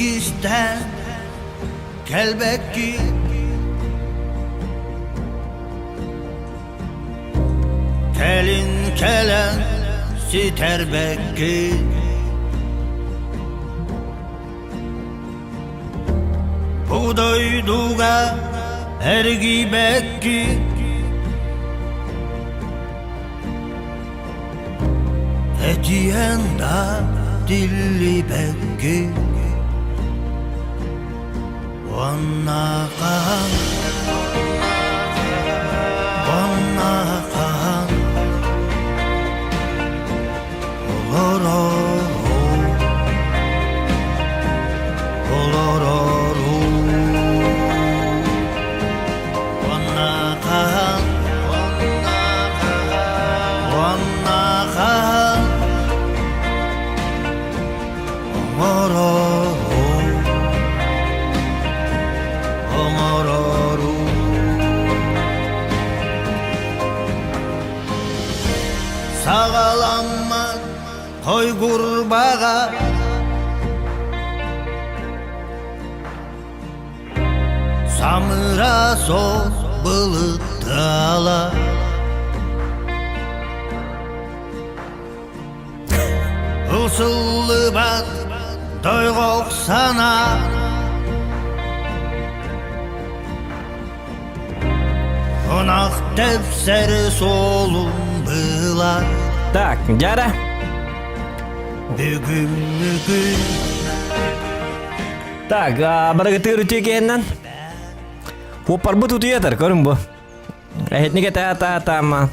Tirgiz'den kelbekki kelin kelen siterbekki Buğdayduga ergibekki Etiyenda dilli bekki Wanna kan Sağalanma koy kurbağa Samıra so bılıtala Isıllı bat doyğok sana Onaq tepseri solun bılar Так, Гера. Бүгін Так, барагатыр үтекеннен. Хоппар бұт үтіятыр, көрін бұ. Әхетнеге та-та-тама.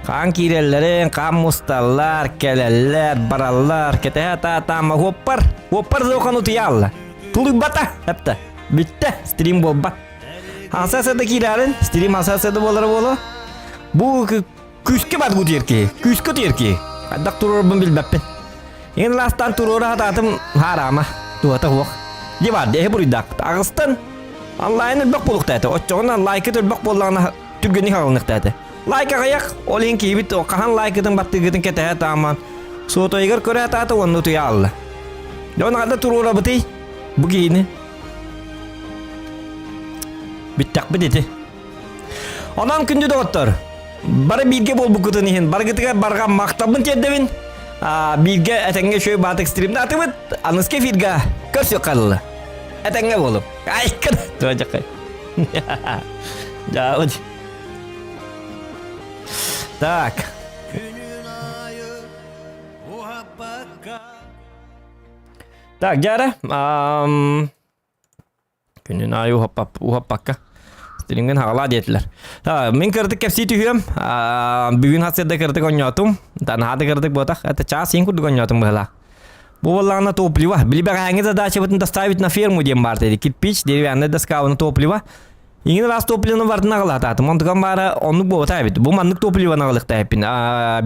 Қан киреллерін, қан мұсталлар, келеллер, бараллар, кетеге та-тама. Хоппар зоқан үтіялла. Тулы бата, әпті. Бітті, стрим бол ба. Ансасады кирәрін, стрим ансасады болар болу. Бұл küske bat bu terki, küske terki. Adak turur bambil bapen. Yang lastan turur hatatim harama. Tuh tak wak. Dia bad deh beridak. Agastan. Online bak poluk tete. Ocokna like itu bak polana tugeni hal nak tete. Like kayak oleh kibit. Kahan like itu bat tigetin kete taman. Soto igar kore tete wanu tu ya Allah. Jangan ada turur abati. Begini. Bitak bedete. Onam kunju dokter. Bari bilge bol bukutun ihin. Bari ketika barga maktabın tedevin. Bilge etenge şöyle bat ekstremde atıbıt. Anıske firga. Kers yok kalılı. Etenge bolum. Ay kan. Tuacak kay. Jauh. Tak. Tak jara. Günün ayı uhapakka. Dengan hala dietler. Men kerdik kepsi tüyüm. Bugün hasede kerdik onyatum. Dan hade kerdik botak. Ata ças yang kudu onyatum bala. Bu valana topliva. Bili bahangi da dace batın dastavit na firmu diyem var dedi. Kit pitch deri anne daskavını topliva. İngin rast topliva'nın vardı nağıla tatım. Ondan bara onluk bu tabi. Bu manlık topliva nağılıkta hepin.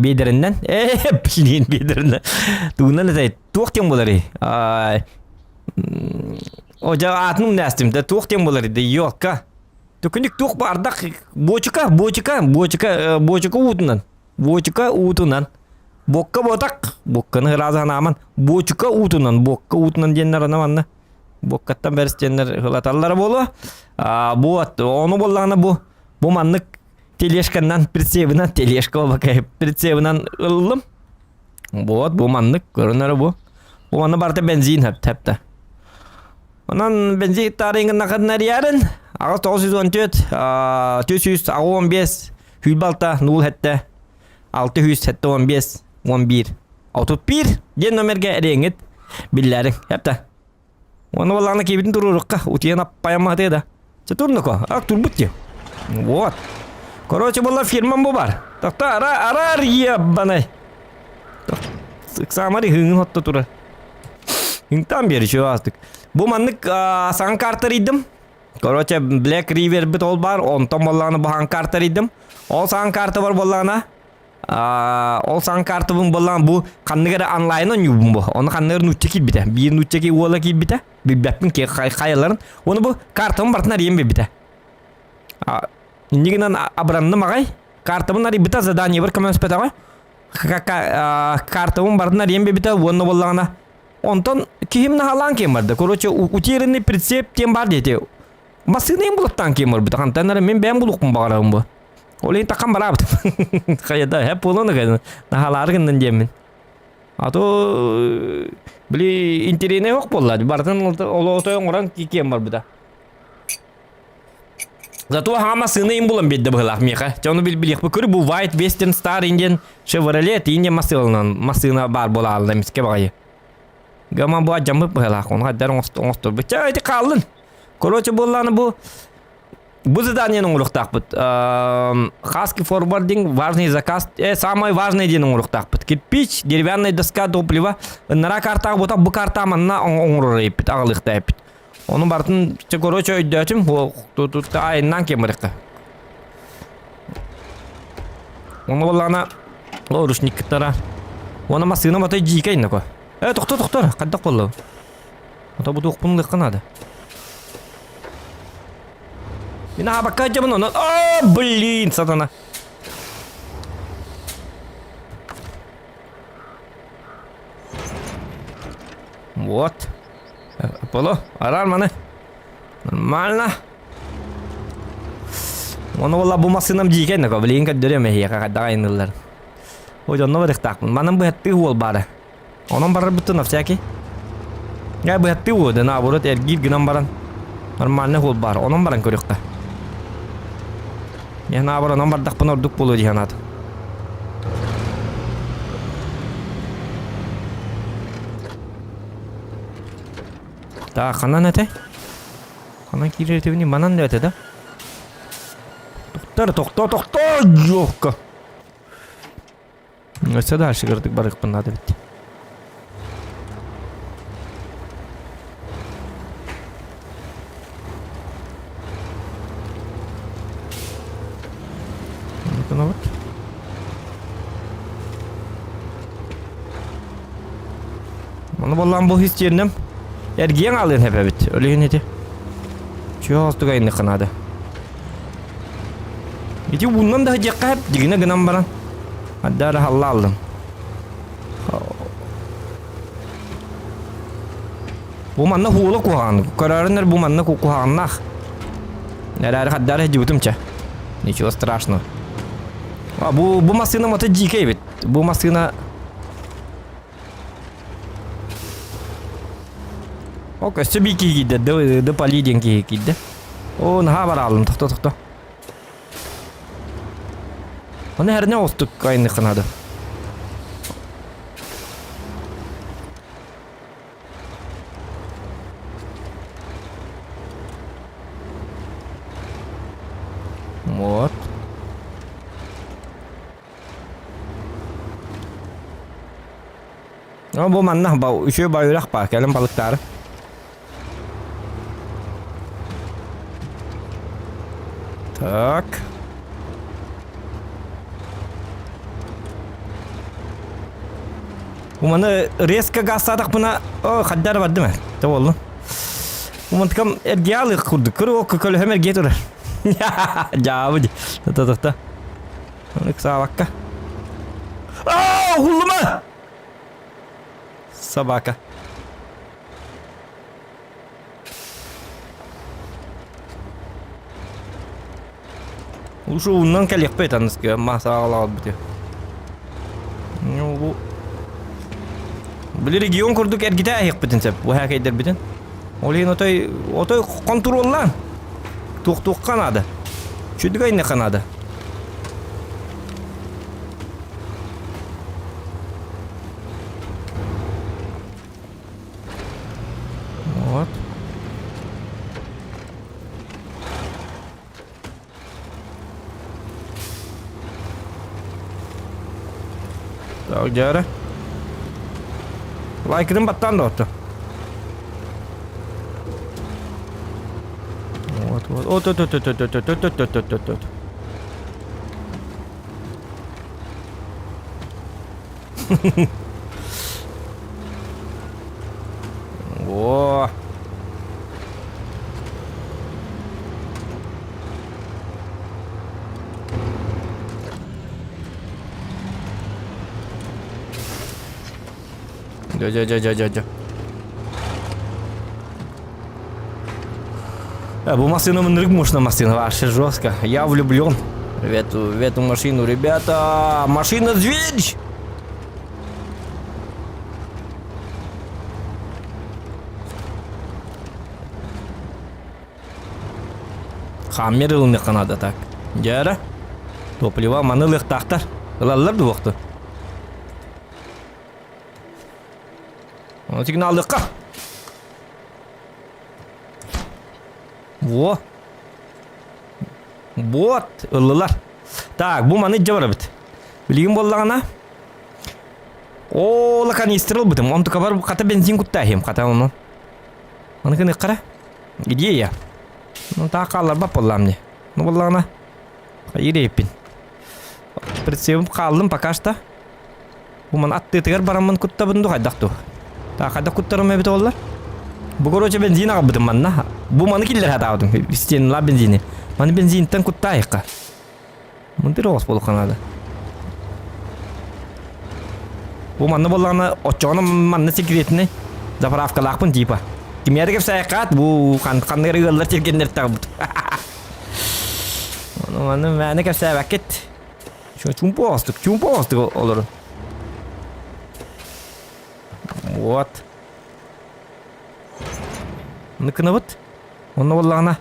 Bederinden. Bilin bederinden. Tuğundan da tuğtiyem buları. Oca atnım nestim de tuğtiyem buları de yok ka. Tukundik tuh bardak bocuka utunan bokka botak bokkanı razan aman bocuka utunan jenner anamanna bokkattan beres jenner hılatallara bolu bu onu bollana bu manlık teleşkandan pritsevinen teleşka bakay pritsevinen ıllım bu manlık görünür bu manı barda benzin hepte Ondan benzin tarihinin nakadına yarın Ağız 914, 315, Hülbalta, 0 hette, 600 hette 15, 11, 31, gen nomerge erengit, billerin, hepte. Onu valana kibitin tururukka, utiyan appayama hati da. Seturnu ko, ak turbut ya. Вот. Короче, была firman bu var. Takta arar ya bana. Samari hıngın hatta tura. Hıngtan beri şu astık. Bu manlık san kartarıydım. Короче, Black River bit ol bar, ondan bollana bahan kartar idim. Ol san kartı var bollana. Ol san kartı bun bollan bu kanlıgara online on yubun bu. Onu kanlıgara nutçeki bite. Bir nutçeki uola ki bite. Bir bakın ki kayaların. Onu bu kartımın bartına riyem bite. Indiginan abrandı magay. Kartımın nari bite zadaniye var kamen speta var. Kartımın bartına riyem bite. Onu bollana. Ondan кихим нахалан кемарда. Короче, утеренный прицеп тем бар дети. Масыны булаттан кемар бит. Хантанар мен бәм булукмун багарам бу. Олен такан барабыт. Кайда хеп болону гана. Нахаларгындан жемин. А то били интерене yok боллар. Бартын олотой оңран кем бар буда. Зато хама сыны им булам бедде быхлах меха. Чону билих бу көрү бу White Western Star Indian Chevrolet инде масылынан масына бар бола алды миске багай. Гама бу ажамы быхлах он хаддар оңстор. Быча эти калын. Короче болланы бу заданиянын уруктакпыт. Хаски форвардинг важный заказ. Самый важный день уруктакпыт. Кирпич, деревянная доска топлива. Нара карта бота бу карта манна оңройпит, агылыктайпит. Onun bartın короче ödüyatım bu tuttu ayından kemirikti. Onu vallana o ruşnikkitara. Ona masına mata jikay nako. To'xta. Qaddoq bo'ldi. Ata bu to'qpunni qanadi. Mina bakka jabun onu. Блин, satana. Вот. Apollo, arar mana? Нормально. Оны валла бу масынам жийкен нako, билин каддөрөм эхе кадага айнылар. Ой, жонно барыктакмын. Манам быхатты бол бары. Онон барар бутун всякий. Я быхатты воды, наоборот, эргит гынан баран. Нормально хол бар. Онон баран көрөккө. Я наоборот, онон бардакпын ордук болуу диханат. Да, канан эте. Канан киретебини манан эте да. Тоқта, жокка. Өсө да шыгырдык барыкпын надо бит. Ну вот. Мана боллан бу хис жернем. Эрген алын хеп бит. Өлеген эте. Чоостуга инде канады. Ити bundan da jakka hep digine gınan baran. Haddara halla aldım. Bu manna hulu kuhan. Kararınlar bu manna kuhanlah. Neler haddara hedibutumça. Ничего страшного. Bu masına mata jike bit. Bu masına O köstü ki giddi. De palidin ki giddi. O naha var aldım. Toqta. Onu her ne olstuk aynı kanadı. Вот. Ama bu manna bau, şu bayrak bak, gelin balıklar. Так. Уманы резко гасадық бұна қаддар бар деме? Та болды. Умантыкам эргиялы құрды. Күрі оқы көлі хөмер гет ұрар. Жауы де. Та. Оны кыса баққа. Хулыма! Собака. Ушу уннан кәлек бет аныске. Маса ағалауы біте. Bu Bili region kurduk ergite ayık bitin sep. Bu hakeyder bitin. Oleyin otoy kontrollan. Tuq kanadı. Şudik ayne kanadı. Вот. Так, jara. Like'ın battan da oldu. Ot. О. Ja. Бу машина мощная машина, вообще жестко. Я влюблен в эту машину, ребята. Машина-зверь! Хаммер ылыны канада так. Жара. Топливо манылык тактар. Ылалар дуокту. Он сигналдыкка. Во. Вот, ылылар. Так, бу маны жабар бит. Билген боллагана. О, ла канистрыл битим. Он тука бар ката бензин куттахим, ката onu. Аны кыны кара. Где я? Ну так қалар бап болам не. Ну боллагана. Кайрепин. Прицебим қалдым пока что. Бу ман аттытыгар барамын кутта бунду кайдакту. Так кайда куттарым бит олар. Бу короче бензин агыбытым манна. Бу маны киллер хатабытым. Истен ла бензини. Маны бензинтен куттайыкка. Мындыр оос болу канада. Бу манны боллагана очоғына манны секретini заправкалақпын типа. Кимерге сайқат бу қандыр ыллар тергендер тағыбыт. Оны мәні кеп сайбакет. Чумпу остық олар. Вот. Ныкыны бұт. Оны боллагана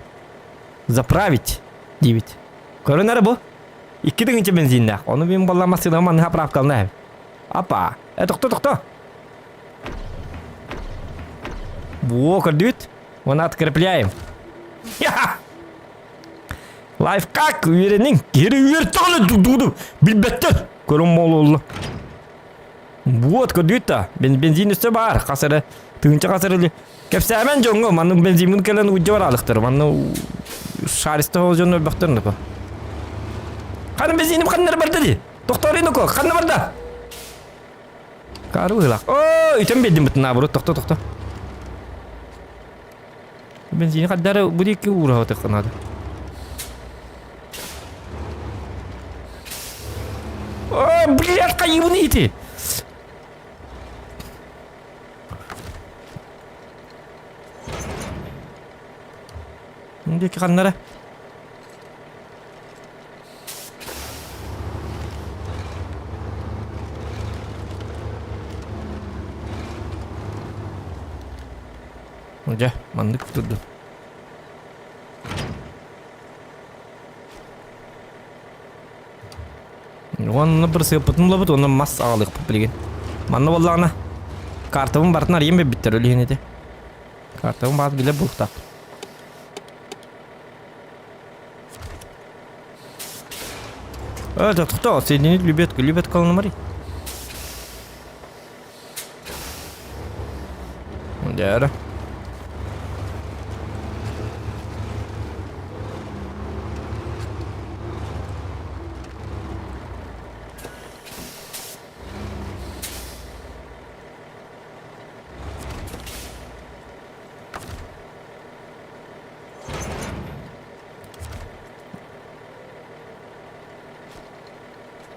заправить дейбит. Көрінәрі бұ? 2 бензиннақ. Оны мен болламасыда манны заправкалына. Апа. Тоқта. Во, көрдүт. Оны открепляем. Лайфхак үйренің. Кері үйер тағыны дуду. Білбеттер. Көрім мол олы. Вот, көрдүт та. Бензин үсті бар. Қасыры. Тыңынша қасыры. Кепсәмен жоңғы. Манның бензинмін кәлін ұйджы бар алықтыр. Манның шаристі ол жоң өлбақтырын. Қаным бензинім қаннар барды де. Тоқтарын око. Қанны барды. Кару ылақ. О, үтен бедім бұтын абыры. Тоқта. Бензини қаддары бұл екі ұра өті қынады. О, блядь, қайыбын еті. Үндекі қаннары. Udah, mandek tuh. Оны бір сыпытын лабыт, оны мас ағалық білген. Манны боллағына картабын бартын арыйын бе біттір өлеген еді. Картабын барды біле бұлықтақ. Тоқта, соединить любет қалыны мари. Дәрі.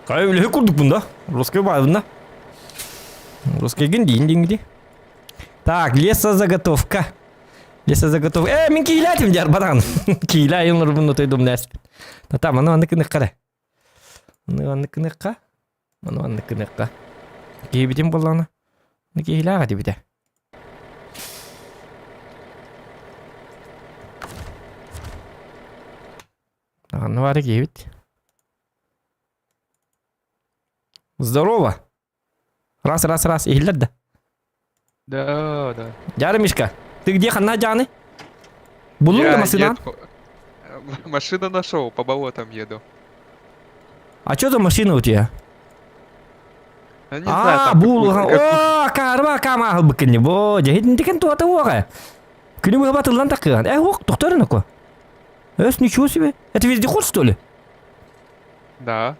Кай өлігі күрдік бұнда. Русскай байдында. Русскай гінді. Так, лесозаготовка. Мен кейлятим жар баран. Кейляйын ұрбын ұтайдым нәсіп. Та, маны кініққа. Маны кініққа. Кейбітім болағына. Кейляға дебіде. Аны бары кейбіт. Здорово. Раз, эхиллер да. Да. Жары, Мишка, ты где, хана Джаны? Булун да машина? Машину нашел, по болотам еду. А что за машина у тебя? Не знаю, там О, карва, кама, быкни, бо, жахидин текен туата уага. Күні бұға батылдан тақыған. Оқ, тоқтарын око. Ничего себе. Это вездеход, что ли? Да.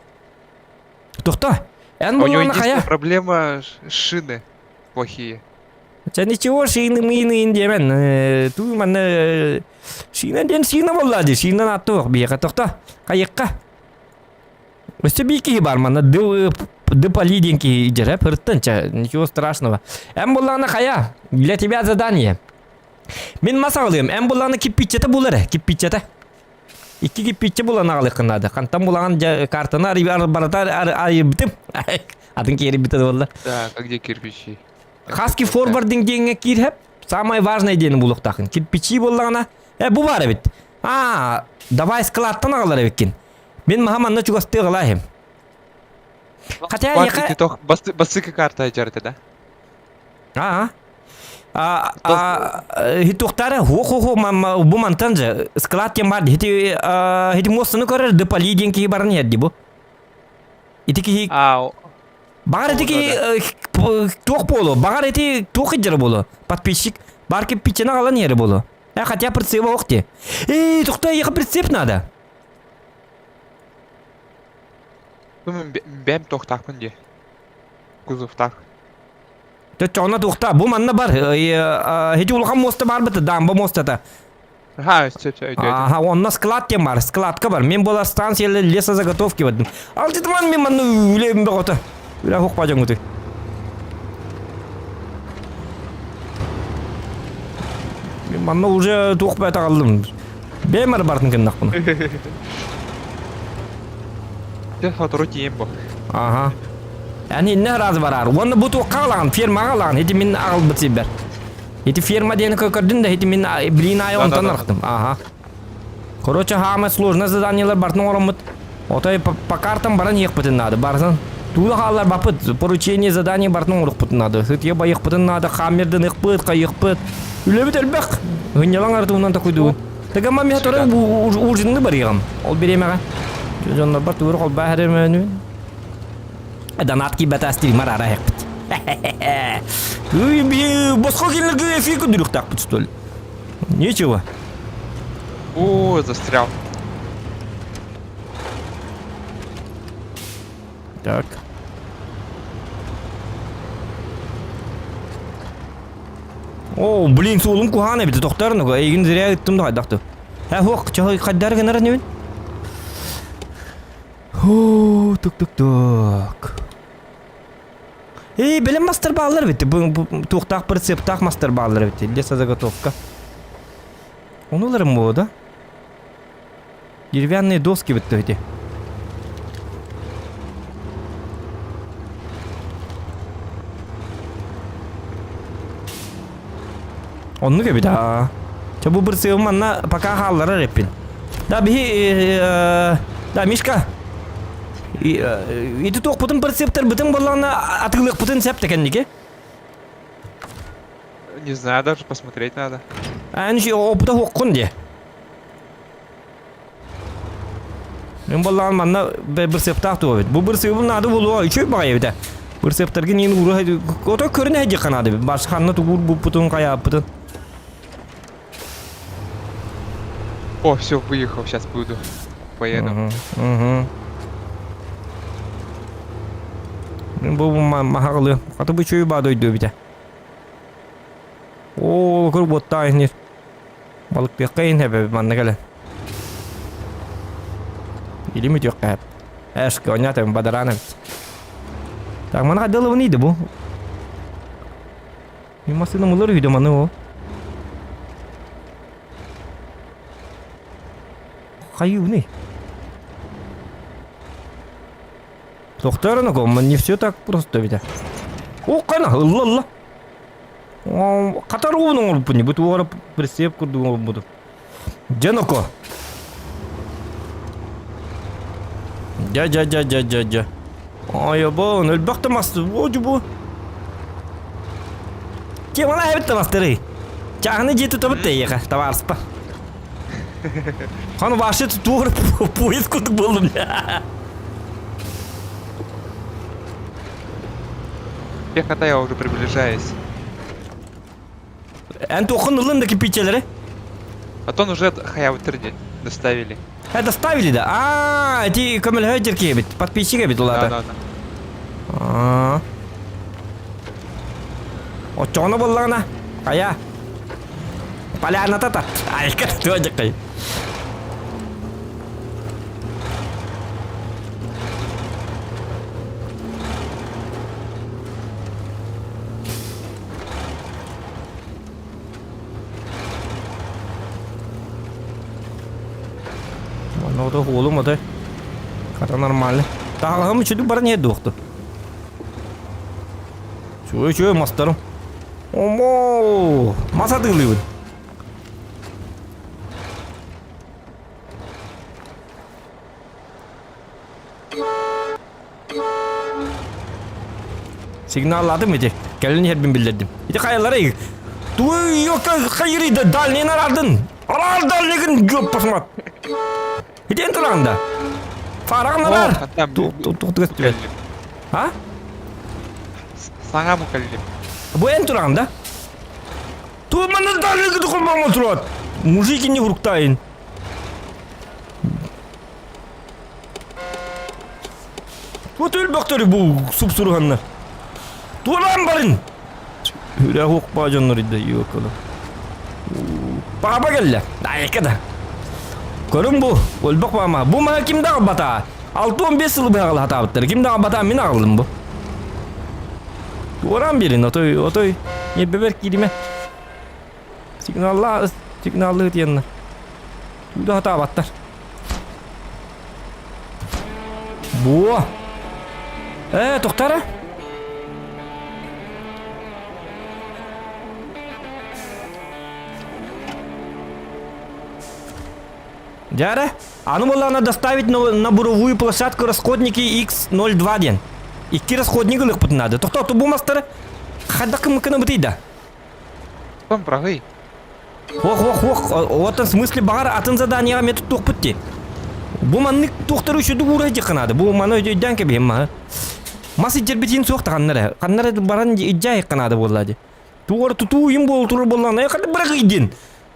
Тоқта. У него единственная проблема шины плохие. Ничего, шины индемен. Ту мана шина болады. Шина аттық бияқа тоқта. Қайыққа. Өсті бейкі бар мана дыпали деньки жәрәп ұрттынча. Ничего страшного. Болағына қая. Для тебя задание. Мен masa alıyorum. En bulanı kippiçete buları. Kippiçete. İki kippiçe bulanı alıyorum adı. Kantan bulan kartını arayıp bitim. Adın keri bitti valla. Так, а где кирпичи? Хаски форвардинг деңе кир hep. Самый важный дені булық тақын. Кирпичи болағына. Bu var bit. Давай складтан алар екен. Мен махаманна чугасты қалайым. Хотя Хватит, ты только басыка карта очерти, да? Хитуқтары хо bu mantанжа склад тем бар. Хити мостыны көрер депали деньки барын едді bu. Итики Бағар етеки тоқ болу. Бағар еті тоқ еджері болу. Подписчик. Бар кирпичені қалан ері болу. Хотя прицепа оқты. Тоқта еқі прицеп надо. Бәм тоқтақпын де. Кузовтақ. Чоғына тоқта. Бұл манна бар. Хеті ұлған мосты бар біті. Дамба мостата. Все, идет. Онна склад тем бар. Складка бар. Мен болар станциялы лесозаготовки бадым. Ал жетіман мен манны үлейім бі ғоты. Үлі хуқ бажан ғоты. Мен манна уже тоқ бәті қалдым. Бәмір бартын кеннақ бұны. Сейчас хатыру тием бұл. Яни не разы барар. Оны бұл тоққа қалаған, ферма қалаған. Хеті мен ағыл бітсеп бәр. Хеті ферма дені көкірдің да, хеті мен білейін айы онтан ұрықтым. Короче, хамы сложно заданиялар бартын орамыд. Отай по картам баран еқ бітін нады. Барсан, туылы қалар бапыт. Поручение задание бартын ұрық бітін нады. Хетке ба еқ бітін нады. Хамерден еқ біт, қай еқ біт. Үлі біт әлбәқ. Ғынялан арты ұнан та көйді. Тәгіма мен тұры ұлжынды бар еғам. Ол беремеға. Жондар бар туыры қол бәхірі мәні. Данатки бәтәстері мар ара еқ біт. Босқа келінлерге эфиргі дүрік тақ біт столь. Нечего. О, застрял. Так. О, блин, солым кухана бит тоқтарын. Егін зря ыттым да қайдақты. Хоқ, чағы қайдар генерат не бен? О, тук. Білім мастер бағалар бітті. Тоқтақ прицептақ мастер бағалар бітті. Лесозаготовка. Онуларым бұл да? Деревянные доски бітті бітті. Onu gibi da. Çabu bir sığınmanla paka hallara repin. Da bir da Mishka. İti tok putun perceptor bütün bollarına atılık putun septe kendiki. Не знаю, даже посмотреть надо. Yani şey o puta hokkun diye. Ben bollarım manna bir perceptor tuğu. Bu perceptorun adı bulu. İçi bağı evde. Perceptor'un yeni uğru. O da körüne hece kanadı. Başkanına tuğur bu putun kaya putun. О, все, выехал, сейчас буду. Поеду. Bu mahaqlı. Katı bu çöyü bağdaydı bir de. Ooo, kır botta aynı. Balık bir kayın hep bana gele. İlim mi yok hep. Eski oynatım badarana. Tak mana kadar bu neydi bu? Masih namular video mana o? Kayu ne? Doktoruna koma, не все так просто ведь. О, кана, лалла. Катар оның ұрып не, бұты оғарып пресеп күрді оғып бұды. Жаноко. Ja. Ай, абан, әлбәқті масты, оғы бұл. Ке, мана әбітті мастыры. Чағыны жеті тұбытты еға, таварыс па. Қаны башы тұғыр поезд күрдік болдым. Когда я уже приближаюсь. Әнті оқын ұлындaki пичелері? А то уже хаявытерде доставили. Доставили да? Эти камельхайтерки бит, подписчики бит оларды. Да. Очоны боллағына? Қая? Поляна тата. Айка, төжі қай. Ну то холум отой. Ката нормально. Тағылығым үшілік бара не доқты. Чөй, мастарым. Омо, маса тығылығын. Сигналладым ете. Кәлін ербін білдердім. Ете қайылары егі. Туй, yok қайыры дальнен арардың. Алар дальнегін көп басмат. Ете ен тұрағында. Фарағын алар. Тоқты көстіп. А? Саңа мұқалlim. Bu en turağında. Tuğmanın darlığı dokunmama turat. Muzikini huruktayın. Tuğat öl baktırı bu supsuruhanlar. Tuğlan barın. Hüre hokpa canları da iyi bakalım. Baba geldi. Dayıka da. Görün bu. Öl bakma ama. Bu ma kimden bata? 6-15 yıl bırakılı hata bitti. Kimden bata min ağıldım bu. Oran birin otoy. Ne beber kirime. Signallı diyenler. Bu da hata battar. Bu. Toktara. Дяре, а ну была надо доставить на буровую площадку расходники X02 ден. Икки расходники их пут надо. То кто бу мастер? Хада кым бытыйда. Том прагый. Хох. Вот в смысле бар атын задание метод тух путти. Бу маннык тухтару шуду бурайдык канады. Бу маны өйдөн кебем. Масы жербетин соқтағаннары. Қаннары баран иджай канады болады. Туғыр туту им бол туры болған. Аяқады бірақ иден.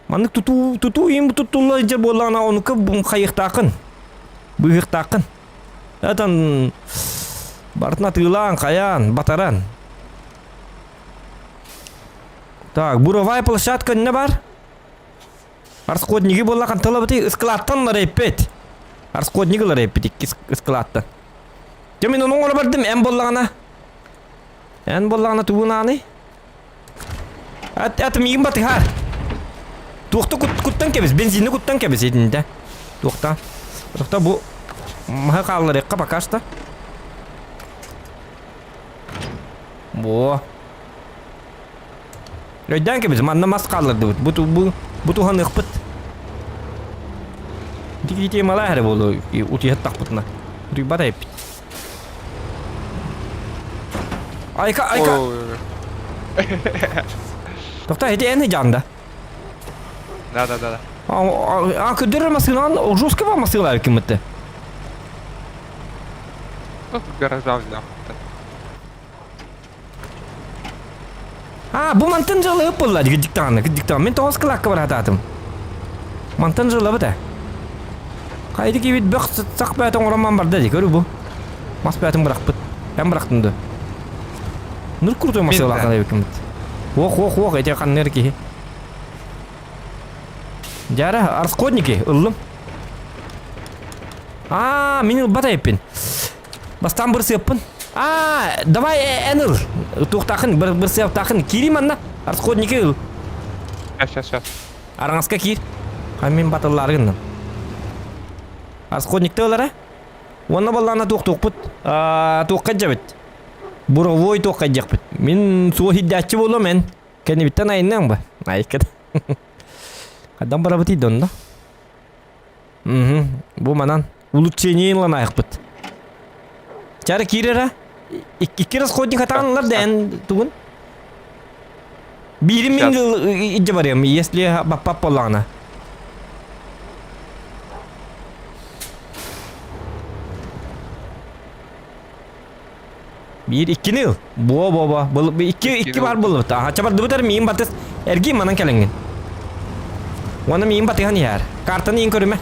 Маннык туту им тутулы жер болған. Оныкы қайықтақын. Бұйықтақын. Атан бартына тыйлан, қаян, батаран. Так, буровая площадка не бар? Расходники болған тылы біті складтан репет. Расходники репет складтан. Мен оның оңыр бардым, ән болағына туғынаны. Әтім егін баты қар. Тоқты күттен кебіз, бензинді күттен кебіз едінде. Тоқта бұл мұхай қалылар еққа бақашта. Бұ. Өйден кебіз, манна мас қалырды бұд. Бұтуған ұқпыт. Дикеті мала әрі болу, ұтиғыт тақ бұтына. Рүбада еппет. Айка. Тоқта, әді әні жанында. Да. Күдірі масылан, жұрсқа ба масылар кімітті? Гаража взял. Бұл мантын жылы өп болла диктаны. Мен тоғыз қылаққа бар ататым. Мантын жылы бұта. Қайды кебет бүқ сақ бәтің ораман бар дәді, көрі бұл. Мас бәтің бірақ бұт. Әм бірақтынды. Нұр күрді масылар қадай өкімет. Оқ, әте қаннер кеге. Жәрі, расходники, ұлым. Мен бата еппен. Бастан бір сеппін. Давай әнір. Тоқтақын, бір септақын. Кирим анна, расходники ұл. Сейчас. Араңасқа кир. Мен батыларығыннан. Расходникті олара? Оны баллана тоқ бұд. Тоққа жабыт. Буровой тоққа жақ бұд. Мен суы хиддәтчі болу мен. Кәне біттен айыннан ба? Айқыд. Қадам бара бұтейді онда. Бұл манан. Улучшение лан айық бұд. Чары кирера? Икки расходник атағанлар дән туғын? Бири мен иджі барем, если баппап болағына. Bir ikkini ıl. Bo. İki var bulup da. Haça bar dıbıtar miyim batız. Ergi manan kelengin. Ona miyim batı hani yer. Kartını yin körüme.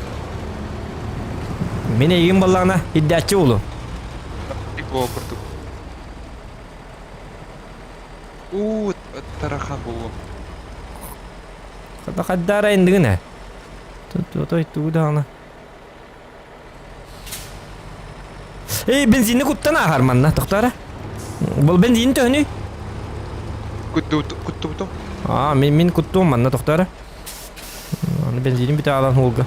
Mene yin balağına hiddetçi oğlu. Его куртук. Тарахан болу. Қаддара ендігіне. Туды ана. Бензинні күттен ағар манна, тоқтары. Бұл бензин төхіні? Күтті бұтым. Мен күттім манна, тоқтары. Бензинін біті алан олғы.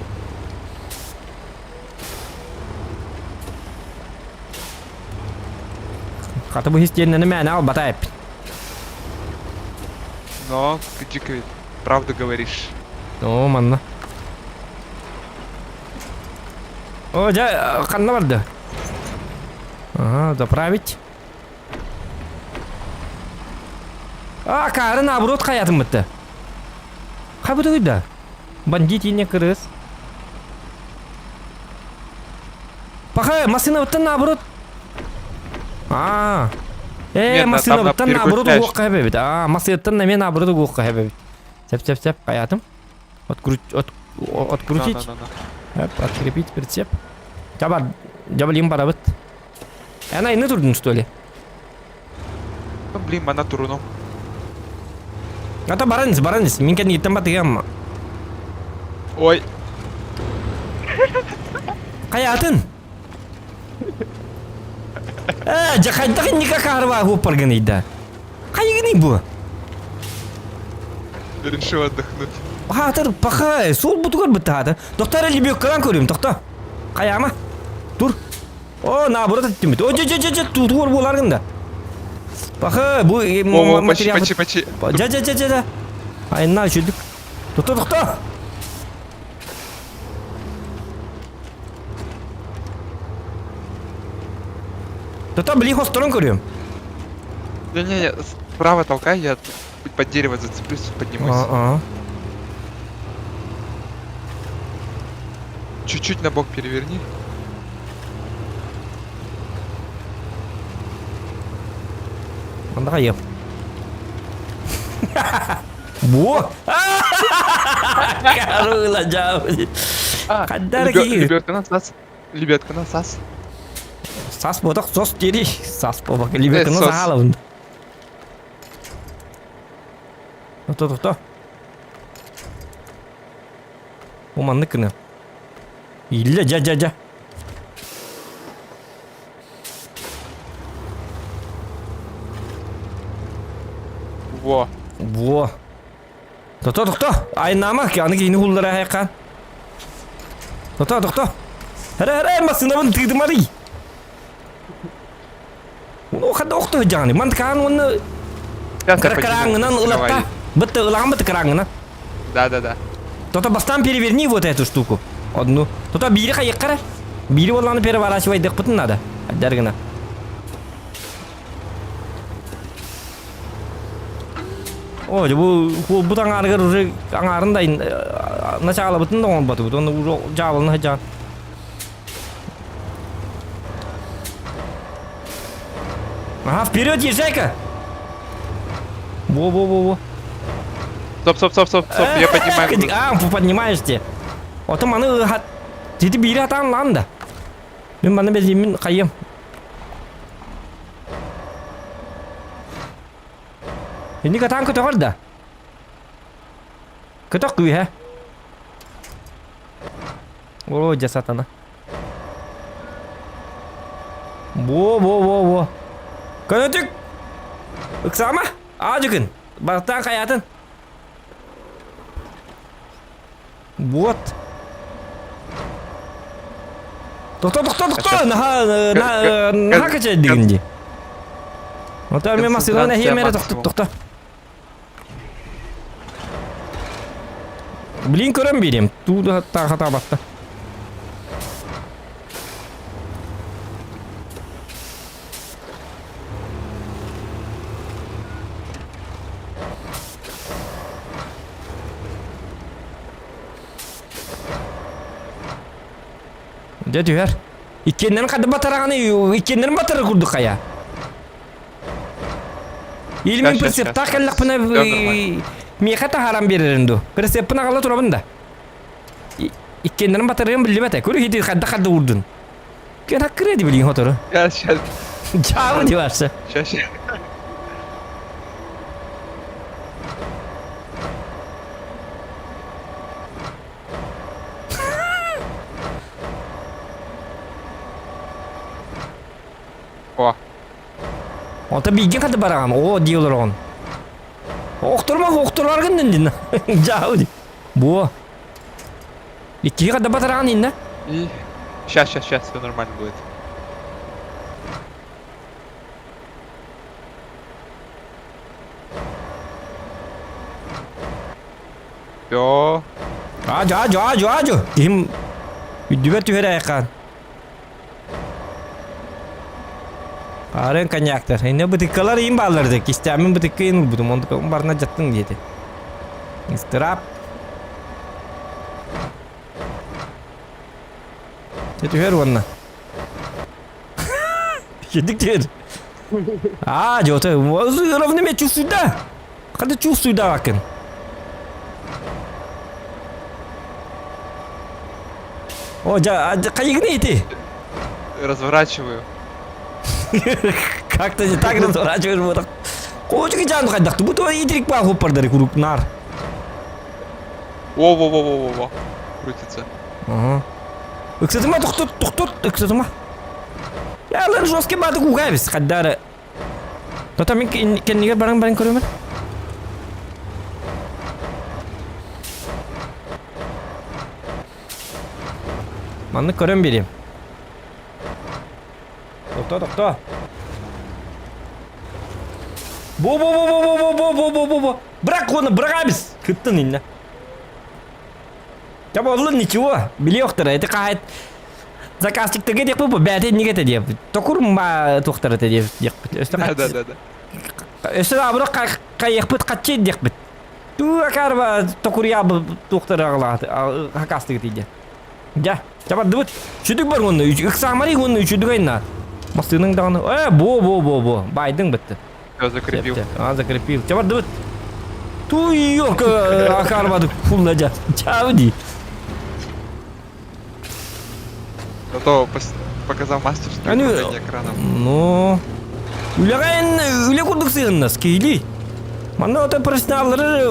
Katı bu histiyenden mene al batayıp. Но, дико, правду говоришь. O manna. O ja kanna vardı. Ага, заправить. Карын наоборот каятым бітті. Қай бұды үйді? Бандит ене кіріс. Пақай, машина бұттан наоборот. Нет, машина там бұттан наоборот переключаешь. уғыққа әбебет. Машина бұттан мен наоборот уғыққа әбебет. Сеп, каятым. Открутить. Открепить прицеп. Жабалим барабыт. Она ины турдun, что ли? Ну, блин, мана туруну. Ата бараныз. Мен кәдімгі еттен батығам. Ой, Қаятын? Жақайдығы неқа қарыба ғоп барған ейді. Қайығын бұл? решил отдохнуть. Атыр, пақай, сол бұтығыр бітті аты. Доқтар әлі бек қыран көрем, тоқта. Қаяма? Тур. О, наоборот әттім біті. О, тұғыр боларғында. Пақай, бұл материал... Почти. Жа. Айынна үшілдік. Тоқта. Тоқта, білей хосторын көрем. Не, справа толкай, я под дерево зацеплюсь, поднимусь. Чуть-чуть на бок переверни. Мындаға еп. Бұ! Қаруыла жауы. Қаддар кейі. Лебедка сас. Сас бодақ сос дері. Сас болбақ. Лебедкіні сағалауын. Тоқта. Оманды кіні. Илі, жа. Во. Тоқта. Айнама, аны кейіні ғуллары айқан. Тоқта. Әрі, масынабын тыгдымары. Оны оқады оқты жағаны. Мантықаған оны қараңынан ұлапта. Бітті ұлаған бітті қараңынан. Да. Тоқта бастан переверни вот эту штуку. Одну. Тоқта бири қайық қара. Бири оланы переворачивайдық бұтын надо. Әддәргіна. О, бұл аңарғыр уже аңарындайын начало бұтын да он баты бұт. Оны уже жабылын жан. Ага, вперед, езжай-ка! Во. Стоп, я поднимаю. Поднимаешь ты. Ото маны ты бири атан ланда. Мен маны безимин қайым. Ini katang көтө да. Көтөк күй, ха? О, жасатана. Во. Көтөк. Ыксама? Ажыкын. Бартан қаятын. Вот. Тоқта. Наха качай дегенде. Ота мен масылына хемере тоқта. Блин, көрем берем. Туда хата батта. Дедер. Иккенден кады батараганы, иккенден батары курду кая. Илмен пресеп такаллак пына мехата харам береринду. Пресеп пына кала турабында. Иккенден батарыгын билбете. Көрү хити кадда урдун. Кен хаккыреди билин хотору. Я сейчас. Чао диварса. Сейчас. О. Ота биген кады бараган. О, диолор он. Оқтурларгын дендин. Жау ди. Бо. Икки кады батараган инна. И сейчас все нормально будет. Yo. Aju. Kim üdüber tühere yakan. Aren kanyaktır. Ne bu tıkkalar iyi bağlardık. İstemin bu tıkkı yenil budum. Onu tıkkı barına jattın diyeti. İstirap. Tüher vanna. Yedik tüher. Jota. Ровно меня чувствует, да? Когда чувствует, да, Вакен. О, кайык не идти. Разворачиваю. Как ты так разворачиваешь вот так? Кочки жану кайдак. Ты будто итрик па хупардари куруп нар. Во. Крутится. Ага. Ыксатыма туктут. Ыксатыма. Я лар жесткий бады кугайбыз. Каддары. Тота мен кеннигер бараң көрөмүн. Манны көрөм берем. Токто. Бо. Брагабыз. Кыттын инне. Таба олын ничего. Билиоктор, это кайт. Заказчиктеге деп бу бәте неге те деп. Токурма токтор те деп. Да. Өсө абыр кайыпыт катчы деп бит. Ту акарба токуря токтор аглат. Хакастыгы тиде. Ja, чаба дыбыт. Чүдүк бар онны. Иксамари онны чүдүк айна. Мастының даганы. Бо. Байдың битти. Все, закрепил. Закрепил. Чаба дыбыт. Туй yok акарбады фуллажа. Чавди. Зато показал мастер, что Они- управление экраном. Ну. Үле курдук сыгыннас кейли. Мана ота профессионаллары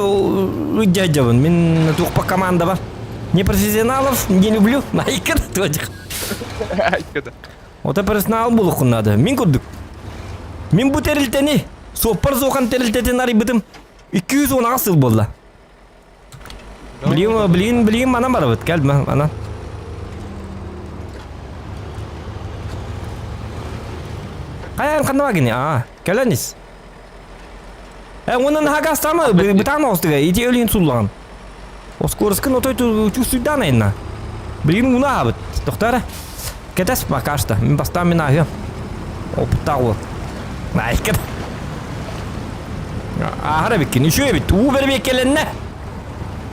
жажабын. Мен тухпа команда бар. Не профессионалов не люблю. Найкер точка. Когда? Ота профессионал болук надо. Мен курдук. Мен бу терилтени соппар зохан терилтетен ари бытым 210 асыл болду. Блин, мана бар бит. Кел мана. Каян кандай гыне? Келенис. Онун хагастамы бутан остыга ити өлүн суллаган. Оскорскын отой чувствуйдан айна. Блин, уна абыт. Доктора. Кетес пока что. Мен бастам мен ахы. Опытагы. Найкет. Ахара беккен, үшө бит. Бер беккеленне.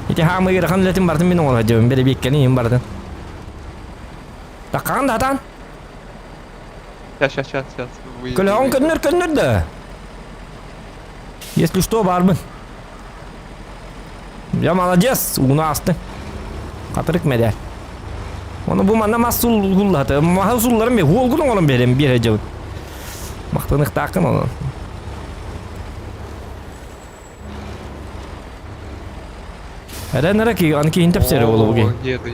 Ити хамы ирхан летин бардым мен оңа жебем. Бер беккенин бардым. Такан датан. Сейчас. Көлөң көннөр да. Если что, барбын. Я молодец, уна асты. Катырык медаль. Оны бу мана масул гуллаты. Масулларым мен голгун оңон берем бир жыл. Мактанык такын оны. Эденереки анки интепсери болу буген. Еду.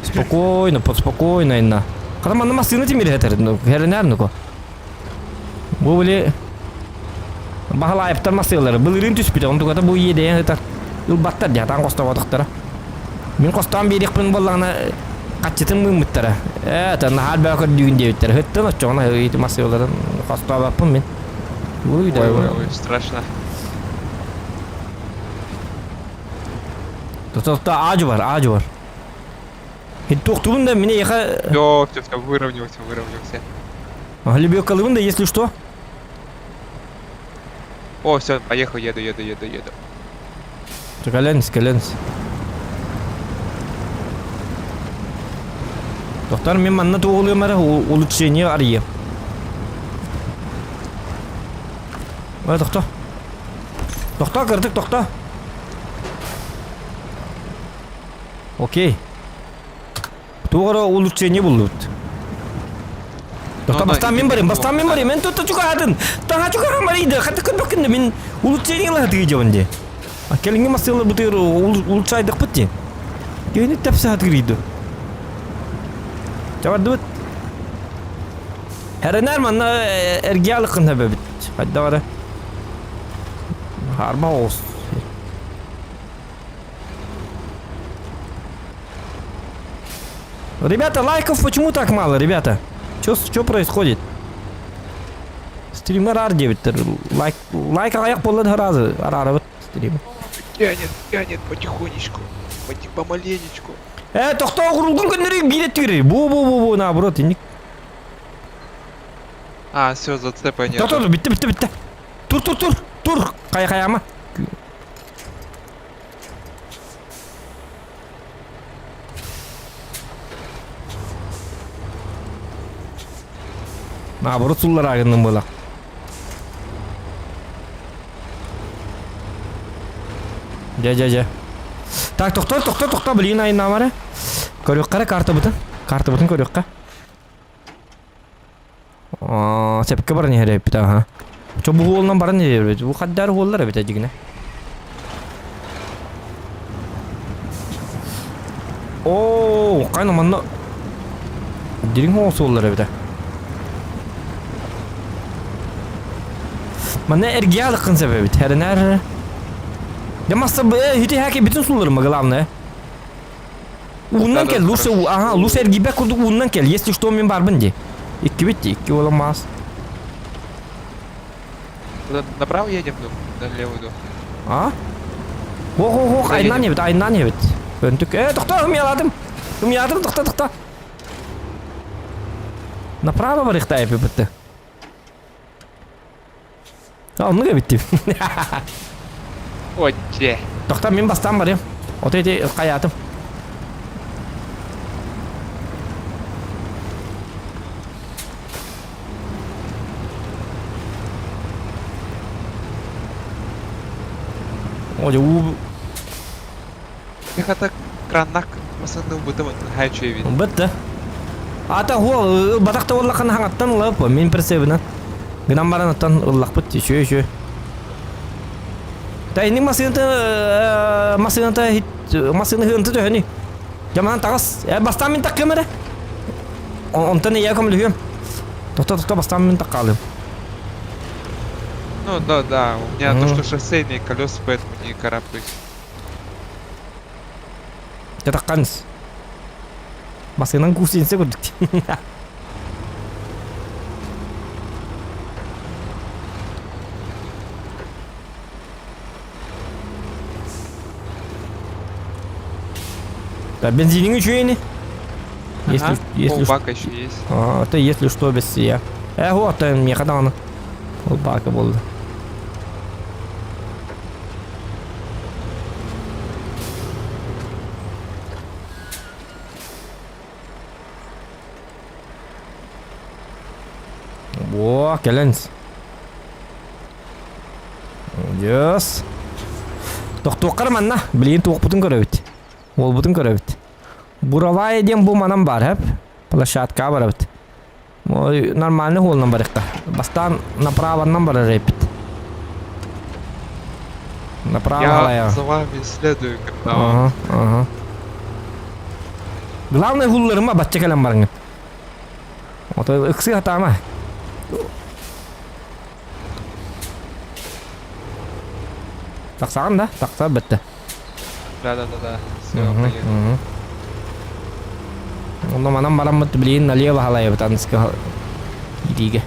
Спокойно инна. Када мана масыны тимир хетер. Херенернико. Бу биле бахалайыптар масылары. Былырын түспүтө. Онтугата бу еден хетер. Илбаттар жатан костабадыктара. Мен костан берикпин боллагына качытын мымыттара. Тан хал бакыр дүйүн дептер. Хеттен очоңна ити масыларын костабаппын мен. Ой, страшно. Тота ажы бар. Тоқтуын да мене яха... Все, выровнялся. Глебек калыбын да, если что. О, все, поехал, еду. Каленс. Тоқтар мен манна тоғылы мәрі улучшение ария. Тоқта. Тоқта кірдік, тоқта. Окей. Тоғыра улучшение болды. Тоқта бастан мен барым. Мен тоқта чуға адын. Таға чуға амарайды. Қаты көрбеккінді мен улучшение лағатығы жауынде. Келінге масылы бұтыр улучшайдық бұтте. Кені тәпсі атығырайды. Жабарды бұт. Әрінер манна әргиялықын әбі біт. Қайда бары. Харма оғыз. Ребята, лайков почему так мало, ребята? Что происходит? Стример ар дебиттер. Лайк аяқ болды разы. Арары бұт стример. Тянет потихонечку. Помаленечку. Тоқтау құрылған күндері билеттігірі. Бу, наоборот, индік. А, все, зацепа нет. Тоқ, бітті. Тұр. Қаяма. Наоборот, сулар ағынның бола. Жа. Так, тоқта, білейін айын намары. Көрек қара, карта бұтын көрекқа. Сепке бар не әріп біті, аға. Чо бұл олынан барын не әріп біті? Бұл қаддар олар әріп біті жігіне. Қайна манна. Дерің олсы олар әріп біті. Манна әрге алыққын себебі, тәрін әрі. Ямаста хити хаки bütün sularıma главное. Уннан кел, лучше эргибе курдук уннан кел, если что мен барбын де. Икки битти, икки оламаз. Направо едем, налево иду. Ох, айнан ебет. Көнтүк, тоқта, умяладым, тоқта. Направо бар ихта епі бітті. Оны кебітті. Отже. Тоқта, мен бастан бар ем. Отайты қаятым. Оде Пехота краннак масаны бутым хайчу евит. бітті. Ата ол батақта оллаққан хаңаттан ұлап, мен персебінен. Гынан баранаттан ұллақ бітті, шөй. Тайны масыны хынты төхөні. Жаманан тағыз. Бастан мен тақ кемері. Онтан ея көмілі хүйем. Тоқта бастан мен тақ қалым. Ну да, у меня то, что шоссейные колеса, поэтому не карабкаюсь. Таққаныз. Масынан кусенсе көрдік. Да, бензинин еще если Полбака еще есть. это если что без сия. Вот, мне когда он полбака был. Во, келенс. Yes. Тоқтоққар манна, білейін тоқ бұтын көрәбіт. Ол бұтын көрәбіт. Буровая дем бұл манам бар, әп. Площадка бар, әбіт. Нормальный холынан бар иқта. Бастан направаннан бар әрәбіт. Направо алая. Я за вами следую, когда Ага. Главный хулларыма батча кәлем барыңын. Ота ықсы хатама. Тақсаған да? Тақса бітті. Да. Все, поехали. Онда манам бараммыт білейін налево халайы бұт анысқа идейге.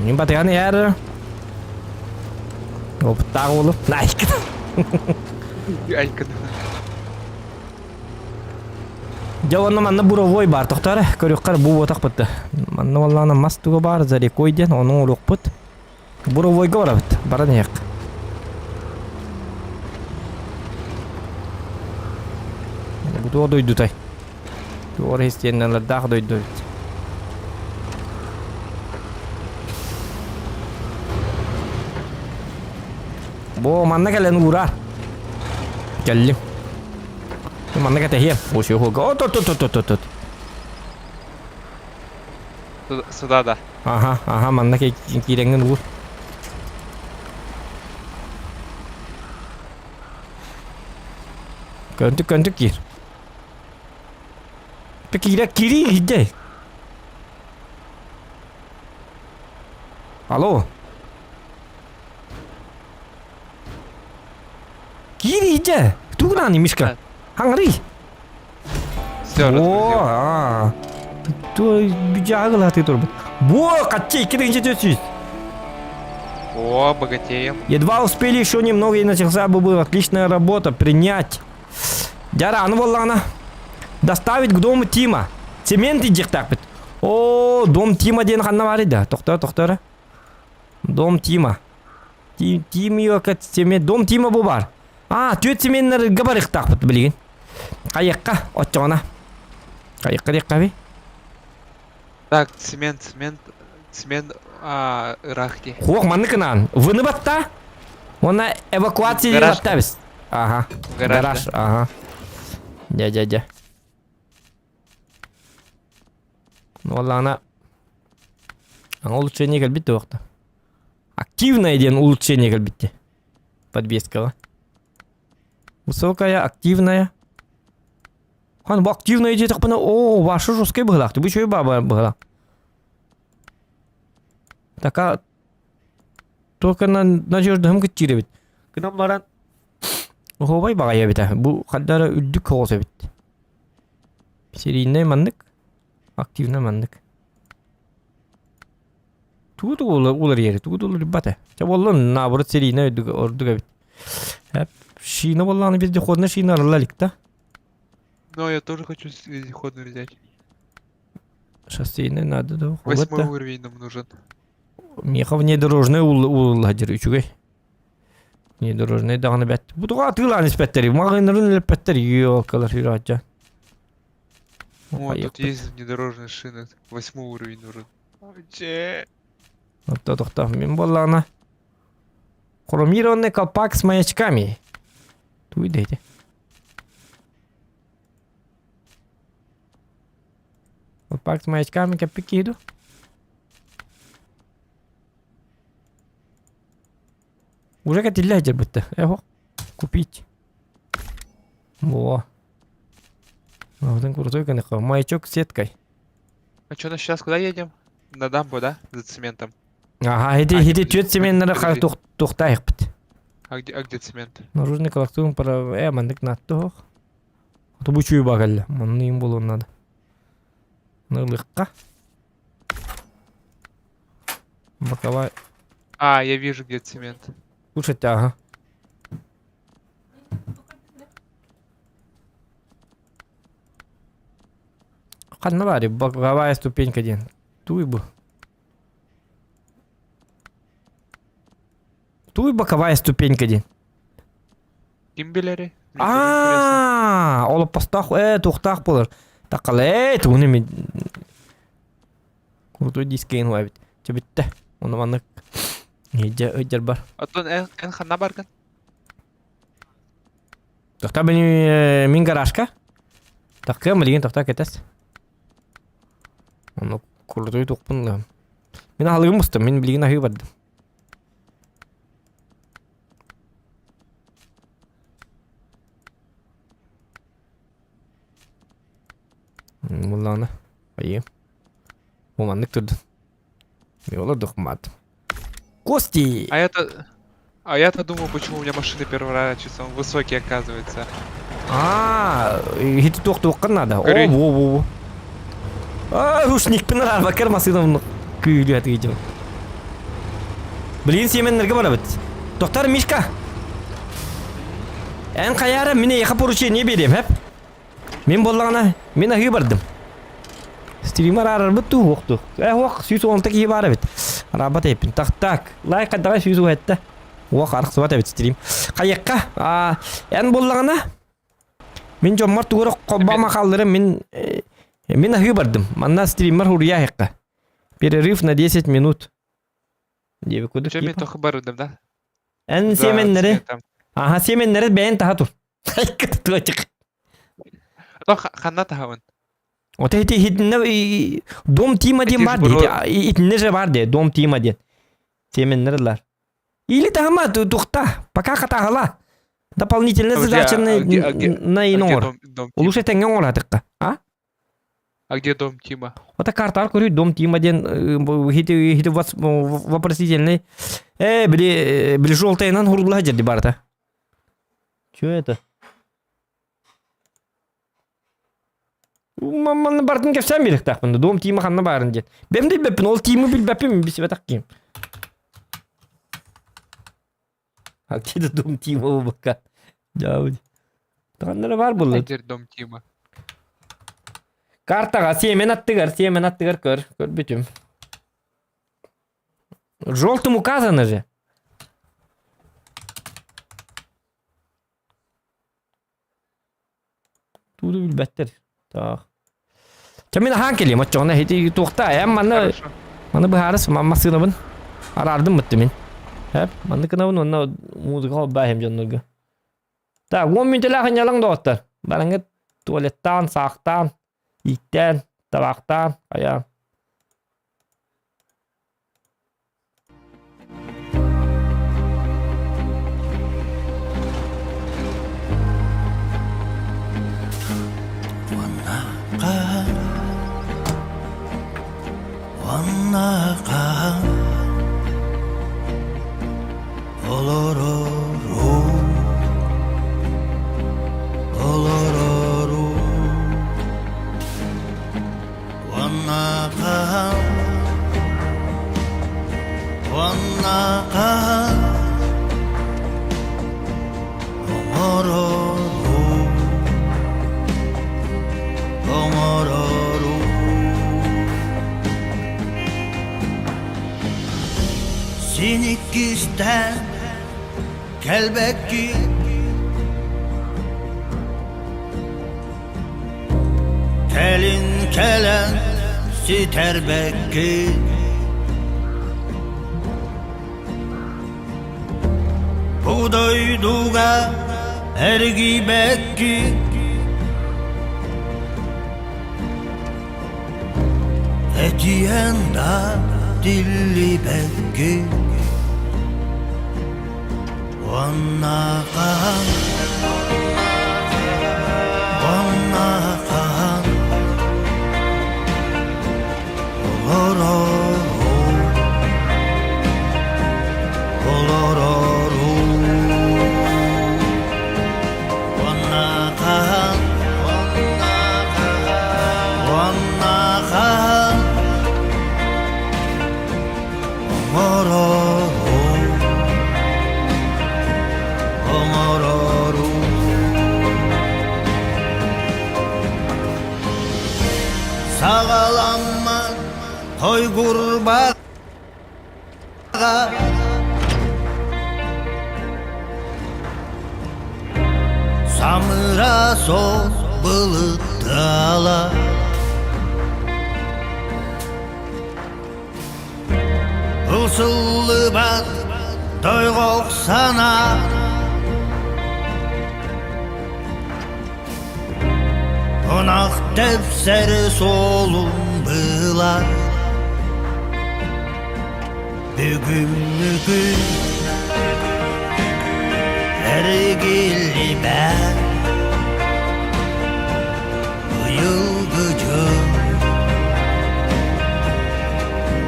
Ним батыған әрі. Опыттағы олып. Найкын. Айкын. Жауанна манна буровой бар тоқтары. Көріққар бұл отақ бұтты. Манна олағына мастығы бар зарекойден оның олық бұт. Буровойға бара бұт. Бара неяқ. Бұты о дойды тай. Ор хестенлер дағы дойды. Бо манна кәлін ұрар. Кәлім. Манна кәтәхем. Ошы қолға. От. Сюда, да. Ага, манна кәреңін ұр. Көнтік кер. Кері хидде. Алло. же. Тугнани Мишка. Хангри. Все, разгрузил. То бюджагла ты турбут. Во, катчи, киринче тёсүс. О, богатеем. Едва успели еще немного и начался бы была отличная работа. Принять. Дяраны боллана. Доставить к дому Тима. Цемент идек так бит. О, дом Тима ден ханна бар иде. Тоқтар. Дом Тима. Тим yok цемент. Дом Тима бу бар. Төт цементтер габарык так бит билген. Кайыкка отчогона. Кайыкка дек каби. Так, цемент, рахти. Хох манныкынан. Выны батта. Она эвакуация деп Гараж. баттабыз. Ага. Гараж, Ага. Дя. Валла ана улучшение келбитти уақытта. Активное ден улучшение келбитти. Подвеска. Высокая, активная. Хан бу активная дете капына. О, ваша жесткая быгылакты. Бу чөй баба быгылак. Така только надежда хым китчире бит. Кынамларан хобай багая бит. Бу хаддара үддүк кооса бит. Серийный мандык. Активный мандык. Тугу улар ери. Тугу улар бата. Чаболлон наоборот серийный ордуга бит. Шина болланы бизде ходна шина алалик да. Но я тоже хочу вездеходный взять. Шоссейный надо да. 8 уровень нам нужен. Меха внедорожный улладыр үчүгөй. Внедорожный даганы бет. Бу туга атылан испеттери. Магынырын лепеттери ёкалар юраджа. Вот тут есть внедорожные шины. 8 уровень нужен. Че? Тохта, мен боллана. Хромированный колпак с маячками. Туйдете. Колпак с маячками капики иду. Уже котелядер будто. Эго. Купить. Во. Вот он крутой, конечно. Маячок с сеткой. А что, нас сейчас куда едем? На дамбу, да? За цементом. Ага, иди тёт семеннere хар тухтайык бит. А где цемент? Наружный коллективный пара мандык наттох. То бу чүй багал. Мунны им болон надо. Нылыкка. Боковая. Я вижу, где цемент. Слушайте, ага. Ханна бари, боковая ступенька ден. Туй боковая ступенька ден. Кимбелери? Олып постах, тухтах болар. Такалай, туны мен. Крутой дискейн вайбит. Чебитте. Оны маннык. Ыджар бар. Атын эн ханна барган? Тохта мен гаражка. Такка мылген тохта кетес. Оны крутой тухпын. Мен алыгым мыстым, мен билген ахы бардым. Мулланы. Айы. Уманнык турдун. Меолар духмат. Кости! А я-то думал, почему у меня машина переворачивается, он высокий оказывается. Хити тоқтуққан надо. Көрейін. О. Рушникпен арба кірмасыдым күйлі әті кетем. Білген семенлерге бара бит. Тоқтар Мишка. Ән қаяры мені еқа поручение берем, әп. Мен боллағына, мен ахы бардым. Стример арар бұтту оқты. Оқ, сүйсі онтық ие бары бит. Арабат әпін. Так. Лай қаддаға сүйсі өтті. Оқ, арқсы бат әбіт стрим. Қайыққа. Ән боллағына. Мен жоммар туғыры қобба мақалдыры мен ахы бардым. Манна стример хурия хаққа. Перерыв на 10 минут. Деві көдік Че мен тоқы барудым, да? Ән семенлері. Семенлері бәйін таға тұр. Қайқы тұтық. Ханна тахавын. Вот эти дом Тима ден бар де. Итіне же бар де, дом Тима ден. Семенлерлер. Или тағыма тұқта. Пока қатағыла. Дополнительная задача на инор. Улучшай тәнген оладыққа. А где дом Тима? Вот карта көрі дом Тима ден хиті вопросительный. Білі жолтайынан хұрдыла жерді барда. Что это? Маманы бардын кепсем берек тақпында. Дом тиімі қанна барын ден. Бем де беппін, ол тиімі білбәппен бесі бәтақ кем. Актеді дом тиімі ол баққа. Жауды. Тағандары бар бұл. Лидер дом Тима. Картаға семен аттығар көр бүтім. Желтым указано же. Туды білбәттер. Так. Чамин ахан келем, отчоғына хети тоқта, маны бұхарыс, масыны бұн. Арардым мұтты мен. Маны кынавын, онна музыка бәхем жонларға. Так, 10 минутелі ақын ялың доғыттар. Барыңы туалеттан, сақтан, иттен, табақтан, аян. Ваннаға олорору Ваннаға Оморору Sinikisten kelbekki Kelin kelen siterbekki Buğdayduga ergibekki Etiyenda dilli bekki Vannaqa Olororu Vannaqa Omororu Sağalanma toy kurbağa Samıra sol bılıtala Ilsıllı bak doyğoq sana Onaq tefseri solun bılar Bugün ergili ben Bu yılgıcı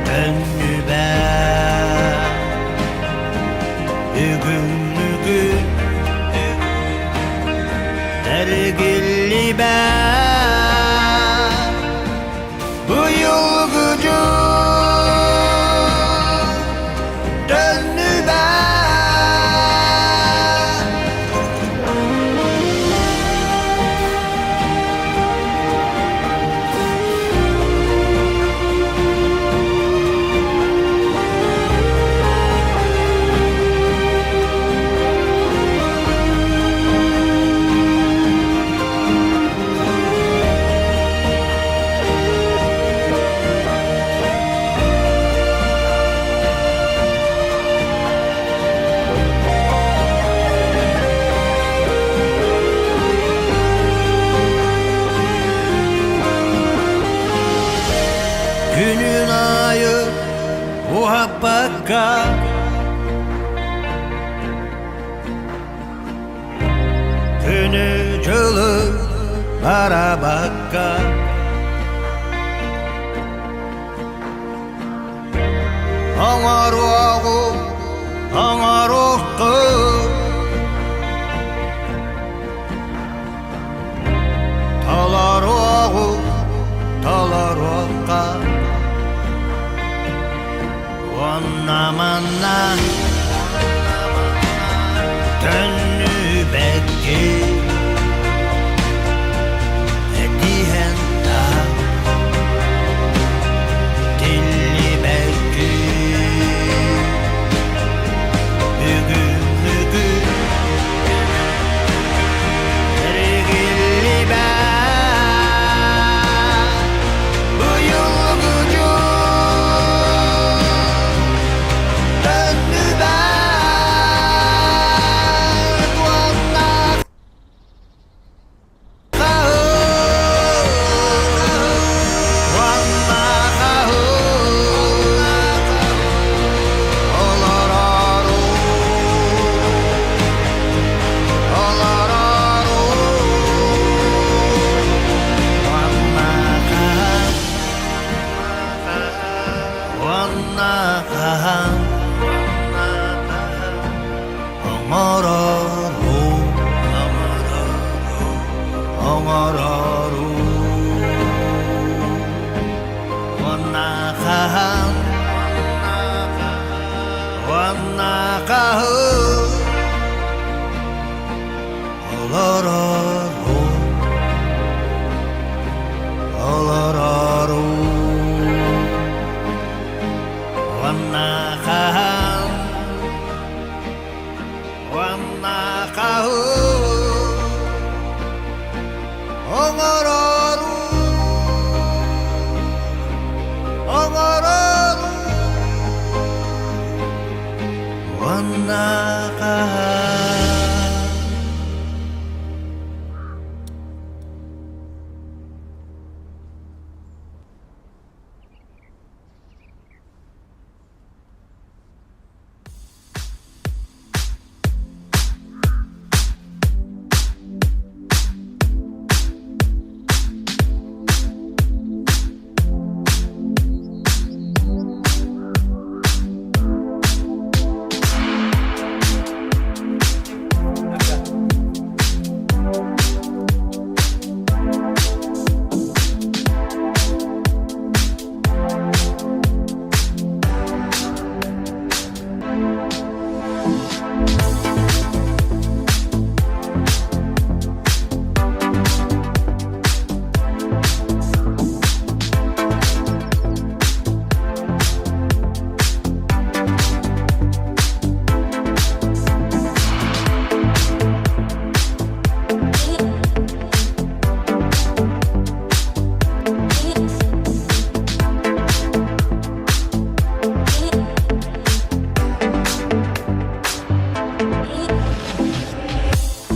döndü ben Bugün ergili ben Bu yılgıcı döndü ben Günün ayı muhabbaka Günü cılı arabaka Ağar oğu, ağar oğu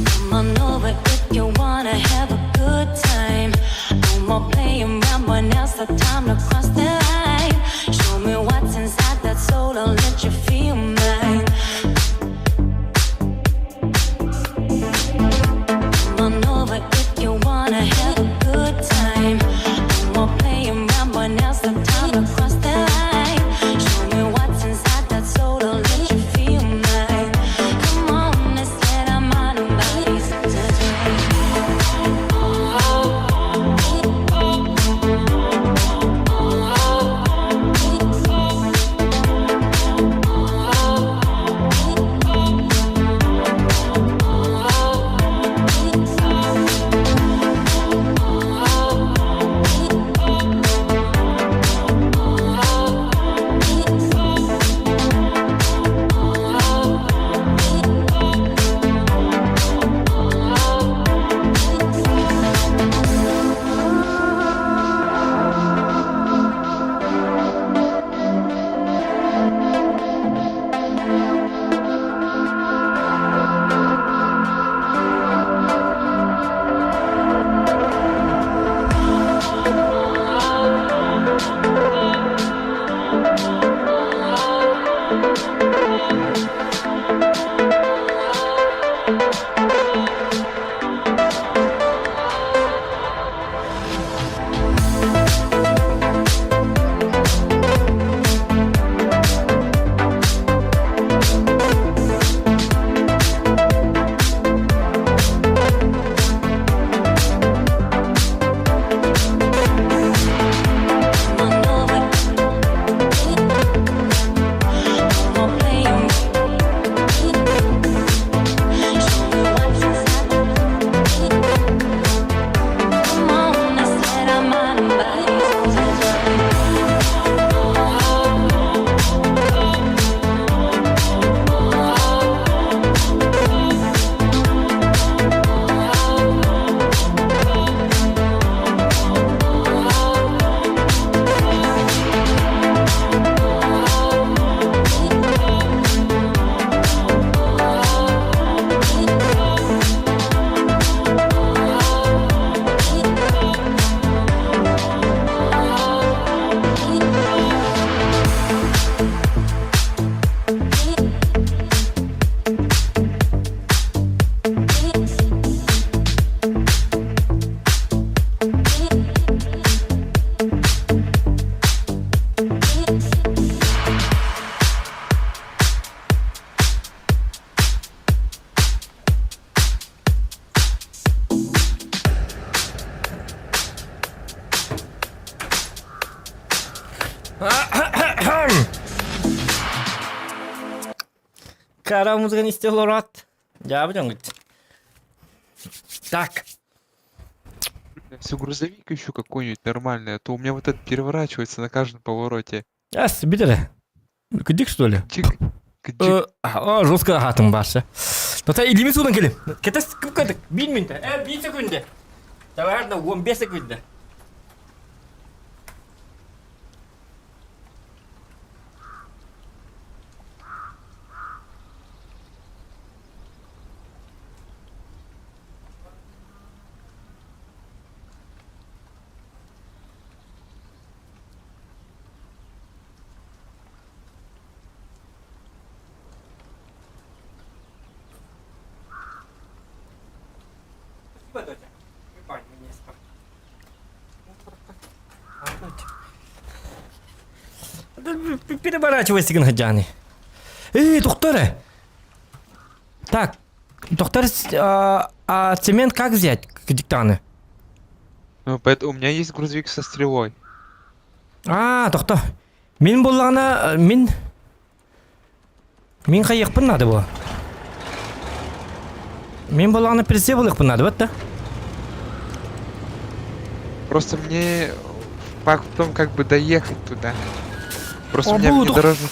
Come on over if you wanna have a good time. No more playing around, but now's the time to cross the line. Show me what's inside that soul, I'll let you feel mine. Come on over if you wanna have a good time. No more playing around, but now's the time to cross the line. Show me what's inside that soul, I'll let you feel mine. Come on, let's let our mind and bodies intertwine. Кара музыка не стел рот. Я будем говорить. Так. Все грузовик еще какой-нибудь нормальный, а то у меня вот этот переворачивается на каждом повороте. Ас, битер. Кыдик, что ли? Чик, кчик. Жестко хатым башы. Но та илими судан келем. Кетес кып кадык. 1 минут. 1 секунда. Товарно 15 секунда. Переворачивайся, Гангадяны. Доктор! Так, доктор, а цемент как взять, диктаны? Ну, поэтому у меня есть грузовик со стрелой. Доктор, мен болғаны, мен қайықпын надо было. Мен болғаны прицепылықпын надо, вот да? Просто мне факт в том, как бы доехать туда. Просто А у меня буду. внедорожник...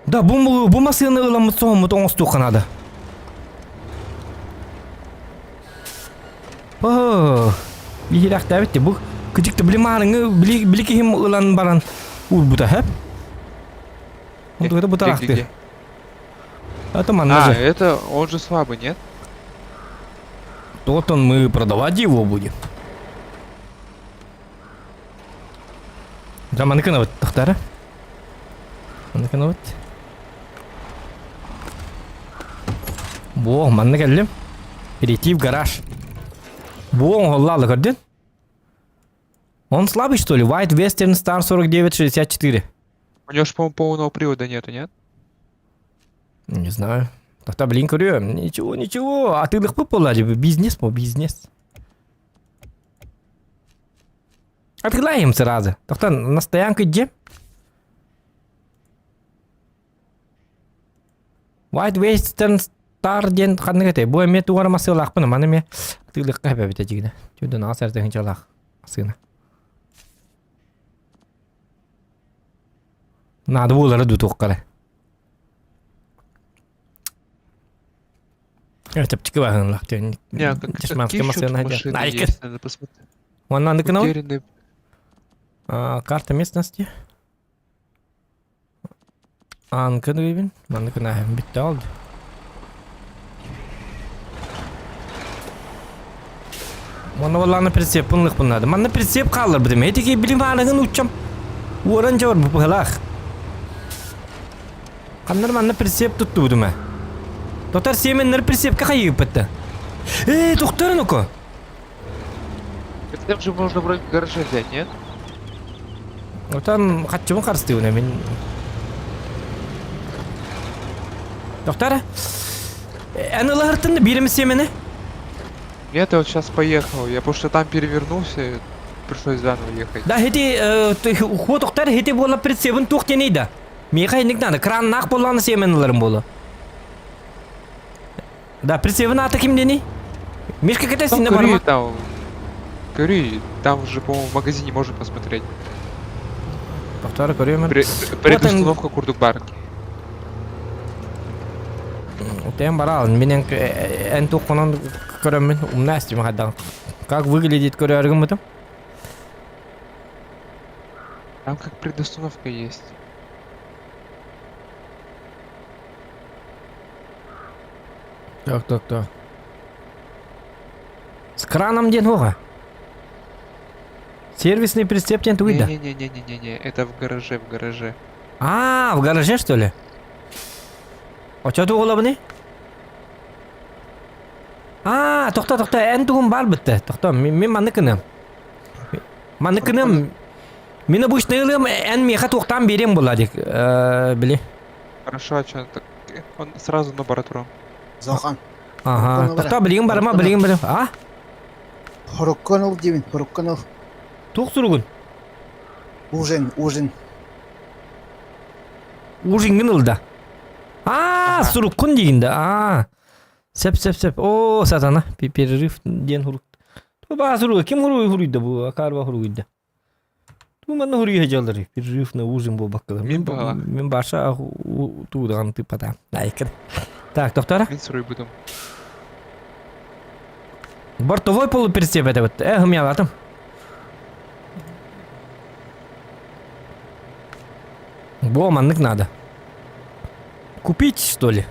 Да, bu masını ılamı soğumut onu stoğanadı. Bir hilak da bitti bu. Küçükte bilim ağrını bili ki hem ulan baran urbuta hep. Он это бутарахты. Где? Это А, маннажи. это он же слабый, нет? Тот он мы продавать его будем. Да, манекена вот тахтара. Манекена вот. Во, манекеллем. Перейти в гараж. Во, он голлал, горден. Он слабый, что ли? White Western Star 4964. У него же, по-моему, полного привода нету, нет? Не знаю. Тахта, блин, курю. Ничего. А ты легко полади. Бизнес по бизнес. Открываем сразу. Тахта, на стоянку где? White Western Star ден ханны кете. Бу эме тугара масылах пына. Маны ме ты легко хапя бите жигне. Чудо на асар техин чалах. Сына. Надо булары дутуққары. Это птика вагонлах. Не, а какие Дешманские еще машины тут найдет. машины Найки. есть? Надо посмотреть. Вон надо канал. Утерянные. Карта местности. Анкан вибин. Маны канаем битте алды. Оны оланы прицеп пунлық пунлады. Маны прицеп қалыр бідім. Этеке білім арығын ұтчам. Уоран жауыр бұл бұғылақ. Қандар маны прицеп тұтты бұдым. Доктор семенлер прицепке қайып бітті. Доктор ну-ка. Это же можно вроде в гараже взять, нет? Отан қатчымын қарысты өне мен. Доктор, әнілі ғыртынды берімі семені? Нет, я вот сейчас поехал. Я потому что там перевернулся, пришлось заново ехать. Да, хети, хо доктор, хети бола прицепін тоқ денейді. Меға енік нады, кран нақ боланы семенілерім болы. Да, прицепін аты кім деней? Мешка кәті Там сінде бар кури ма? там. Кури, там же, по-моему, в магазине можно посмотреть. Доктор, көреймін. Предустановка курдук-барки. Тем барал, менен эн тоққанан көрөмін, умнастим қаддан. Как выглядит көрерігім бұтым? Там как предустановка есть. Так. С краном ден оға? Сервисный прицеп ден туйда? Не-не-не-не-не-не, это в гараже. В гараже, что ли? А что туғыла бұны? Тоқта, ән туғым бар бітті. Тоқта, мен манныкыным. Мені бұшны ылым ән меха тоқтан берем болады. Біле. Хорошо, а что так? Он сразу на баратуру. Захан. Тоқта, білеген бар ма? Хорукканов деймін, Хорукканов. Тоқ сұрғын. Ужин. Ужингін ылда. Сұрыққын дегенді. Сәп. О, сатана. Перерыв ден хұрық. Ба сұрығы. Кем хұрыйды бұл? Акарва хұрыйды. Мана хұрыйы жалдары. Перерыв на ужин бұл баққылы. Мен баша туғыдаған тыпата. Айкын. Так, доктора? Мен сұрой будем. Бортовой полуперцеп это вот. Я латым. Маннык надо. Купить, что ли?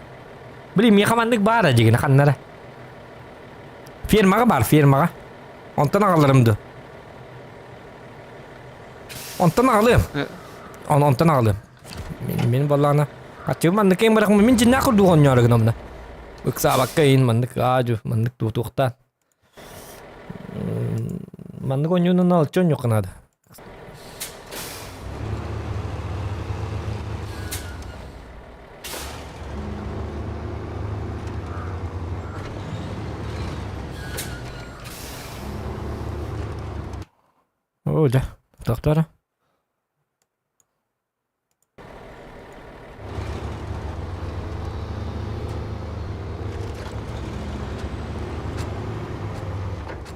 Блин, мне маннык бара деген ханнара. Фермаға бар, фермаға. Онтан ағаларымды. Онтан ағалым. Мен баллана. Ачы маннык ең барақым. Мен жинна құрдуған ярығын омна. Үкса баққайын маннык ажу, маннык туқтан. Маннык ойнуынан алып жон жоқ қанады. Да, доктора.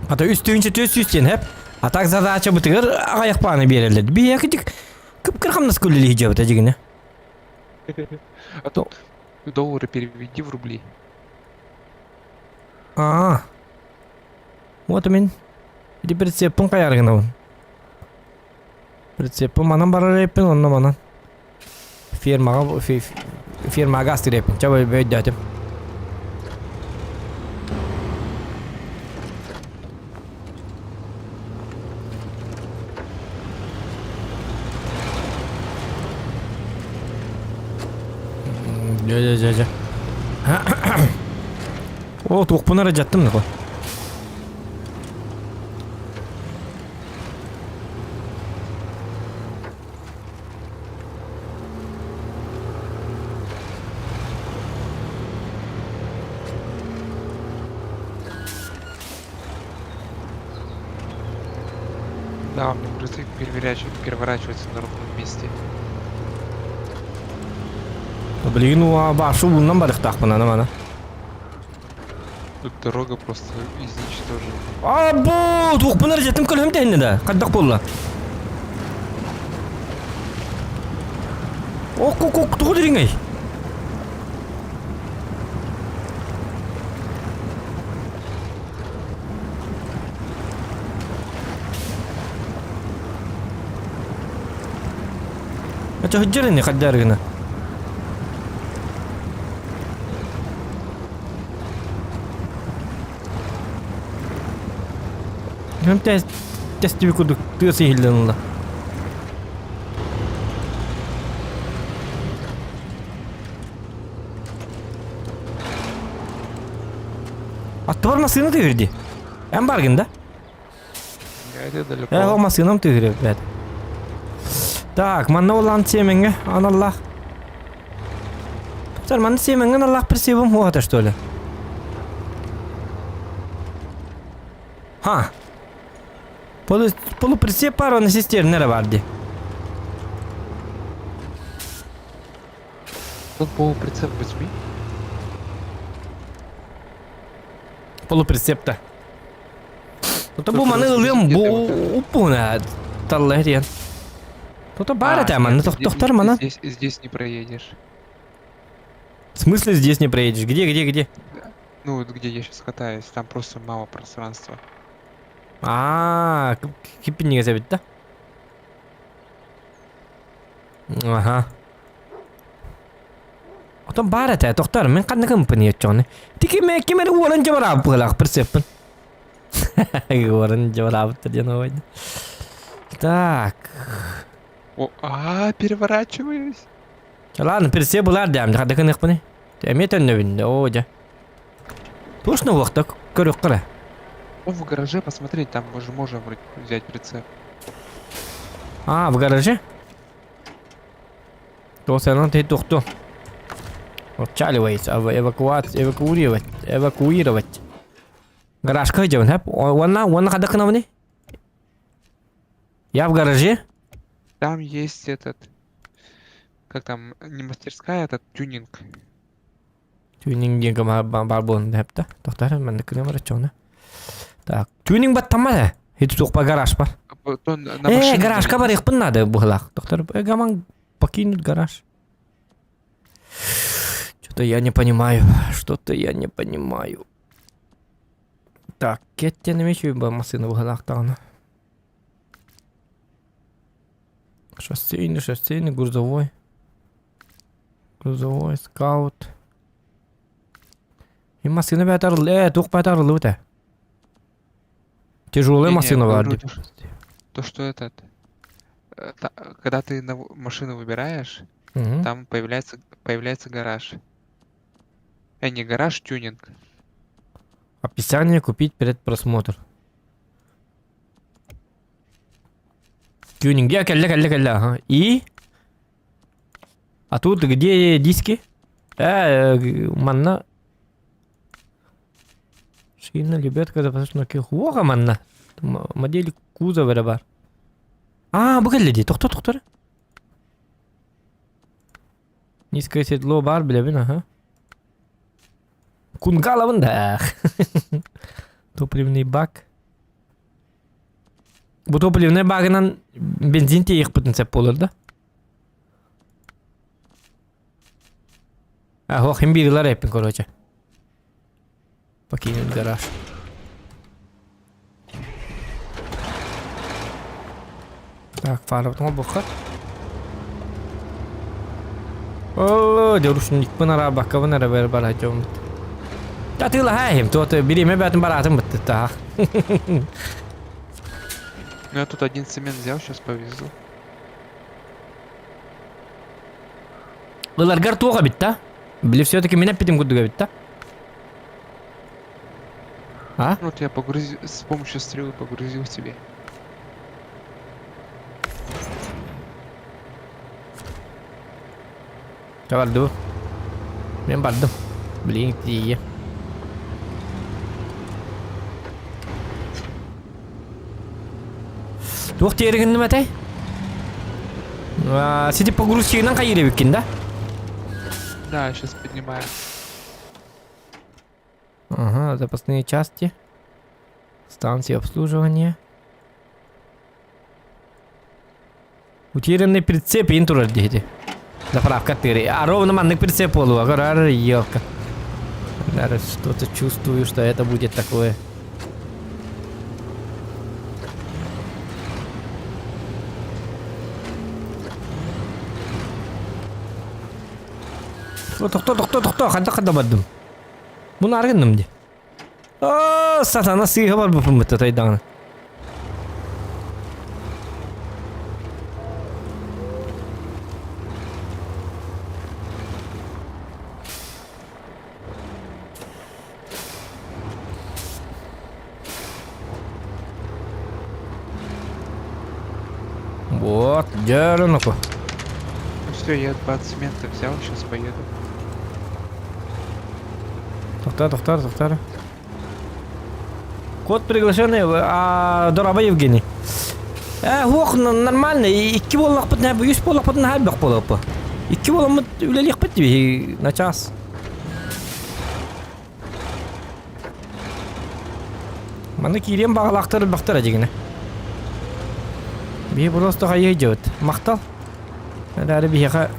Ата үстүнчө төсүстен хеп. Атак задача бутыр аяк паны берилди. Биякитик кыпкырхамнас көлли жабыта жигине. А то доллары переведи в рубли. Вот мен. Иди прицепін қайарғын ауын. Прицепі манан барар еппин, онна манан. Фермага астыр еппин, чабай бөйдәтім. Жа. О, туқпынара жаттым да. Да, у меня грузовик переворачивается на ровном месте. Блин, башу bundan барық тақпын ана. Тут дорога просто изничтожена. Абу, туқпынара жаттым көлім тәйінді да. Қаддақ болла. Оқ, тұғы дөрің ай. Ача хыджар не қаддар гына. Hem test bir kuduk tüyesi hillanıla. Attı var masını tüyürdü. En bargında. Это далеко. O masını mı tüyürüyor? Evet. Так, manna olan semenge, anallah. Tutar manna semenge, anallah persibim o hata что ли? Ha. Полуприцеп пару на сестер не раварди. Тут полуприцеп возьми. Полуприцепта. Tuta bu Тут manı раз ılıyorum где-то bu вот это. upuna tallah diyen. Tuta bari А, manı нет, doktor manı. Здесь не проедешь. В смысле здесь не проедешь? Где? Ну, вот где я сейчас катаюсь, там просто мало пространства. Кипинниге себет да? Ага. Отон бары тә, тоқтар, мен қанды компания чоны. Тики мен кемер уорын жабарабы бұғылақ прицеппін. Уорын жабарабы ден ойды. Так. Переворачиваюсь. Ладно, прицеп бұлар дәмді, қады қынық бұны. Тәмет өннөбінде, оожа. Точно уақытта көрік қыра. В гараже посмотреть, там мы же можем вроде взять прицеп. В гараже? То сенан ты тухту. Отчаливайся, эвакуировать. Гараж кай жабын, хэп? Ванна қады қына бұны? Я в гараже? Там есть этот... Как там, не мастерская, этот тюнинг. Тюнинг ден кама бар болын хэп та. Тоқтар, мәнді күнем рачоны. Так, тюнинг баттамады. Хит туқпа гараж бар. Гаражка бар иқпын надо бұғылақ. Доктор, гаман покинуть гараж. Что-то я не понимаю. Так, кеттен емеші ба масыны бұғылақ тағына. Шоссейный, грузовой. Грузовой, скаут. И масыны бәтарылы, туқ бәтарылы өте. Тяжелая машина варди. То, что этот... Когда ты машину выбираешь, там появляется гараж. Не гараж, тюнинг. Описание купить перед просмотром. Тюнинг. Я калля. И? А тут где диски? Манна. Шина, лебедка, достаточно кихуога манна. Модель кузова бар. Бұл келді. Тоқтар. Низкое седло бар, білебін, аха. Кунгалавын да. Топливный бак. Бұл топливный багынан бензин тейік потенциап болыр да. Хоқим бірілер еппін, короче. Покинуть гараж. Так, фара бутуңа бухар. О, дөрүшүн икпен ара баккабын ара бер бара жом. Татыла хайм, тот бириме бәтин баратын битти та. Ну я тут один цемент взял, сейчас повезу. Уларгар туга битта. Били все-таки меня питим гудуга битта. А? Ну, вот я погрузил, с помощью стрелы погрузил тебе. Bardu. Men bardu. Blir inte i. Тух тереген нема тай? Сиди погрузчигинен кайыра беккен да? Да, сейчас поднимаю. Ага, запасные части. Станции обслуживания. Утерянный прицеп интур дети. Заправка тыры. А ровно маннык прицеп полу, а елка. Даже что-то чувствую, что это будет такое. Тоқта, қанда бардым. Бұны арғындым де. О, сатана сыйға бар бұпым бұтты тайдағына. Вот, дерну-ка. Ну все, я 20 цемента взял, сейчас поеду. Тоқтар. Код приглашенный, дораба Евгений. Хуқ, нормально. 2 боллақ бұтын, 3 боллақ бұтын, бақ боллақ бұ. 2 боллақ бұт үлелек бітті на час. Маны кейрен бағалақтары бақтыра дегені. Бей просто қайы жауыт. Мақтал. Әрі бейға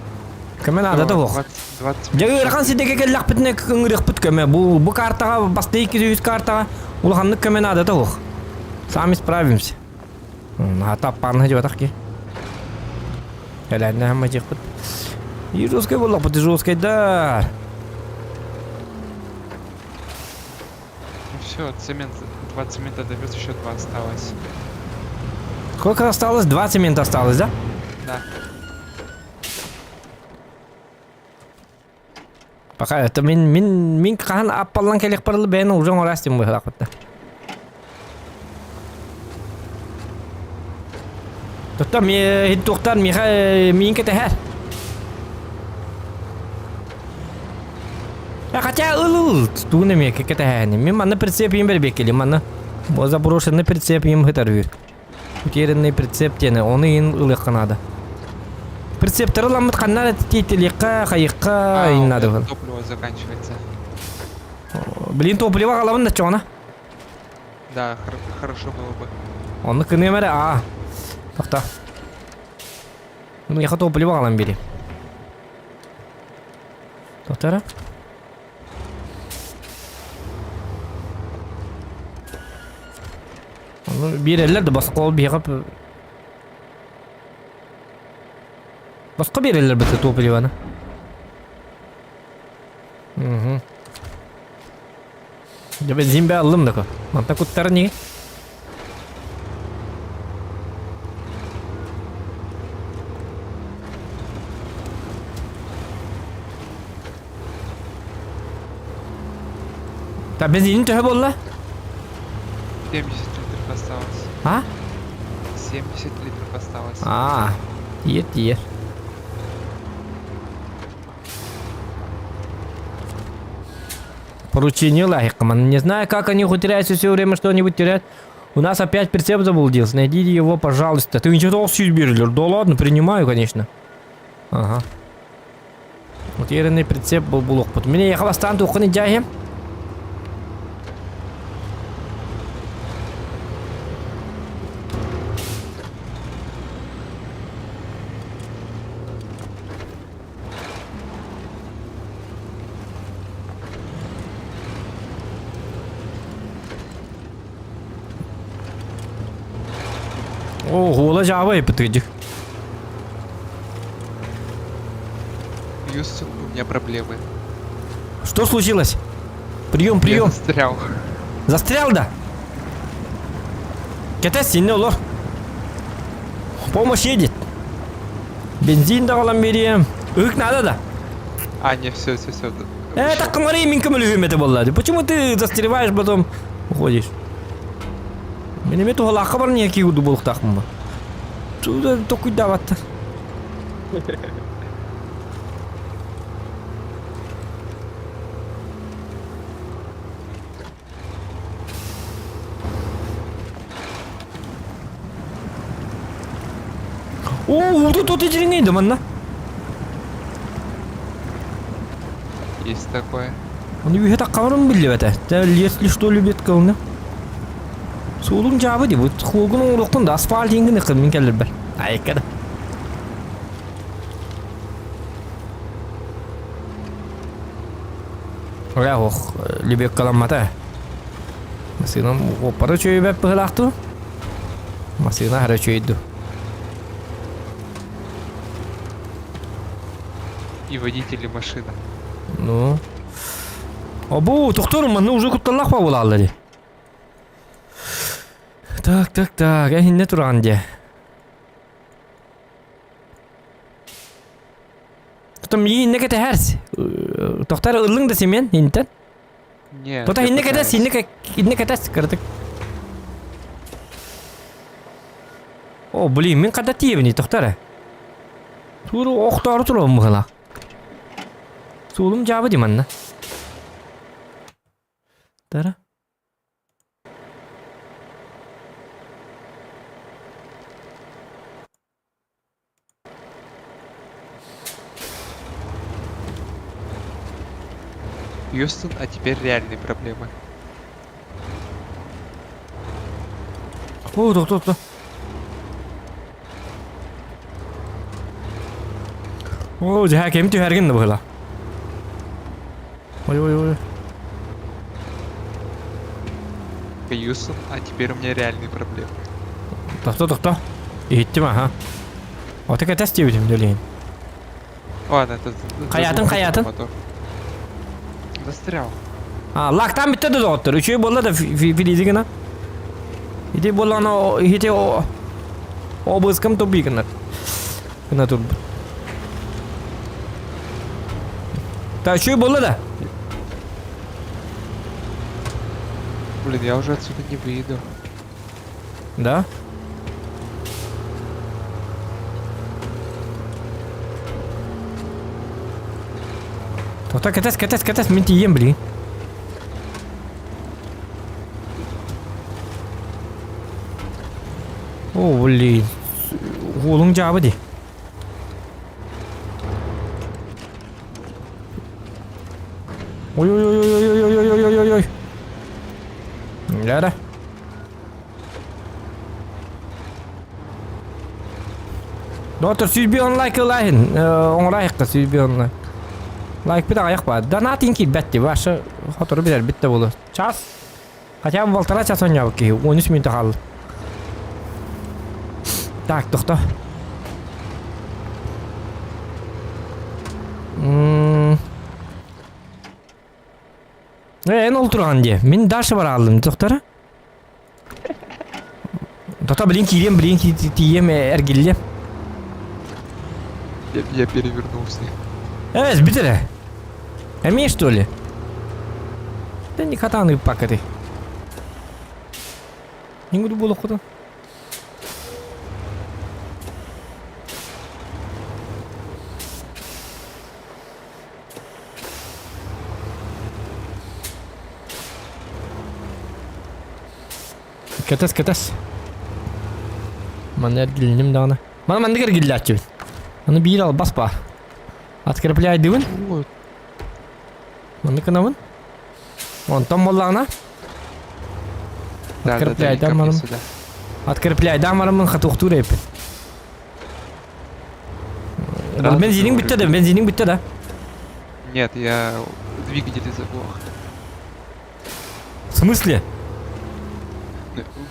көмен адады хуқ. 20 Жағы ұрған сидеге келлақ бітіне күңірек бұт көме. Бұл картаға, басты 200 картаға ұлғанлық көмен адады хуқ. Сами справимся. Атап парны жауатақ ке. Әләнне әмі жек бұт. И жесткой боллақ бұты, жесткой да. Ну все, цемент, 2 цемента довез, еще 2 осталось. Сколько осталось? 2 цемента осталось, да? Да. Пока это min kahan appalan kelek parlı ben uzun orastım bu hakikaten. Tuttam hit doktor min kete her. Ya kaça ulu tu ne mi kete her ne min manna прицепим бер бекели манна. Bu заброшенный прицепим хитарвир. Утерянный прицеп тене оны ин ылык канада. Прицептары ламыт қаннар тетелеққа, қайыққа ин надо был. Топливо заканчивается. Блин, топливо қалабын да чоғына. Да, хорошо было бы. Оны күні мәре, тоқта. Меха топливо қалам бері. Тоқтары. Оны берелер де басқа ол бейғап. Басқа берелер біті топливоны. Я бензин бе алым да ко. Манта куттары не? Та бензин төһө болла? 70 литров осталось. А? 70 литров осталось. Тиер. Поручение лайкоман. Не знаю, как они ухитряются все время что-нибудь терять. У нас опять прицеп заблудился. Найдите его, пожалуйста. Ты ничего толстый берлер? Да ладно, принимаю, конечно. Ага. Утерянный прицеп был блок. Меня ехал останут уханы дяги. Ого, ола жабы епітігдік. Юстон, у меня проблемы. Что случилось? Прием, Я прием. застрял. Застрял, да? Кетес, сильно олор. Помощь едет. Бензин да алам берем. Ык надо да? А, не, все. Так комары минкам любим это было. Почему ты застреваешь, потом уходишь? Benim et oğlan kabar niye ki yudu balık takma. Tuğda tokuy davatta. Oo, тут içeringeydi man la. Есть такое. Onu bir hata kavarım bildi bete. Если что любит кылны. Soğulun cevabı değil. Bu koğunun uğruktan da asfalt yengini kılmin gelir ben. Ayıkkada. Oraya hoş. Libek kalanmata. Masina opara çöyü bep bıhlaktı. Masina hara çöydü. И водители машина. Ну. Абу, doktorum ben уже kutlallak pa bulalları. Так, ne turan diye. Tutam iyi ne kete hers. Doktor ılın da semen hinten. Нет. Tuta я hinne kete пытаюсь. hinne kete sıkırdık. O блин, мен kada tiyevni doktora. Turu oktar turum mıhla. Sulum cevabı dimanna. Tara. Юстон, а теперь реальные проблемы. O doktor. O jaha kem tu hergin da bhla. Ой. Юстон, а теперь у меня реальные проблемы. Doktor. İhtimal ha. O tek test yapayım dileyin. Ладно, это... Хаятын. Мотор. Застрял. Ha, laktan bitti de doktor. Üçü bolla da filizi gına. İdi bolla no hite o bızkam to bir gına. Gına tur. Ta üçü bolla da. Блин, я уже отсюда не выйду. Да? Doktor ketes minti yiyem bileyim. O блин. Oğlun cevabı di. Oy. Nerede? Doktor siz bir like layın. Onlara yakta siz bir online. Like bir de ayak var. Donating ki betti. Başka hatırı birer bitti bulu. Ças. Хотя бы 1,5 часа не было. 13 минут kaldı. Так, doktor. Ne oldu diye. Min dersi var aldım doktora. Doktor bilin ki diyeyim ergilli. Я перевернулся. Evet bir de. Emin что ли? Да не хатаны пакеты. Не буду было куда. Кетес. Mana ergilim dağına. Mana ben de ergilli açıyor. Onu bir al baspa. Открепляй дывын. Вот. Mana kanavın. Вон там боллағына. Да, Открепляй, не да, ко мне мам? сюда. Открепляй, да, марымın хатуқтур еп. Сразу Benzinin bitti de, говорю. benzinin bitti de. Нет, я двигатели заглох. В смысле?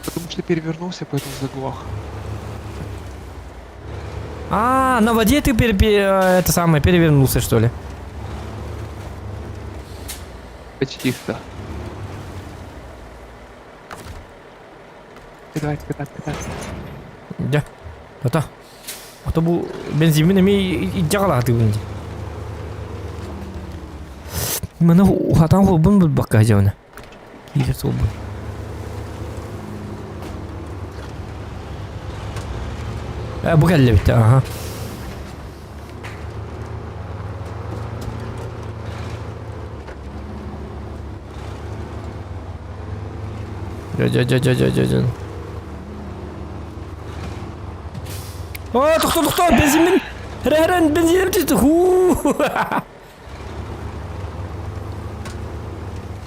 Потому что перевернулся, поэтому заглох. А, на воде ты это самое перевернулся, что ли? Почти что. Давай, кидай. Да. Ата. Ата bu benzinmin emi jagaladı bence. Mana hatan hobun bu bakka jawna. Kiyir sobu. Bu geldi bitti aha. Ja. To'xta, benzinmin. Herren benzinim düştü.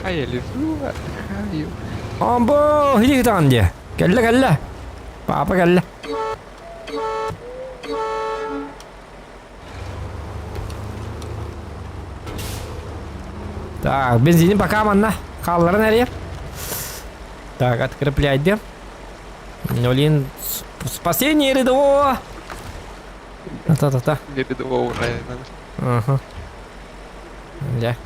А я лежу, отдыхаю. Ambo, hiç gitan diye. Gelle. Papa gelle. Так, бензин пока манна. Қаллары нәре. Так, открепляйте. Блин, спасение рядового. Та. Для рядового уже надо. Ага. Да.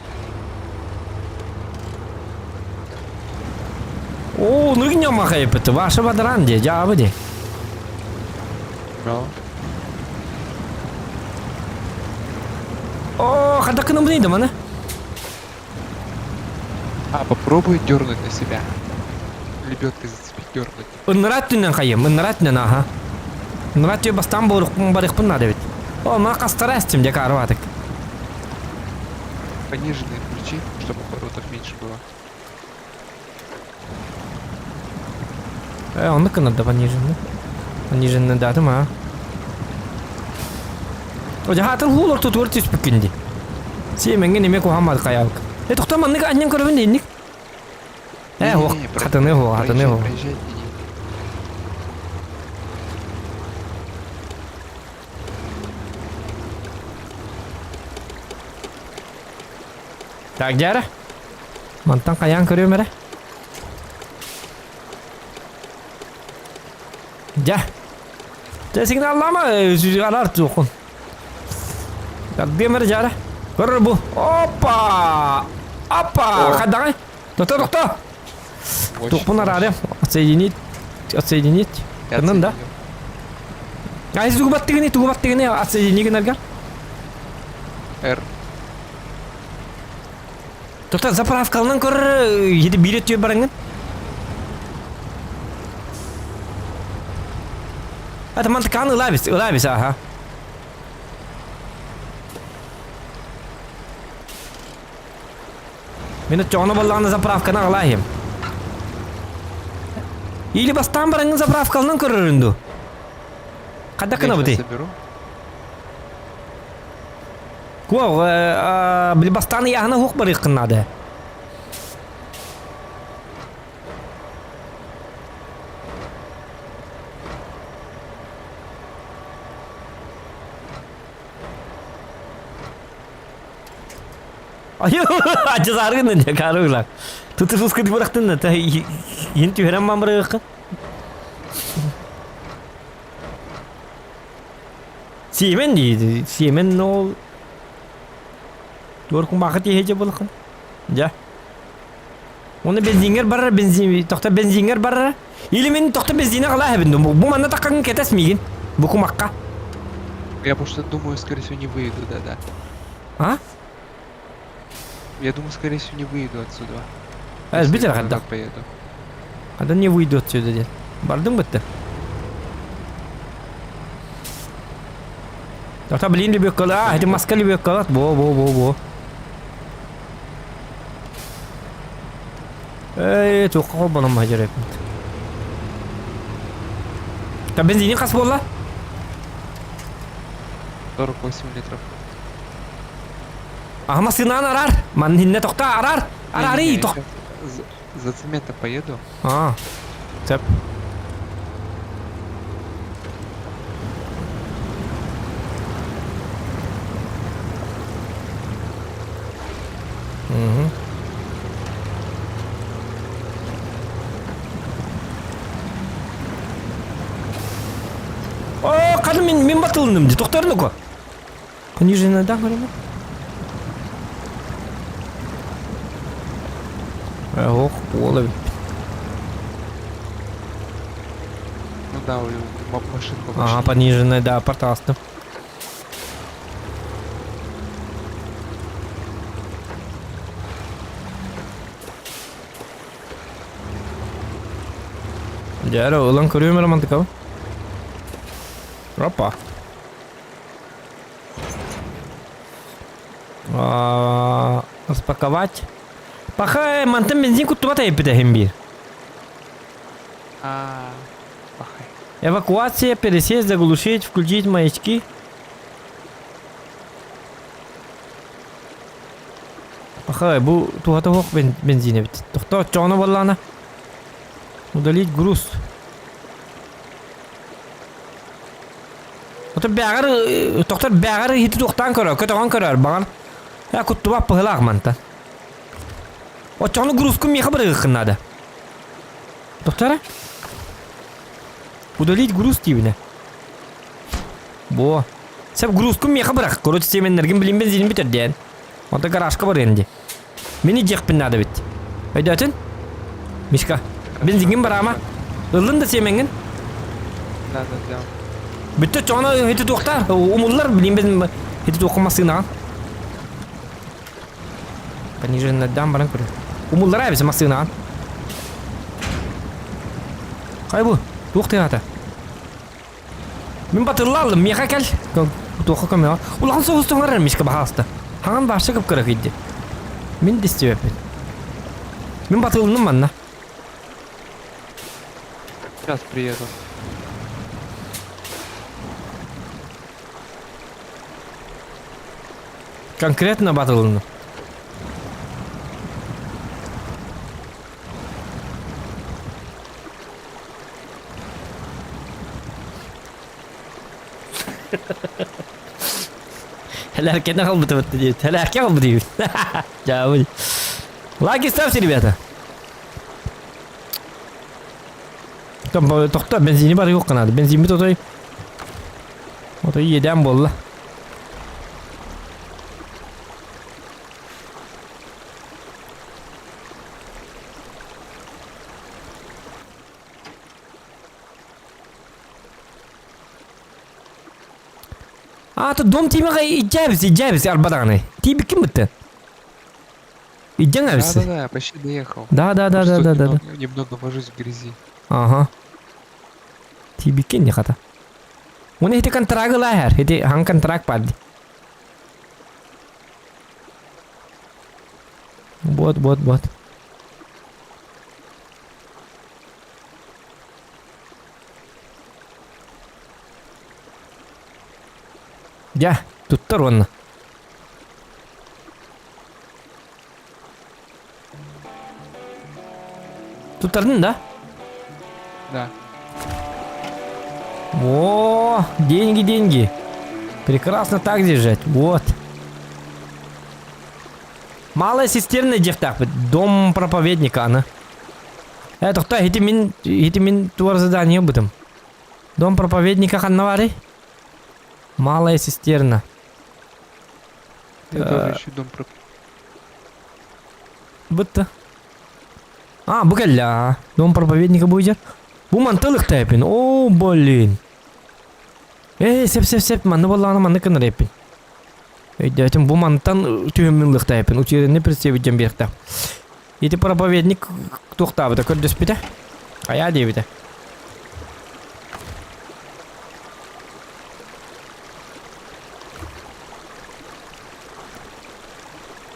О, ну не махай, это ваша водоранде, джавади. Да. О, когда к нам не мана? А, попробуй дернуть на себя. Лебедкой зацепить, дернуть. Нратнен хайым, нратнен, ага. Нратью бастан барых пунна девит. О, ма кастарастим, где карватик. Пониженные включи, чтобы оборотов меньше было. Он надо пониженно. Пониженно да, ма. О, жахатыл хулор тут вертис пикинди. Семенге неме кухамад каялк. Это кто манны аннем коровинник? Хатаны его. Проезжай, иди. Так, Джара. Мантан каян көрüyor mere. Ja. Te signallama arar tuğun. Tak dia mere Jara. Kör bu. Опа! Kadang. Doktor. Тук понарade. Отсоединить. Я Канан да? отсоединил. Айс тугубаттыгыны отсоедини генерга. R. Доктор заправкалынан көр еди билет жөө бараңын. Это мантыканы ылабис, ага. Мені чоны болланы заправканы алайым. Или бастан бараңын заправкалынан көрөрүндү. Када кына бути? Соберу. Били бастаны яғына хук барық кынады. Ayo, aja sargın ne karılar. Tutu fuskı bıraktın da ta yenti veremem bırak. Siemen değil, Siemen no. Dorkum bakıt yiyece bulakın. Ja. Onu benzinler barra tokta benzinler barra. İlimin tokta benzine kala hebindim. Bu manna takkan ketes migin. Bu kumakka. Я просто думаю, скорее всего, не выйду, да. Ha? Я думаю, скорее всего, не выйду отсюда. Evet, bitir Если kadar. так поеду. Hadi ne uydu atıyor dedi. Bardın bitti. Doktor bilin lebih kalah, hadi masker lebih kalah. Bo. Çok bana macer yaptı. Tabi benzini kas bolla. 48 литров. Ahma sinan arar. Man hinne tokta arar. Arari Не-не-не, tok. щас за цементом поеду. Aa. Sep. Mhm. Bakkalım min batılındım di. Doktorun oku. Пониженныйдан көрөмүн. Ох, болобу. Ну да, у него машинка. Ага, пониженная, да, портастым. Жаро, улан көрөмүн романтикабы. Опа. Распаковать. Пахай, мантам бензин кутубата епиде хембир. Пахай. Эвакуация, пересесть, заглушить, включить маячки. Пахай, бу тугата хок бензин бит. Тохто чоно боллана. Удалить груз. Ото бягар, доктор бягар хити доктан көрөр, көтөгөн көрөр баган. Я кутуба пыхлак манта. Очону грузку меха бырыгынады. Доктора? Удалить груз тибине. Бо. Сеп грузку меха бырак. Короче, семенлерген билим бензин битер ден. Онда гаражка бар энди. Мени жекпин надо бит. Айдатын? Мишка. Бензингин барама. Ылын да семенген. Да. Бүтө чоно хити доктор. Умуллар билим бензин хити докумасына. Пониженный дам баран көрө. Умуллар абис масына. Кайбу? Доктор ата. Мен батыллалым, меха кел. Доктор камера. Улан соғыстыңар мишка бахаста. Хаган баршы кып көрөк иди. Мен дистеп. Мен батылным манна. Сейчас приеду. Конкретно батылным. Helaketine kalmadı diyor. Helaketine kalmadı diyor. Cavul. Лайки ставьте, ребята. Там тоқта бензини бар жоқ қанады. Бензин бит отой. Отой еден болды. Ата дом тимега иджабис арбаданы. Тиби ким битти? Иджан абис. Да, я почти доехал. Да. Немного вожусь в грязи. Ага. Тиби кин не хата. У них контракт лахер, эти хан контракт падли. Вот. Я тут торонно. Тут торнын, да? Да. О, деньги. Прекрасно так держать. Вот. Малая цистерна девтак, дом проповедника, она. Это кто? Эти мин туар задание об этом. Дом проповедника Ханнавари. Малая цистерна. Я тоже ищу дом про... Будто. Букалля. Дом проповедника будет. Бу мантылык тайпин. О, блин. Сеп. Манны болланы манны кынрепин. Өйдәтим бу мантан түйминлык тайпин. Учеренне представителен беркта. Эти проповедник тоқтабыда көрдөс бите. Ая дебите.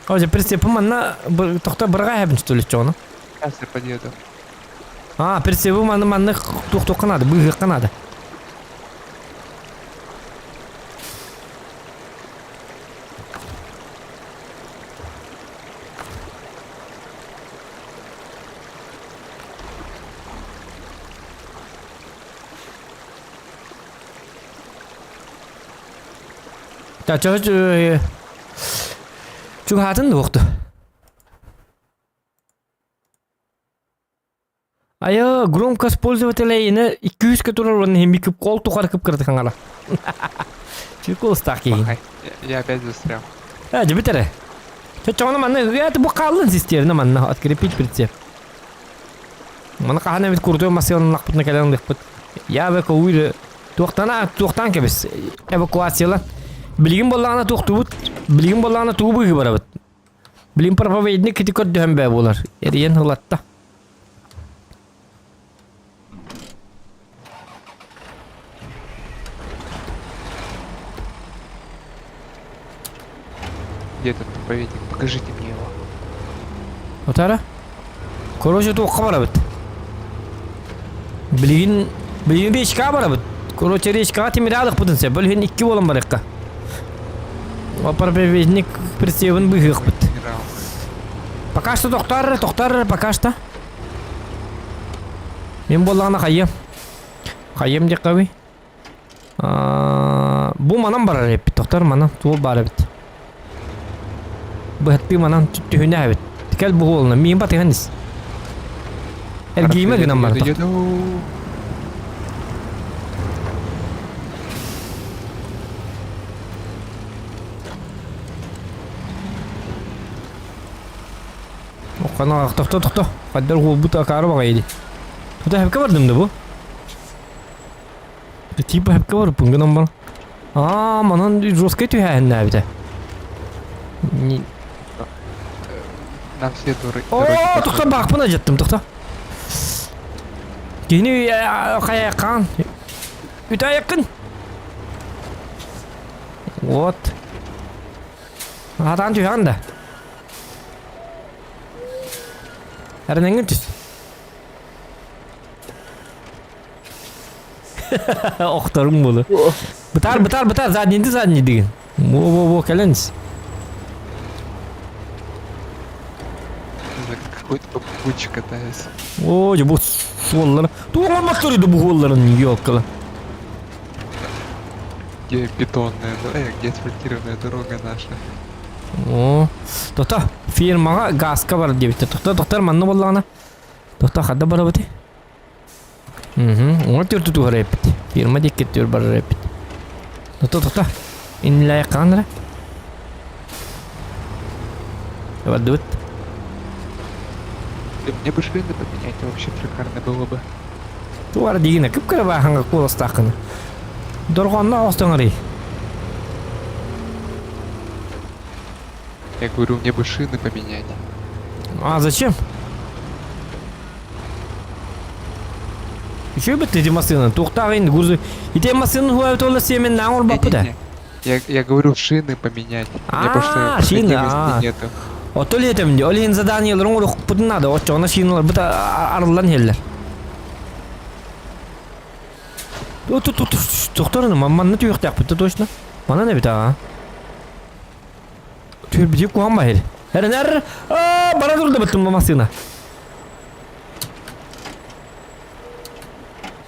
Оже прицепом манна тоқта бырга хабин что ли чоно? Сейчас я подъеду. Прицепом манна тоқ надо, быгы надо. 자, 저 하던 거 없다. Aya громко пользователя ины 200 который он химик кол тухаркып кырды каңара. Чекол стаки. Махай. Я опять застрял. Жебитере. Чочоны манна это бу калын систерне манна открепить прицеп. Мана кахана бит курдой массивный лакпытны калан лакпыт. Я бе куйры тоқтан кебес эвакуациялар. Билгин болланы тоқтубут. Билгин болланы туубы барабыт. Билгин проповедник кити көддөм бе болар. Эриен хылатта. Где этот проповедник? Покажите мне его. Отара. Короче тоққа барабыт. Билгин бешқа барабыт. Короче речка тимирадық бұтынса. Білген 2 болам барыққа. Проповедник прицебін бұйық бұт. Генерал. Пока что тоқтар, пока что. Мен болағына қайым. Қайым дек қаби. Бұл манам барар еппі, тоқтар манам, туыл бары біт. Бұхатпи манам түхіне әбіт. Тікәл бұл олына, мен ба тіғаныз. Әлгейме гінам бар тоқтар. Оқана тоқта. Қаддар ғол бұта қары баға еді. Тоқта әпке бардым да бұл. Типа әпке бар бұңғынан бар. Манан жосқа түйе әнді әбіті. Нам все дороги. Тоқта бақпына жеттім, тоқта. Кені қай аяққан. Үті аяққын. Вот. Атан түйе анда. Әрінен түс. Оқтарым болы. Бұтар, заднеді деген. Во, кәліңіз. Какой-то попутчик катается. Ой, бұл соллары. Туған мақтар еді бұл оларын, елкалы. Где бетонная, где асфальтированная дорога наша. Тоқта, фирмаға газқа бар дебітті. Тоқтар манны болағына. Тоқта қадда бара бұты. Оңа түрті туғыр әппіт. Фирма декет түр бар әппіт. Тоқта. Инлай қандыра. Вады бұт. Мне бы шины поменять, вообще шикарно было бы. Туғар дегені, күп кірі бағанға қол астақыны. Дұрғанна остыңыры. Я говорю, мне бы шины поменять. Зачем? Еще бы ты эти машины, тухтар инди гурзы. И те машины хуя то на семен на он бапуда. Я говорю, шины поменять. Мне просто шины, нету. Ото летем де, олин задание лонгу путун надо, очо на шиналар бута арлан хеллер. Тухтарны мамманны түйөктак бутта точно. Мана не бита? Түйөр битип куган ба хел. Әрінер, бара тұрды бұттым бұл машина.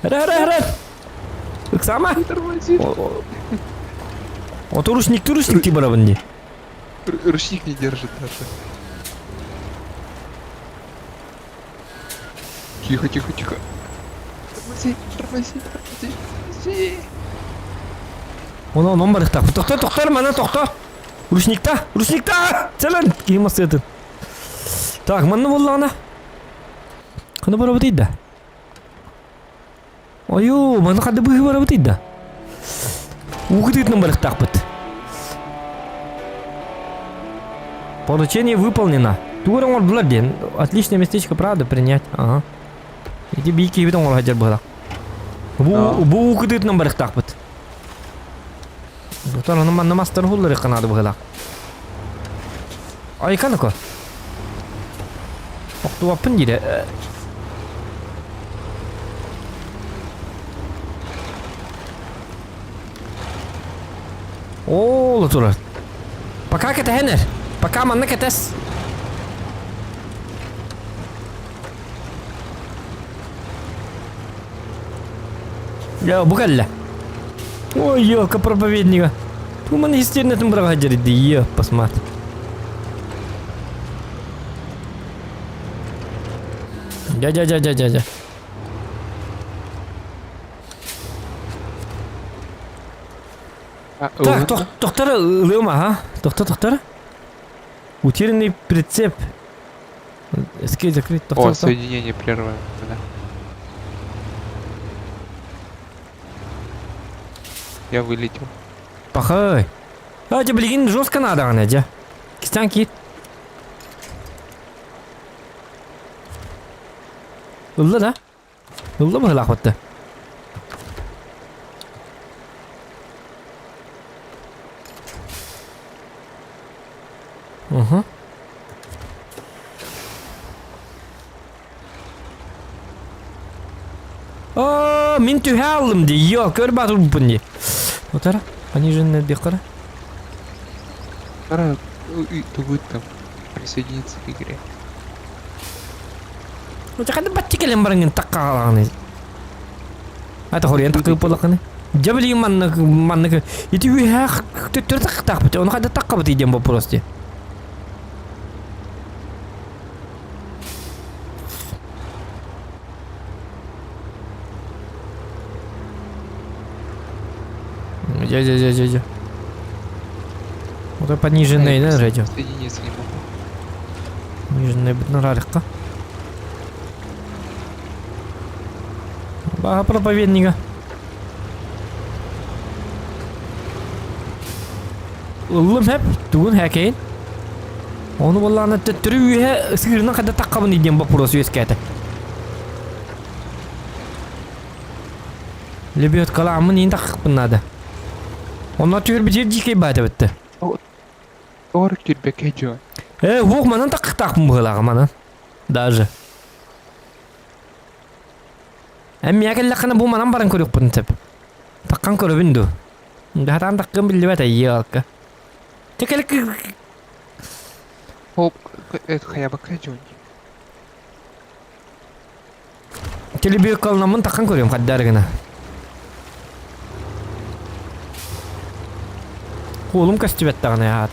Әрі. Үксама? Ото ручник ти бара бұнде. Ручник не держит даже. Тихо. Тормози. Оны бар ықтақ. Тоқтар, мана тоқта. Ручникта! Целен! Кейін масы етін. Так, манны болағына. Қаны бара бұтейді? Ойо, маны қады бұғы бара бұтейді? Уғытытның бар ықтақ бұт. Поручение выполнено. Туғырың ол бұлар ден. Отличное местечко, правда, принять. Ага. Эти бейки ебітің ол ғаджар бұғырақ. Бұ уғытытның бар ықтақ бұт. Доктор, оны манны мастар ғоллары қанады бұғылақ. Айқаны ко? Оқты вапын дейді. Олы тұрар. Пока кәті хәнер. Пока манны кәтәс. Бұғалла. Ой, елка проповедника. У мене істерне там брага джереді, посмотри. Дядя. Так, тоқтар ылыма, а? Тоқтар. Утерянный прицеп. Эскей закрыть, О, тоқтар. соединение прервано, да. Я вылетел. Пахай. Тебе, блин, жестко надо, ана, дя. Кистян кит. Ылы, да? Ылы мı hılak battı? Угу. Мен түйе алдым де. Йо, көр батыр бұпын де. Отара, пониженная декора. Пора тут там присоединиться к игре. Отара, бәтті келем барыңын таққа қалағын. Ата хориян таққа болақын. Жабылы маннық. Еті үйе түр тақ бұты. Оны қайда таққа бұты еден бұл просто. Дя. Вот пониженный, да, радио? Соединиться не могу. Пониженный быть нарарыққа. Баға проповедника. Ұлым әп, түгін әкейін. Оны болағына түттірі үйе сығырынан қада таққабын еден бұл пұрасы өскәті. Лебет қаламын ең таққыпын нады. Onlar tüyür bitir dikey bade bitti. Doğru kirbe kejo. Vok manan takım bılağı manan. Даже. Hem ya kellakana bu manan baran körük pun tep. Takkan körübün du. Dahatan takkan bildi bata yok. Tekelek. Hop, это хаяба kejo. Telebiyo kalnamın takkan körüyüm kaddar gına. Oğlum kaçtı tane ya.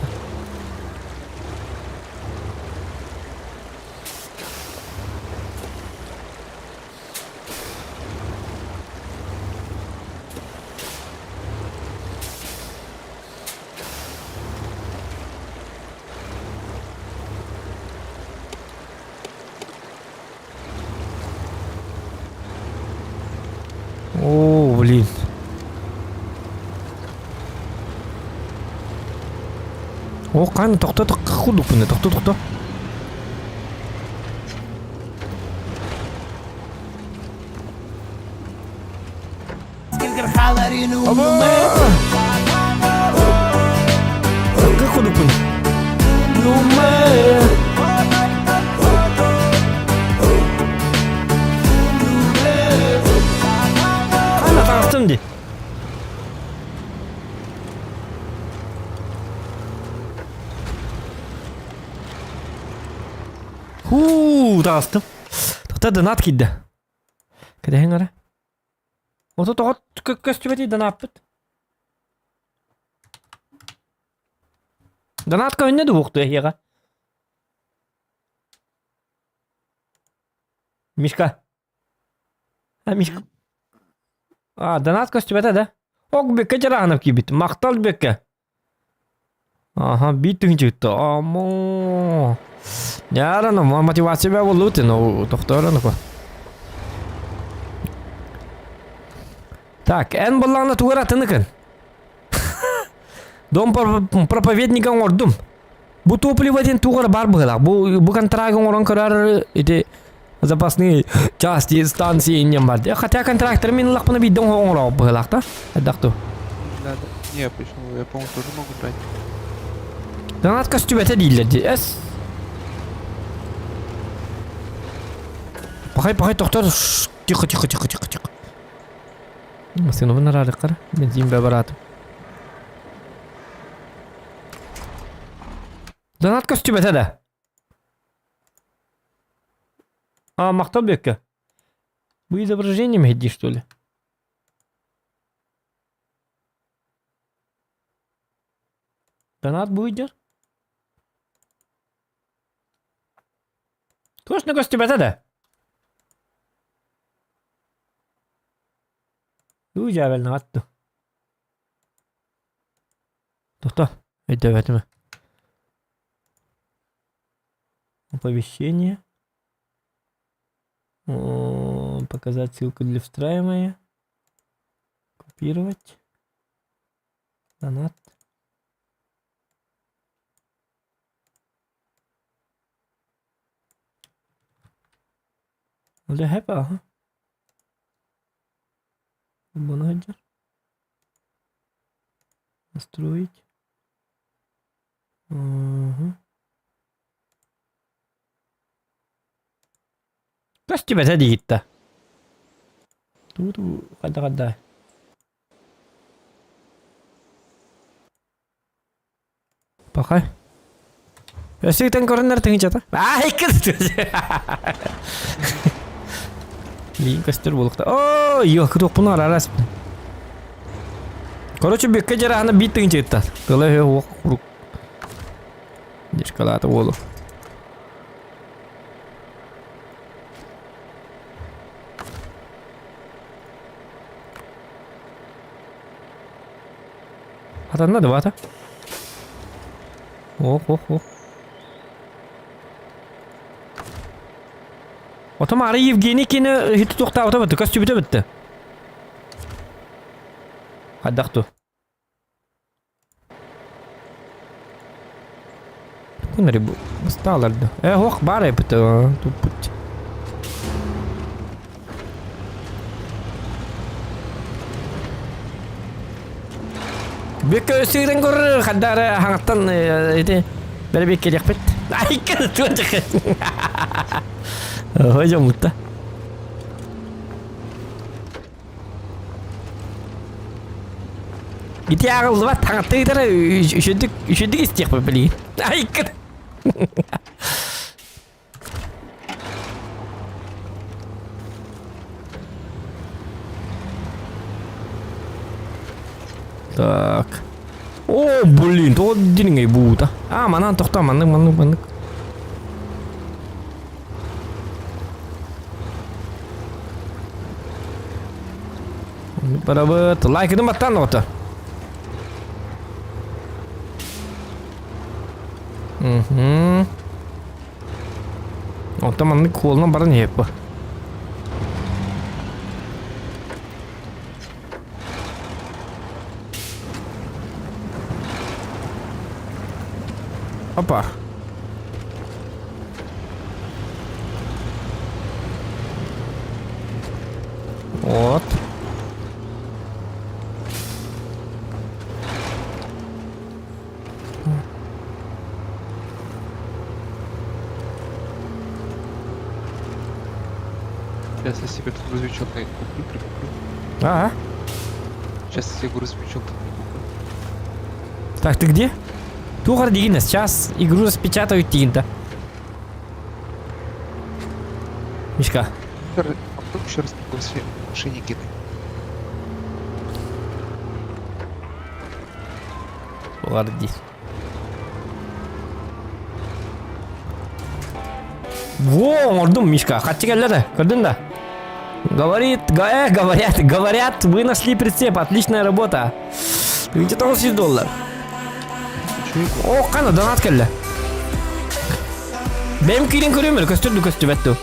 О, блин. О, қайны тоқта құдық бұны, тоқта. Тоқта құдық бұны. Қайны тағыстым де. Tağastım. Toqta donat kiddi. Kadang ara. Oto toqot köstübeti donat bit. Donat köyünde de boqtu yaga. Mishka. Ha Mishka. Donat köstübeti de. Ok bekke jaranıp ki bit. Maqtal bekke. Aha, bitin çıktı. Amo. Ярано, мотивация была лучше, но доктора ну. Так, эн баллана тугара тыныкен. Дом проповедникан ордум. Бу топливаден тугара бар была. Бу контраган оран карар эти запасные части станции не бар. Хотя контрактор min лахпана бидон оран была, да? Доктор. Надо. Не, почему? Я, по-моему, тоже могу брать. Да надо костюмета дилди. Пахай, доктор. Тихо. Машина нарады қара. Бензин бабарат. Донат костюм это. Мақтал бекке. Вы изображением иди, что ли? Донат будет? Точно костюм это. Уй, жабелна атту. Тоқта. Әйтті. Оповещение. Показать ссылку для встраивания. Копировать. Донат. Öyle hep aha. Bunu hacer. Настроить. Kas тебе садит-то? Тут када. Пока. Өсектен көрінер тыңы жата. Ай, кіз! Лейін көстер болықта. О, yok, күтіп бұны арас. Короче, бекке жарағына бейт тыңы жата. Кылы оқ құрук. Дешкалаты болу. Атанна дыбата. Оқ. Отам ары Евгений кені хитті тоқта аута бітті, көз түбіті бітті. Қаддақты. Күн әрі бұл, ұсталарды. Оқ, бар әпіті. Тұппыт. Бекке өсігден көрі, қаддары хаңаттан бәрі бекке дек бет. Ай, кені туан жақы. Hocam mutta. Giti ağıllı var, tanıttı gider, üşüdük isteyek bu biliyin. Ay, kır. Так. О, блин, то динге бута. А, манан тоқта, маннык. Beraber like itu matan oта. Ota manni koluna baran hep. Опа. Вот. Сейчас я себе тут грузовичок прикуплю. Ага. Сейчас я себе грузовичок тут прикуплю. Так, ты где? Тухар Дигина, сейчас игру распечатают Тинта. Мишка. А потом еще раз пригласи машине кидай. Ладно, здесь. Во, ордум, Мишка, хатчи келледі, көрдің да? Говорят, вы нашли прицеп, отличная работа. $29. О, қана, донат келді. Бәйім кейден көрем әлі, көстірді бәтті.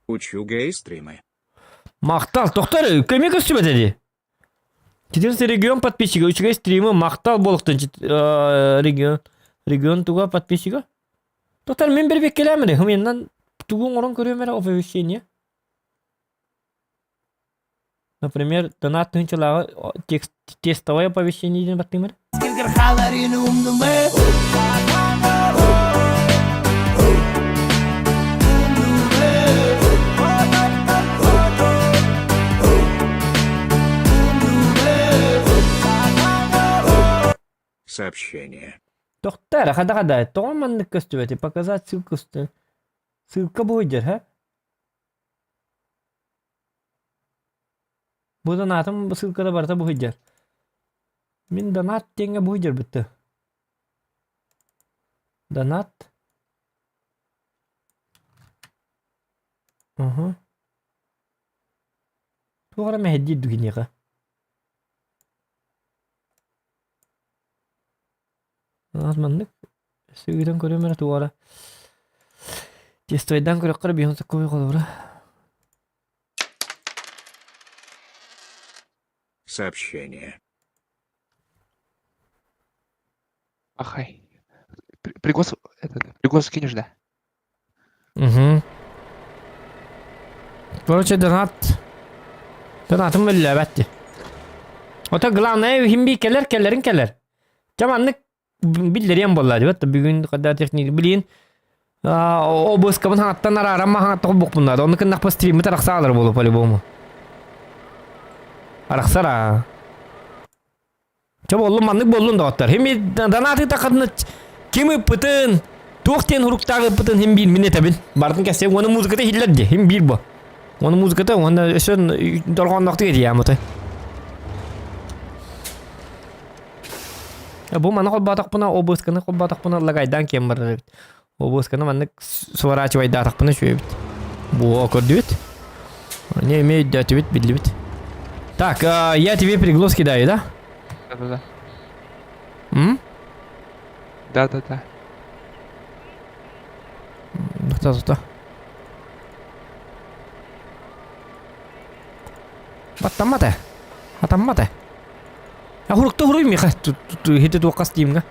Учу гей-стримы. Мақтал, тоқтар, көме көстір бәтеді? 14 регион подписчика, учугай стримы, мақтал болықтын регион туға подписчика. Тоқтар, мен бір бек келемін, менен туғын орын көрем әлі оповещение. Например, донат тыңчылағы тестовое оповещение дейін баттың бәрі. Сообщение. Тоқтар, қада, тоған маңдық көстібәті, показать ссылка үсті. Ссылка бұйдер, ха? Бұл донатым ссылкада барда бұйдер. Мен донат теңге бұйдер бітті. Донат. Тугара мехди дугинега. Азманнык. Сүйден көрөмөр тугара. Тестойдан көрөккөр бийон саккой колора. Сообщение. Ахай. Пригоз кинешь, да? Угу. Короче, Донатым өлі бәтті. Ота главное, химби келер. Жаманнык билдерен болады. Бәтті бүгін қада техник білейін. Обыскабын хаңаттан арарам хаңатты құлбық бұнлады. Оны кіндақ па стримі тарақса алыр болу по-любому. Арақсара. Болу маннык болуын да оттар. Химби донаты тақадыны кемі пытын, тоқтен ұруқтағы пытын химбиін мен етабін. Бардың кәсе, оны музыкаты хиллерді. Химбир бұл. Оны музыкаты, оны өсін дорғандақты кеті ямыты. Бұл маны қолбатақ бұна, обысканы қолбатақ бұна лағайдан кем барыр. Обысканы маннык сворачивай датақ бұна шөй біт. Бұл көрді біт. Не имеют дәті біт, білді біт. Так, я тебе приглас кидаю, да? Да-да-да. М? Да-да-да. Тута. Баттамматы. Атамматы. Хурукты хуруй миха. Хиты туаққа стимға.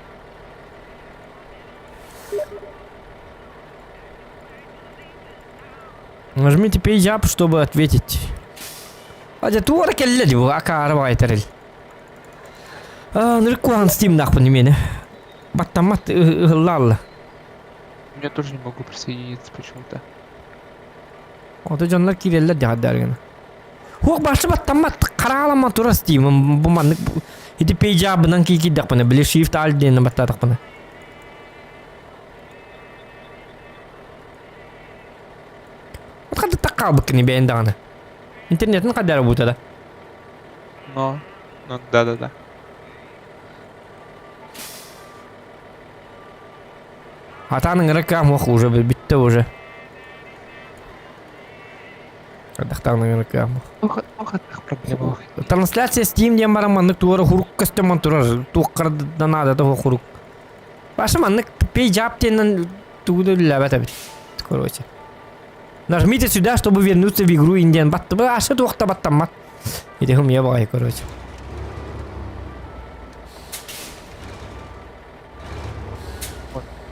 Нажмите пейджап, чтобы ответить. Аде туара келледі бұл, ака арба айтарыл. Ныркуан стим нахпын немені. Баттаммат лалла. Я тоже не могу присоединиться почему-то. Ота жанлар киреллер дяддарганы. Хук башы баттаммат қаралама тура стим. Бұл маннык хиті пейджабынан кейкиддақ бұны. Біле шифт алдені баттадық бұны. Отқады таққал бұққыны бәйіндағаны. Интернетін қадары бұтады. Но, да-да-да. Атаның рекламы уже бітті уже. Қадақтағының рекламы. Ох, проблема. Трансляция Steam ден барам маннык туары хурук костюман турар. Туаққардан ада да хурук. Башы маннык пейджап тенен туды ләбәт әбіт. Короче. Нажмите сюда, чтобы вернуться в игру индиан. Батты бы ашы туақта баттамат. Идехім я бағай, короче.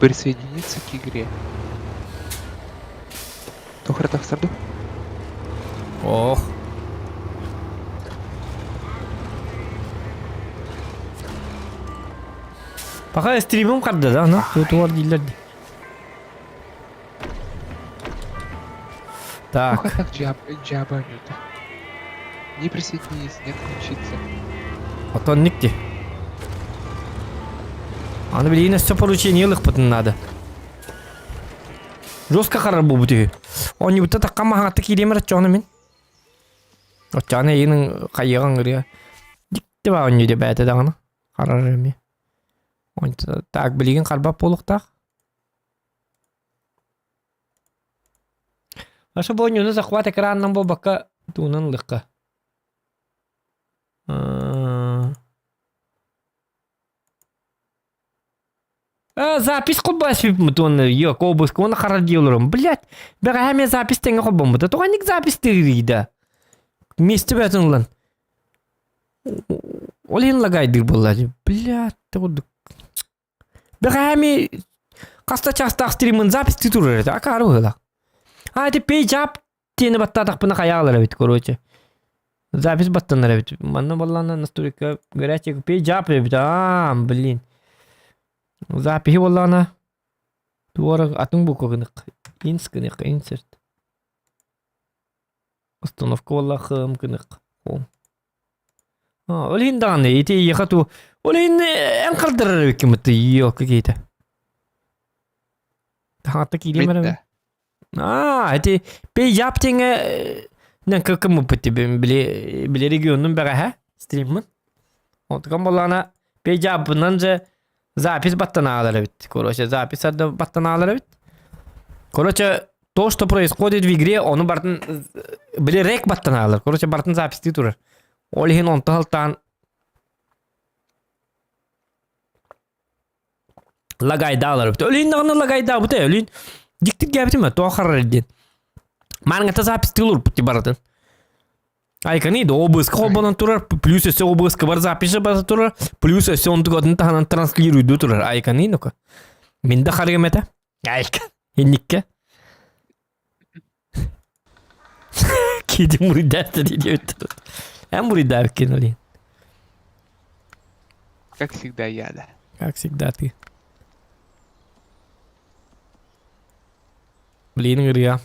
Присоединиться к игре. Тухратах сарду? Ох. Пока стримим қарды да, ана? Туар дейлерді. Так. Тухратах джабанюта. Не присоединиться, не отключиться. Атон никти. Аны білейін өсті поручениялық бұтын надо. Жостқа қарар бұл бұты. Оны бұтты таққама хаңатты кейдемір атчауны мен. Атчауны еңін қайыған ғырға. Дикті ба оны де бәті дағына. Қарар әме. Так, білеген қарбап болуқтақ. Ашы бұл өні зақуат экранынан бұл баққа туынан лыққа. Запись қолбас мұтуаны, yok, обыск, оны қарар дейлерім. Блядь, бәға әме запись тәңі қолбам бұта. Тоғанник запись тегірейді. Месті бәтін ұлан. Ол ең лағайдыр болады. Блядь, тоғыдық. Бәға әме қаста частақ стримін запись тұтыр әрді. Ака ару ғылақ. Әді пейджап тені баттадақ бұна қаяғылар әбет, короче. Запись баттанар әбет. Манна баллана настройка горячек пейджап әбет. Блин. Запихи боллана. Туарак атың бұқығынық. Инскінік, инсерт. Установка боллақым кінік. Ол хиндағаны, еті еқату. Ол хинді ән қалдырар өкімітті. Йоқ, кейті. Тағатты кейдемер әмі. Әті пейджап теңі нән кілкім өпітті. Біле регионның бәға стримін. Отқан боллана пейджапынан жа запись баттана алар бит. Короче, запись баттана алар бит. Короче, То, что происходит в игре, он бартын били рек баттан алар. Короче, бартын записти турар. Олхин он талтан лагайдалар. Олин нагны лагайда бут. Олин диктит габитме то харрдин. Марнгата записти лур пути бартын. Айкани до обыск холбонан турар, плюс все обыск бар записи бар турар, плюс все он тugotun таһанан транслируйду турар. Айкани ну-ка. Минда харгамета. Айка. Инникке. Киди муридата идет. Я муридав кинули. Как всегда я, да. Как всегда ты. Блин, говоря.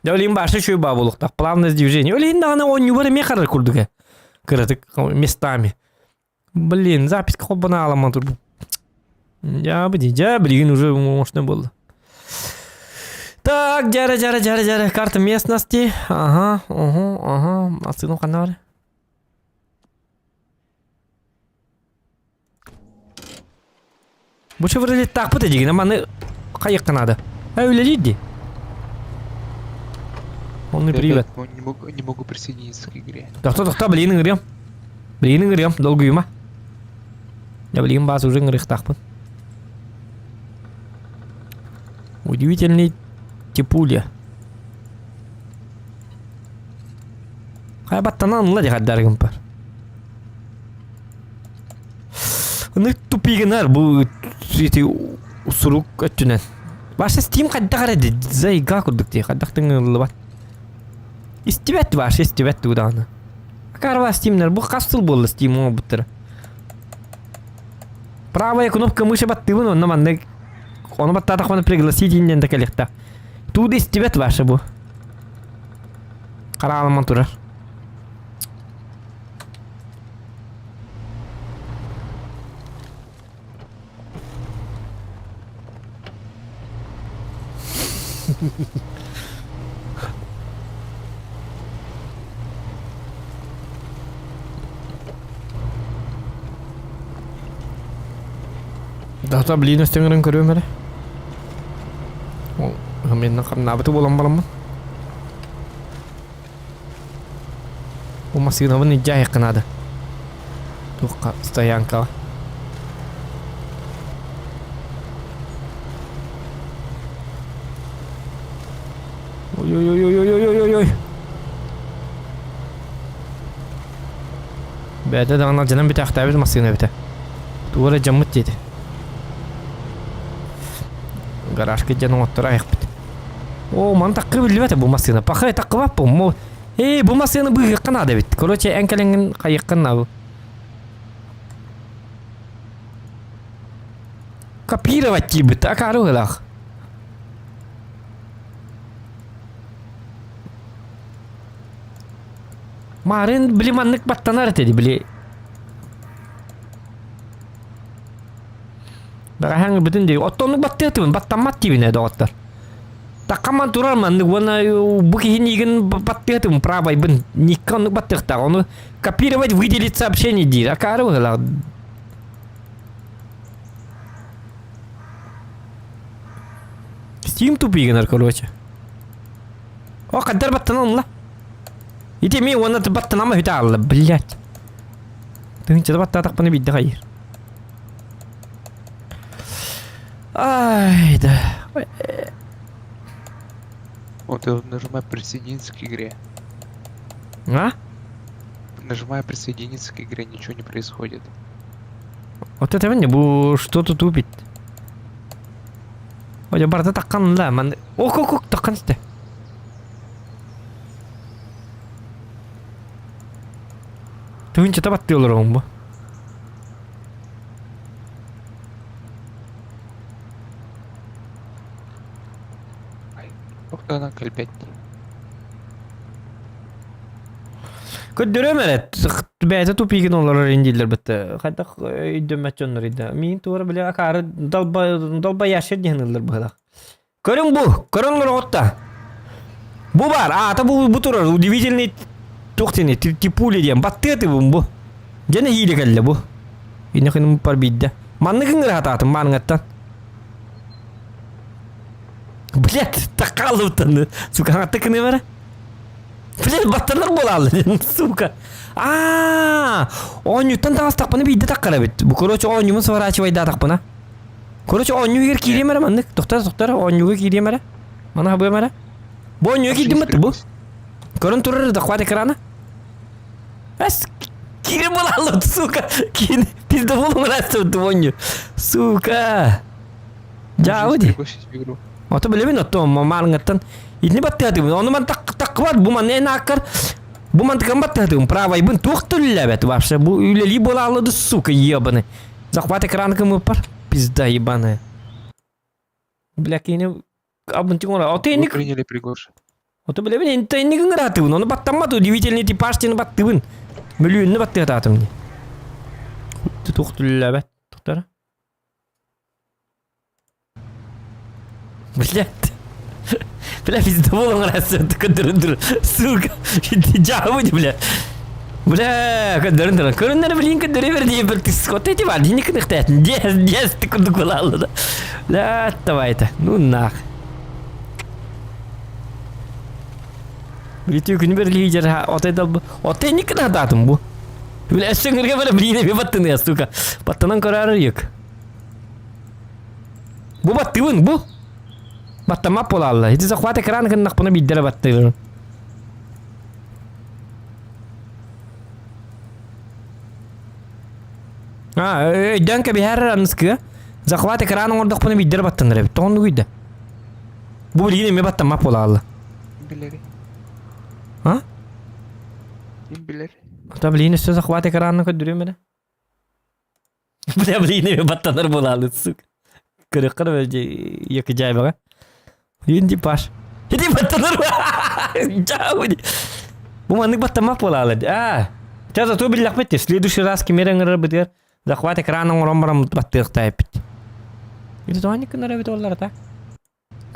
Да, блин, баши чуй бабулух. Так, плавность движения. Блин, да, он не время харр курдуга. Кратык местами. Блин, запись холбана алама турбу. Я блин, уже можно было. Так, джара. Карта местности. Ага. Асыну канары. Bu sefer de takip edecek ama ne kayak kanada. Öyle değil. Он и Я привет. опять не могу присоединиться к игре. Тохта, блин, играем. Долго юма. Я, блин, бас уже играх такпын. Удивительный типуля. Хай баттанан ла дихат даргын пар. Ну тупигенер бу эти усурук өттүнен. Башы Steam кадда карады. Зайга курдук тий. Каддактын лыбат. Истебет башы, истебет уданы. Карва Steam'нер бу кастыл болду Steam о буттыр. Правая кнопка мыши баттыбын, онна манны оны баттатак маны пригласить инден декелекта. Туды истебет башы бу. Каралыман турар. Да, блин, стенгрен көрөм эле. О, мен камнабыты болом балам. У машина вон идя канада. Тука стоянка. Ой. Бәді дағына жаным біті ақтабыз машина біті. Туғыры жаммыт деді. Гаражка жаным оттыра аяқ біті. О, ман таққы білі бәті бұл машина. Пақай таққы бап бұл. Бұл машина бұғы қанады біті. Короче, әңкәліңін қайыққын ау. Копировать біті, ақары ғылақ. Марын били маннык баттанар теди били. Бага ханг бүтүн де оттонук баттыгын баттамат тибине доктор. Такаман турар маннык вона бу кийинигин баттыгын правай бын никкан баттыкта оны копировать выделить сообщение ди. Акары гыла. Steam тупигенер короче. О, кадар баттанан ла. Иди ми вона баттана ма хиталла, блядь. Ты че баттатак паны бидде хайыр. Ай, да. Вот я нажимаю присоединиться к игре. А? Нажимаю присоединиться к игре, ничего не происходит. Вот это не бу что-то тупит. Ой, барда таккан ла, ман. Ок, таккан сте. Түнче табатты олором бу. Тоқтана кальпет. Көддөрөм эле. Бәйте тупиген олар индилер битте. Кайдак өйдөмөт жоннор иде. Мен тура биле акары далба яшыр дегенлер была. Көрүңөр отта. Бу бар, ата бу турар удивительный тоқтыны типули дием. Батты ты бу. Жана хиле келле бу. Ине кыным бар бидде. Манны кыңыр хататын маныңаттан. Блядь, такалывтан. Сука, хаңатты кіне бәрі? Блядь, баттанар болалы, сука. Онюттан тағас тақпаны бейді таққара бет. Бұ, короче, онюмын сворачивайда тақпына. Короче, онюгер кирем әрі, мандық. Тоқтар, онюгер кирем әрі. Мана хабуем әрі. Бұ, онюгер кирем бәтті, бұ. Көрін тұрыр, тақват экраны. Әс, кирем болалы, сука. Пизді болың рәсті өтті, оню. Сука. Жауы де. Пригласить в игру. Ото білемін, ото малыңаттан. Итіне бәтті әтігін. Оны ман таққы бар, бұ ман ән аққар. Бұ ман тықын бәтті әтігін. Правай бұн тоқтылы бәті бапшы. Бұ үйлелі болалыды, сука, ебаны. Захват экраны кім өппар? Пизда ебаны. Бля, кейіне... Абынтың ола. Ото Вы әнік... приняли приглашение. Ото білемін, әнті әнігін ғыратығын. Оны баттанмады, удивительный типажтені баттығын. Миллионны батты ғататым. Тоқтылы бәт. Тоқтары. Блядь. Бля, пизда болың расы, көндіріндір. Сука. Жауыды, бля. Бля, көндіріндір. Көріндері білейін көндірі берді бір тісік. От әте бар, жіне кінықтайтын. Десті күндік болалы да. Бля, давай-то. Ну, нах. Білеті күні бір лидер, от әне кінақтатым бұл. Бля, өсіңірге бәрі білейін әме баттыны, сука. Баттынан көрәрі ек. Бұл баттығын, бұл. Баттамап болалы. Хеті захват экран кіннақ бұны бейдері баттығын. Өйден кәбі әрі анысқы. Захват экраның ордық бұны бейдері баттыныр әбі. Тоғынды көйді. Бұл білейін әме баттамап болалы. Имбелери. А? Имбелери. Ота білейін өсті захват экранын көддірі мені. Бля, білейін әме баттаныр болалы, сук. Көрік қыр бәлде екі жай баға. Білейін типаж. Хеті баттаныр ба? Жауыды. Бұл маңдық баттамап болалы. Сейчас зато білі лақпетті. Следующий раз кемерен ғырыр бітер. Захват экранын орын-барам баттық тайып бітті. Еті тоғаны күнір әбет олар ата.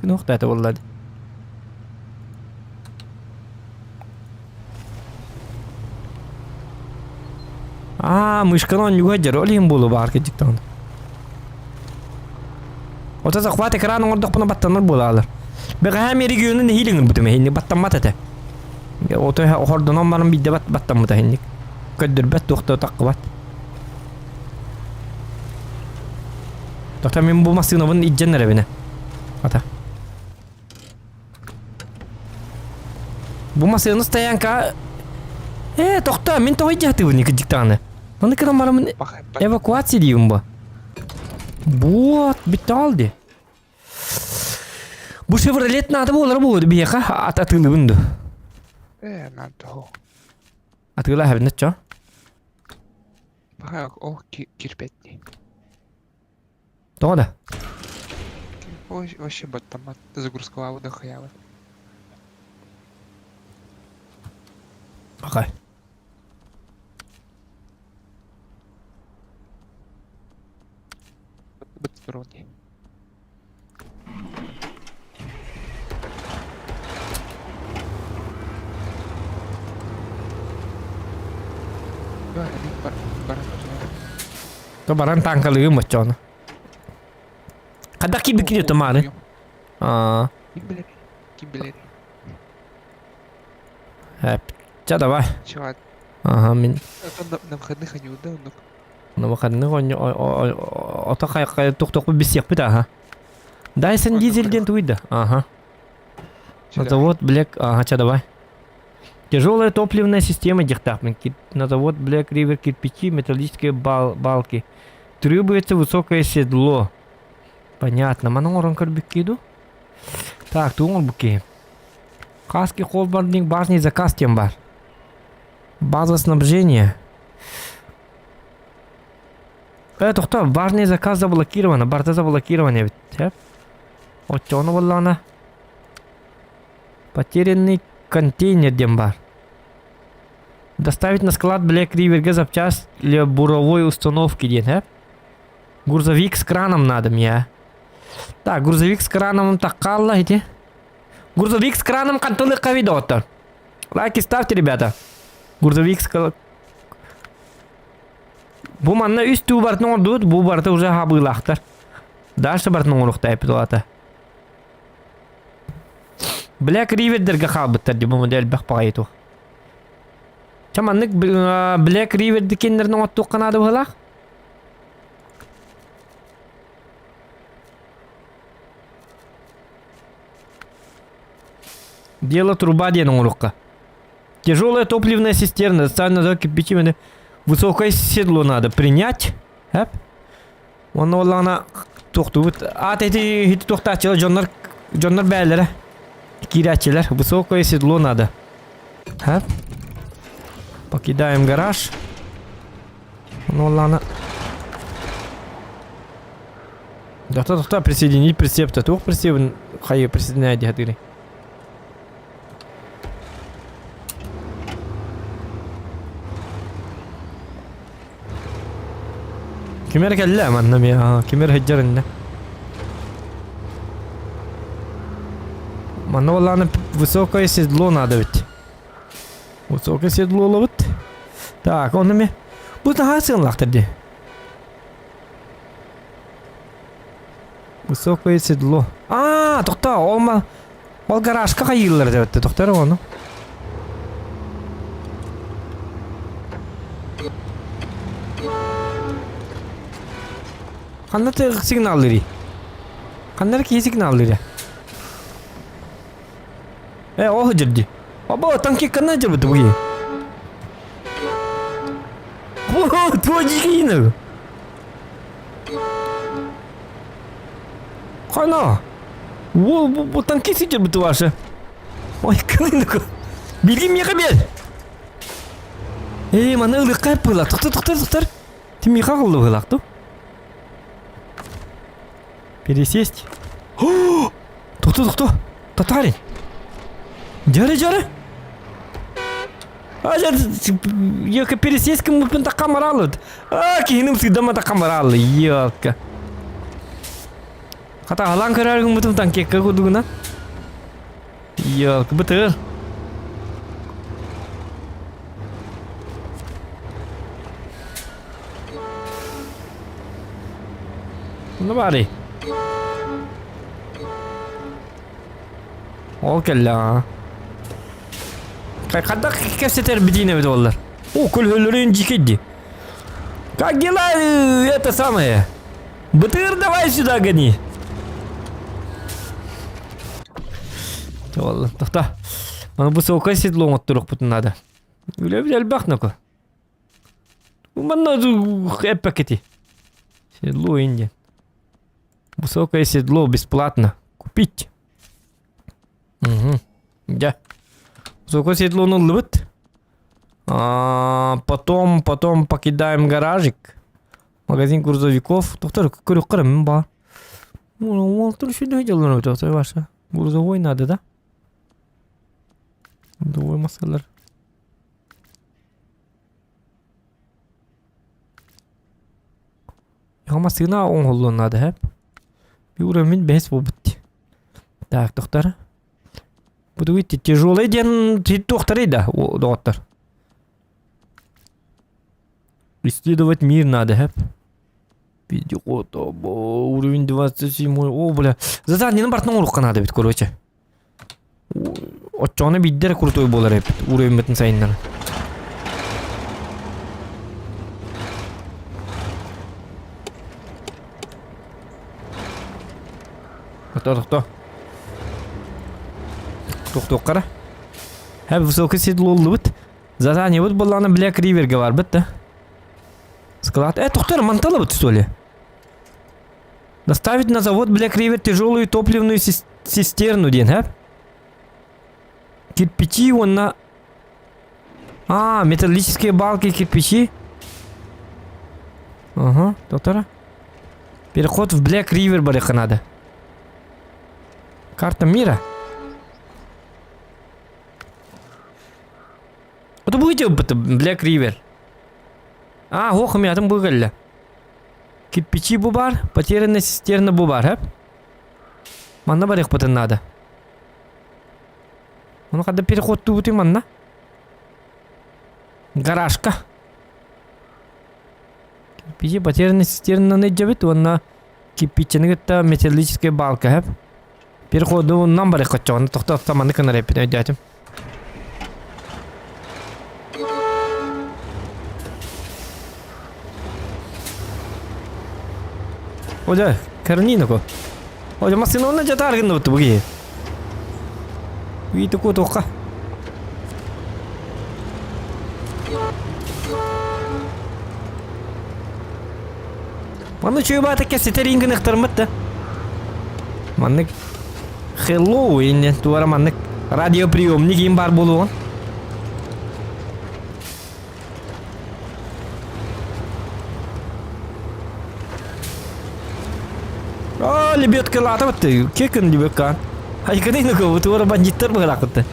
Күн оқтайты олады. Мышканы он югадер, олейін болу бар кедіктен. Ота захват экранын ордық бұна баттаныр болалар. Бәға әме регионын хейліңін бұтыме, хейні баттанмат әті. Ота ордын омбарын бейді баттанмыта хейнік. Көддір бәт тоқты таққы бат. Тоқта мен бұл масығына бұны идженлер әбіне. Ата. Бұл масығына стоянка... тоқта, мен тоғы иджаты бұны кедіктаны. Оны кірім барымын эвакуация дейім ба. Вот, бітті алды. Бұл Шевролет нады болар болды бейеқа атылы бұнды. Надо. Атылы әбінді чо? Пока, кирпятни. Тоғда? Вообще баттамат. Загрузка лавы до хаявы. Бақай. Баттсторонний. То баран танкалы өмөт жоны. Қада кибі кіне тұмары? Кимбелери. Ча, давай. Чего? Ага, мен... На выходных они удобно. На выходных он... Ота қай тоқ-тоқ бір бесек біт, ага. Дайсон дизельден туйды. Ага. На завод, блек... Ага, ча, давай. Тяжелая топливная система дихтапмен. На завод Black River кирпичи, металлические балки. Требуется высокое седло. Понятно. Маның орын көрбік кейду? Так, туңыл бұке. Каски холбардинг важный заказ тем бар. База снабжения. Тоқта, важный заказ заблокировано. Барта заблокировано. Вот что оно было она? Потерянный контейнер дем бар. Доставить на склад Black River запчасть для буровой установки ден, Грузовик с краном надо мне. Так, грузовик с краном такалла эти. Грузовик с краном кантылы кавидота. Лайки ставьте, ребята. Грузовик с краном. Бу манна үстү бартын ордут, бу барты уже хабылақтар. Дальше бартын оруктай петуата. Black River'derge kalbıttır diye bu model bak payı Çamanlık Black River'de kendilerine ottu kanadı bıhlak. Дело труба дену урокка. Тяжелая топливная цистерна, специально за кипячимое. Высокое седло надо принять. Хеп. Оны олана тоқтуыт. Ат эти тоқтатчылар жоннар бәлері. Кирячилар. Высокое седло надо. Хеп. Покидаем гараж. Оны олана. Тоқта присоединить прицеп-то. Тоқ прицеп хайы присоединяет дегатыри. Кемер келле маннам я. Кемер хеджеринне. Манна валланы высокое седло надо ведь. Высокое седло ловит. Так, он мне. Бұл наға сығынлақтырды. Высокое седло. Тоқта, ол гаражқа қайылыр деп өтті. Тоқтары оны. Қандар сигналдыры? Қандар кей сигналдыры? Оғы жүрді. Оба, танки қандар жүр бұты бұғы? О, твой жігейіні. Қана? О, танки сүй жүр бұты башы. Ой, қанайны қы. Білгім еға бер. Мана ұлық қайып бұғылақ. Тұқтыр. Тем еқа қылды бұғылақ тұ. Пересесть. Кто? Татарин. Жары. Ёлка пересесть кому пен так камаралы. Кейнім сыдама так камаралы. Ёлка. Хата халан карар кому тем танке кагудуна. Ёлка бытыр. Ну бари. Ол келла. Қайқадда кәпсетер бедейіне беді олар. Көлгөлерін жекедді. Как дела, это самое? Бытыр, давай сюда гони. Олар, тоқта. Аны высокое седло оттырық бұтын надо. Өлі бізәл бақнақы. Манна әп пакети. Седло инде. Высокое седло бесплатно. Купить. Да. Высокое седло ловит. Потом покидаем гаражик. Магазин грузовиков. Доктор, какой крем бар? Ты что видел? Это ваше. Грузовой надо, да? Грузовой масалар. Я машина он холло надо, хеп. Bir uğramin behs bu bitti. Так, доктор. Буду идти тяжелый день, доктор, да, доктор. Исследовать мир надо, хэп. Видео, уровень 27. О, бля. Задание на бортном урокка надо ведь, короче. Отчёны биддер крутой болар хэп. Уровень бітін сайындар. Тоқта қара. Хэп высокий седло ловит. Задание вот была на Black River говорит, бітті. Склад. Тоқтар, мантала вот что ли? Доставить на завод Black River тяжелую топливную цистерну, день, хэп? Кирпичи он на... металлические балки, кирпичи. Ага, доктора. Переход в Black River бариха надо. Карта мира. Это будет Black River. Хохами, а там было. Кирпичи бубар, потерянная цистерна бубар, хэп? Манна барих потом надо. Ну, когда переход тут и манна. Гаражка. Кирпичи, потерянная цистерна не джавит, он на кирпичи, это металлическая балка, хэп? Переходу оннан бар екатчағаны тоқтап саманды кінар еппен өйдәтім. Оля, карниноко. Оля, масына онна жата аргынды бұтты бұғы. Үйті көт оққа. Маны чөй баты кәсетер ингін ұқтырмытты. Маннык Хэллоуин туара маннык радиоприемник им бар болуған. Лебедка лата бітті. Кекін лебедка. Айқыны нүкі туара бандиттар бұғырақ бітті.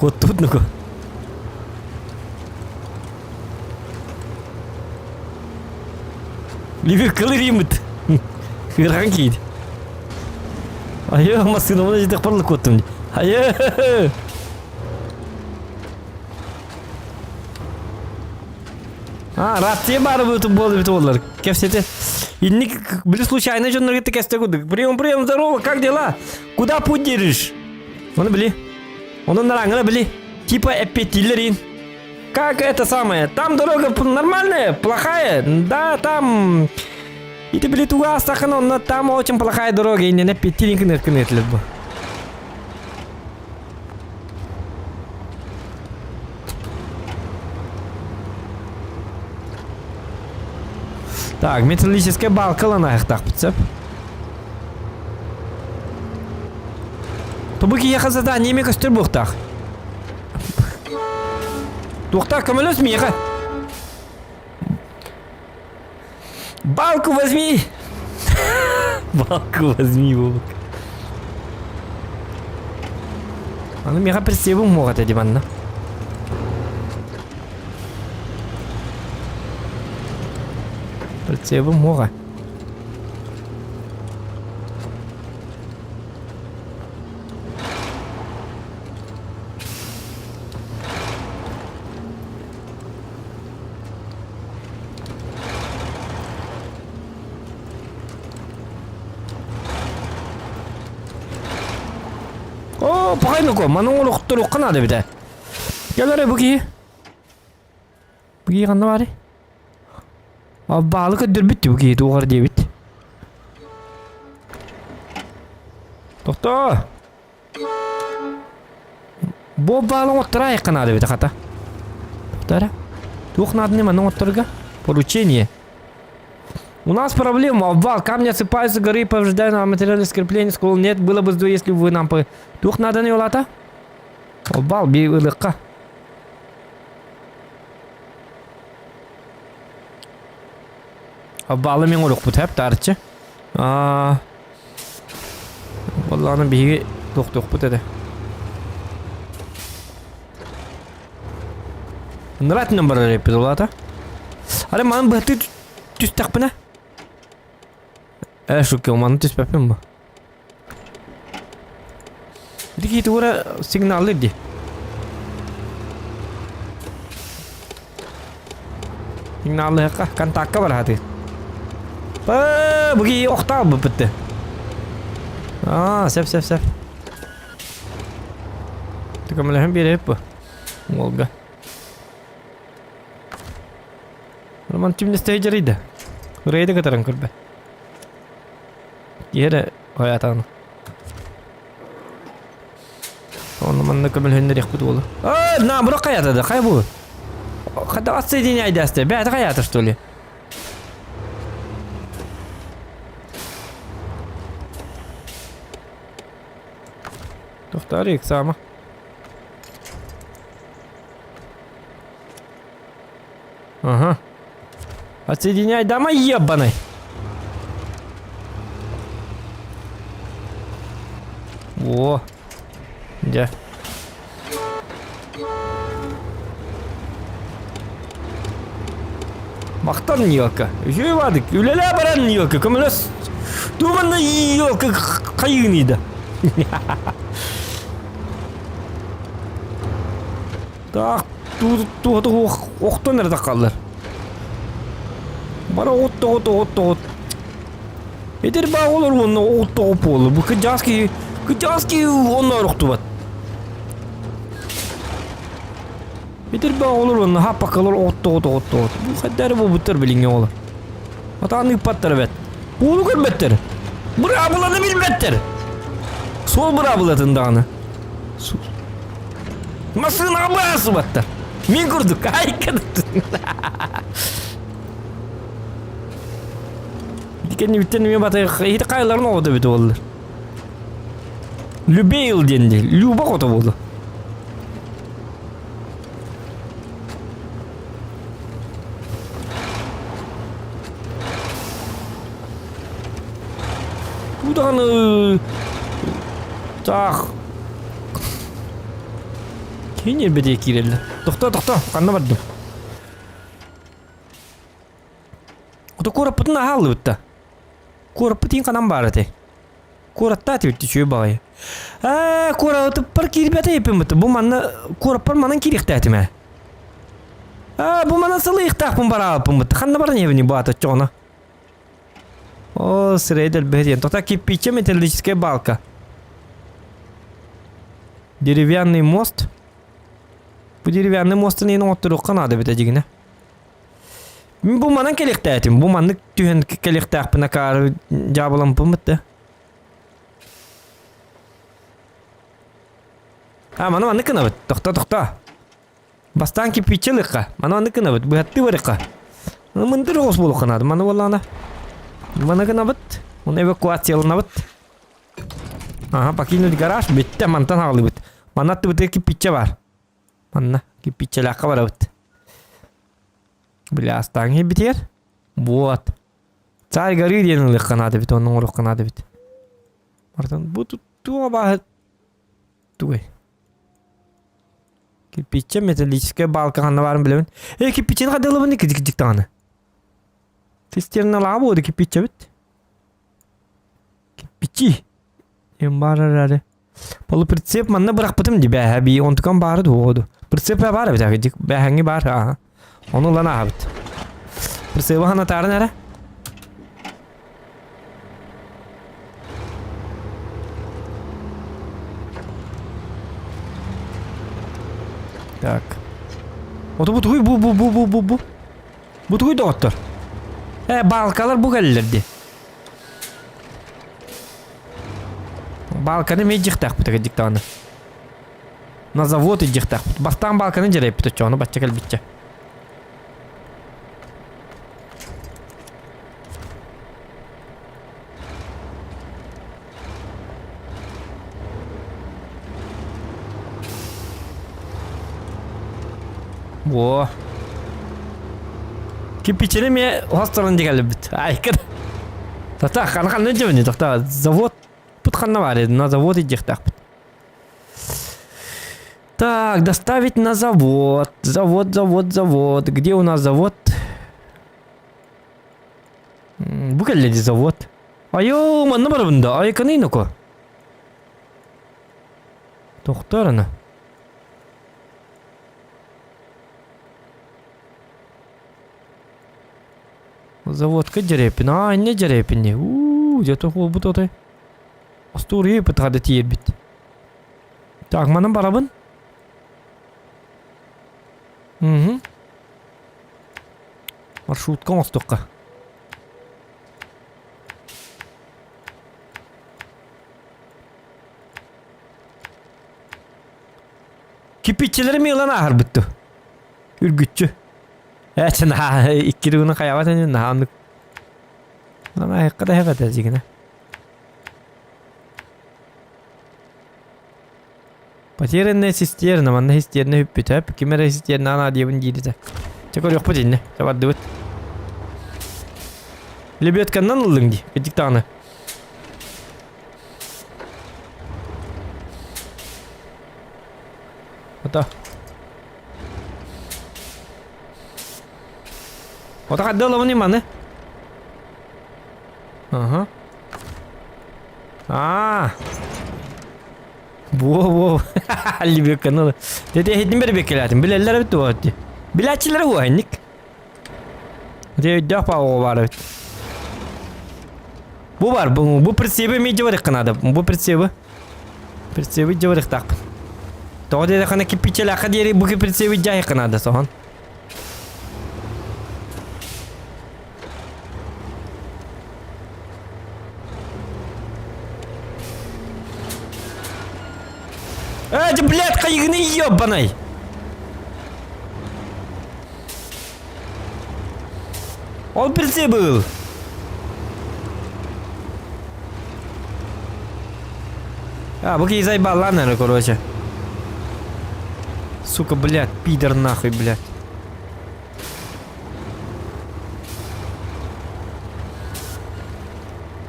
Кот тут нүкі. Лебек калыримыт. Хырған кейді. Айы, масына мұна жетек барлық көттім. Айы. Рация бары бұтып болды біті олар. Кепсеті. Инник, бір случайно жонлар кетті кәсті көдік. Прием, здорово, как дела? Куда путь держишь? Оны білі. Оны нараңына білі. Типа эппетиллерин. Как это самое? Там дорога нормальная, плохая? Да, там... И ты, блин, туга остахано, но там очень плохая дорога, и не на пятилинка ныркнет либо. Так, металлическая балка на их так подцеп. То буки ехать заданиями костер бухтах. Тухтах, камелёс меха. Балку возьми! Балку возьми, Вовк. Она мега прицепом могут эти банна. Прицепом могут. О, пахайныко, маның олуқтыр оққан ады біді. Гел әрі бұғы. Бұғы қанды бары? Балы көддір бітті бұғы, туғар дей бітті. Тоқта. Бұл балың оттыра айққан ады біді қата. Тоқтара. Туқын адыны маның оттырға? Поручение. У нас проблема, обвал, камни осыпаются, горы повреждают на материальное скрепление, скол нет, было бы здорово, если бы вы нам по... Дух надо не улата? Обвал, бей легко. Обвалы мен урок бут, хеп, тарчы. Балланы бейге дух бут еді. Нырат номер репет улата? Аре, маның бұхты түстақ бұна? Шуки, уманы түспәппен бі. Бір кейті ұра сигналы ді. Сигналы қаққа, контактқа бар хаты. Бұғы оқтал бұ бітті. Сәп. Түкіміліғін бері еп бұ. Олға. Роман түміне стейджер еді. Үрейді қатарың көрбі. Ері hayatını. Onu manna kömel hünderek bu dolu. Na bırak hayatı da kay bu. Hadi atsaydın ya ideste. Bir hayatı что ли? Tohtarık sama. Ага. Отсоединяй, да мои ебаный. О, да. Мақтан елка. Жүй бадық. Үлелі баран елка. Көмілес. Думанна елка қайығын еді. Так, туғыды оқтан әрді қалдар. Bana ot. Edir bağ olur bununla ot olur. Bu kıcağız ki onlar oktu bat. Edir bağ olur bununla hap bakalır ot. Bu kadar bu bitir bilin oğlu. Vatanı patlar bet. Oğlu görmettir. Bıra bulanı bilmettir. Sol bıra buladın dağını. Masın abası battı. Min kurduk. Ay kadıktın. Dikenli bitten mi batı? Hiç kayıların oldu bir oldu. Lübeyl dendi. Lübak otu oldu. Buradan tak. Keyin bir de gireldi. Doktor kanına vardım. O da korapıtın halı bitti. Korapıtın kanan barıdı. Koratta bitti şu bağı. Korapıtı par kirbete yapayım bitti. Bu manna korapar manan kirikte etme. Bu manan salı ihtiyapım bara yapayım bitti. Kanına barın evini bu atı çoğuna. O sırayı del behriyen. Doktor kippiçe metallическая балка. Деревянный мост. Bu derivenli mostun yeni oturuq kanadı bitecigine. Bu manan keliktetim. Bu manlık tühen keliktetim karı jabılam pımıttı. Mana manlık kınavıt. Dokta. Bastan ki piçelikka. Mana manlık kınavıt. Bu hatti varıkka. Mındır os bulu kanadı. Mana vallana. Mana kınavıt. Onu evakuasiyalınavıt. Aha bakayım garaj bitti. Mantan halı bit. Mana attı bitti ki piçe var. Mana ki piçelaka var bit. Бля, останги битер. Вот. Царь горы денег канады бит, он урок канады бит. Мартан, bu tuğa tuğ. Kipçe metallическая балка ханна var mı bilemin? Kipçenin kadılı bunu küçük tane. Testlerini al abi o da kipçe bit. Kipçi. Embararare. Polu pritsep manna bırakmadım diye be bir ontukan barı doğdu. Pritsep var bir tane be hangi bar ha. Onu lan abi. Pritsep hana tarı nere? Так. Вот bu tuğuy bu. Bu tuğuy doktor. Balkalar bu gelirdi. Балканы мен жихтах бутага диктаны. На завод и жихтах. Бастан балканы жереп бутачу, аны бачча келбитче. Во. Кипичене ме хосталынды келбит. Айкыр. Тата канкан жебени тата завод Путханна варит, на завод и дихтах. Так, доставить на завод. Завод. Где у нас завод? Букалли завод. Айо, манна бар бунда. Ай каныйноко. Тохтарына. Заводка жерепин. Не жерепин не. Где-то бутоты. Астурии пытады тиер бит. Так, манам барабын. Маршрутка мостокка. Kipitçileri mi lan ahır bitti. Ürgütçü. Evet, iki rüğünün kayavat edin. Anlık. Lan ayakada hep edecekine. Потерянная цистерна, манна цистерна хүппүтөп, кимере цистерна ана диебин жийдите. Чекор yok bu dinle. Sabah dıvıt. Lebetkandan ılın di. Gecik tane. Ota. Ota kadda olamın imanı. Aha. Bu. Libya kanalı. Dede hedin beri bekledim. Bileller bitti o hadi. Bilaççıları bu hendik. Deyde pawo var. Bu var. Bu pritsebe mi cevap kanada. Bu pritsebe. Pritsebe cevap tak. То де хана кипичела хадери буки прицеви джай канада сохан. Блядь, кайгны ёбаный. Он прицебил. Буки заебал, ладно, короче. Сука, блядь, пидор нахуй, блядь.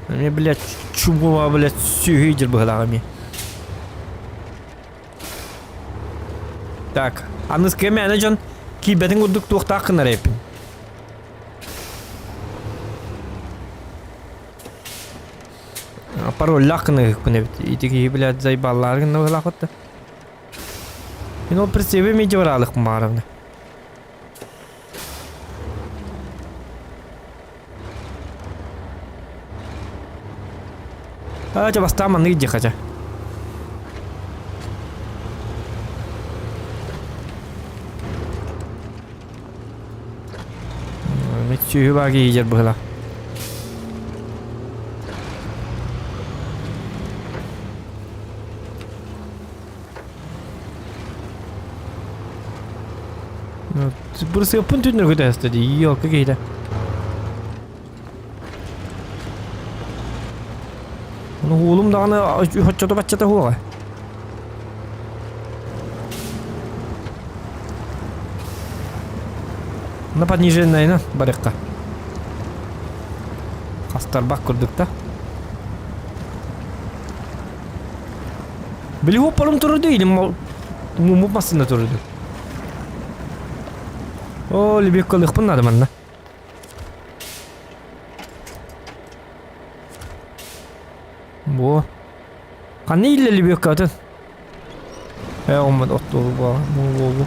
Мне, блядь, чумова, блядь, сюгидер бахлагами. Так, анны с кем я джон кибетин гудук тухтак на репин. Пароль лакны кунебит. И такие, блядь, заебал ларгин на бахлаготта. Ну, прицепи ми дёралых маравны. Тебя стама ныдди хотя. Митчу баги ижер была. Burası yapın tüyünler kötü hastaydı. Yok kakıydı. Onu oğlum dağına hoççata batçata huğa. На подниженной на барыкка. Хастар бак курдук та. Били хоппалым турду или мумуп масында турду. О, либек кылык пын надо манна. Бо. Каны илле либек катын. Омад отту ба. Бу.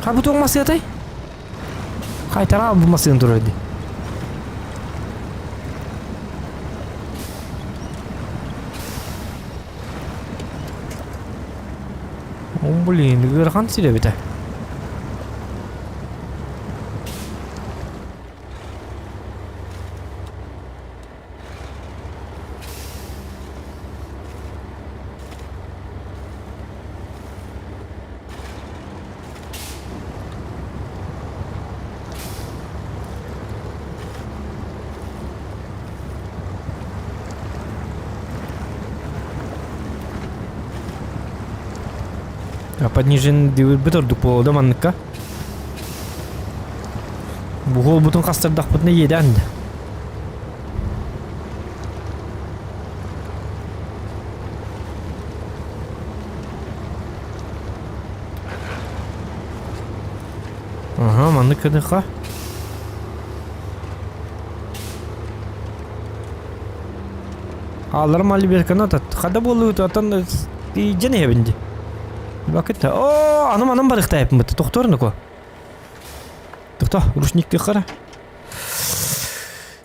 Kabu tuang masih atai? Kai tara bu masih untuk ready. Boleh negara kan sih dah betul. Поднижен бітірдік бұл адаманныққа. Бұл бұтын қастырдақ бұтына еді әнді. Ага, манны кәдіға. Аларым алі беркен атат. Қада болу өтуатан жіне ебінде. Бакетта. О, анам бар ихтайпым бит. Тохторны ко. Тохта, рушникке кара.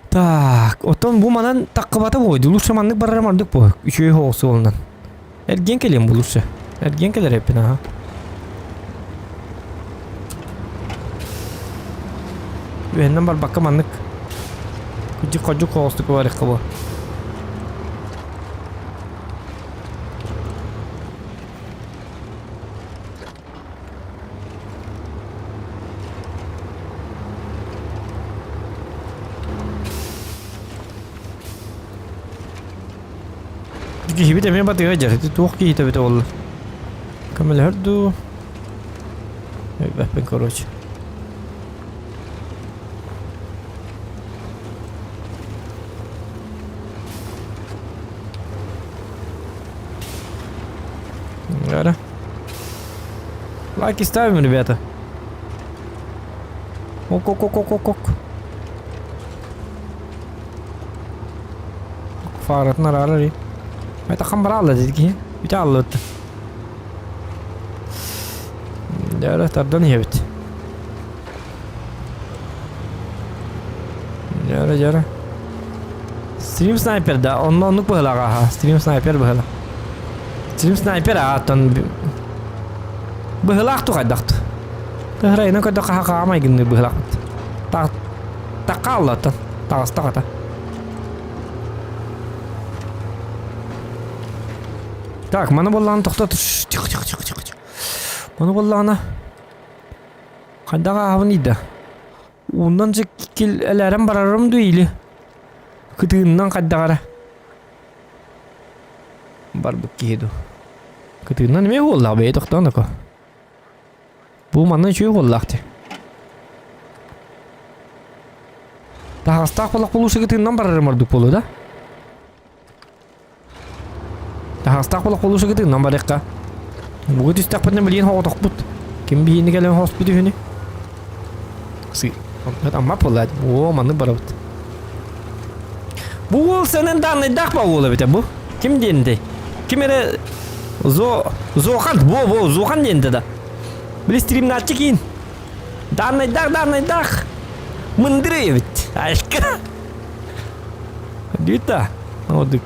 Так, отон бу манан таккыбата бойду. Лучше маннык баррамардык бу. Үчөй хоосу болунан. Эрген келем бу лучше. Эрген келер эпин, ага. Беннен бар бакка маннык. Кожу хоостук бар икка бу. Gibi de mi batıyor ajar? Itu tuh kita betul. Kamel herdu. Ben короче. Ладно. Лайки ставим, ребята. Ок. Фарат нарали. Это хамбрала дедги. だらただねやべて Jara. Stream sniper da onluk bıhla ha. Stream sniper bıhla. Stream sniper atan bıhla tu kadakt. Tahra ina kadak ha kama igin bıhla. Ta takalla tan. Ta. Так, mana bollan toxtat. Çık. Mana bollana. Kandaga havnida. Ondan çıkil elerem bararım değil. Kıtığından kaddagara. Barbuk kidu. Kıtığından ne oldu be toxtan ko. Bu manna şu ollaktı. Daha stak balak buluşu kıtığından bararım arduk bolu da. Daha stak balak buluşu kıtığından barıkka. Bu istak pernah beliin hawa takbut. Kim bihin kalian hospital ini? Si. Amma pola. Bu manna barat. Bu senin dan dak ba ola bete bu. Kim dendi? Kim ere Zohan bu Zohan dendi da. Bir stream naçikin. Dan dak. Mendiri evet. Aşka. Dita. Odik.